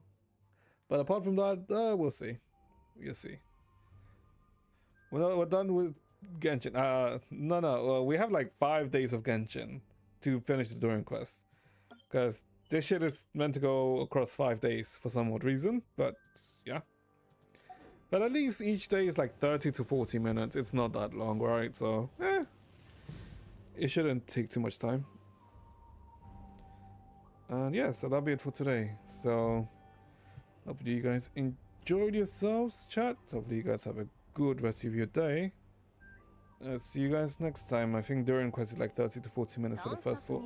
But apart from that, we'll see. We'll see. We're done with Genshin. No. We have like 5 days of Genshin to finish the Dorian quest. Because this shit is meant to go across 5 days for some odd reason. But yeah. But at least each day is like 30 to 40 minutes. It's not that long, right? So, it shouldn't take too much time. And yeah, so that'll be it for today. So, hopefully you guys enjoyed yourselves, chat. Hopefully you guys have a good rest of your day. See you guys next time. I think Dorian quest is like 30 to 40 minutes for the first 4.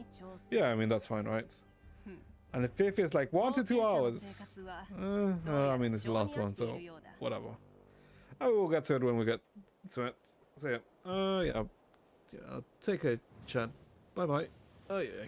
Yeah, I mean, that's fine, right? And the fifth is like 1 to 2 hours. I mean, it's the last one, so whatever. I will get to it when we get to it. So yeah, I'll take a chat. Bye bye. Oh yeah.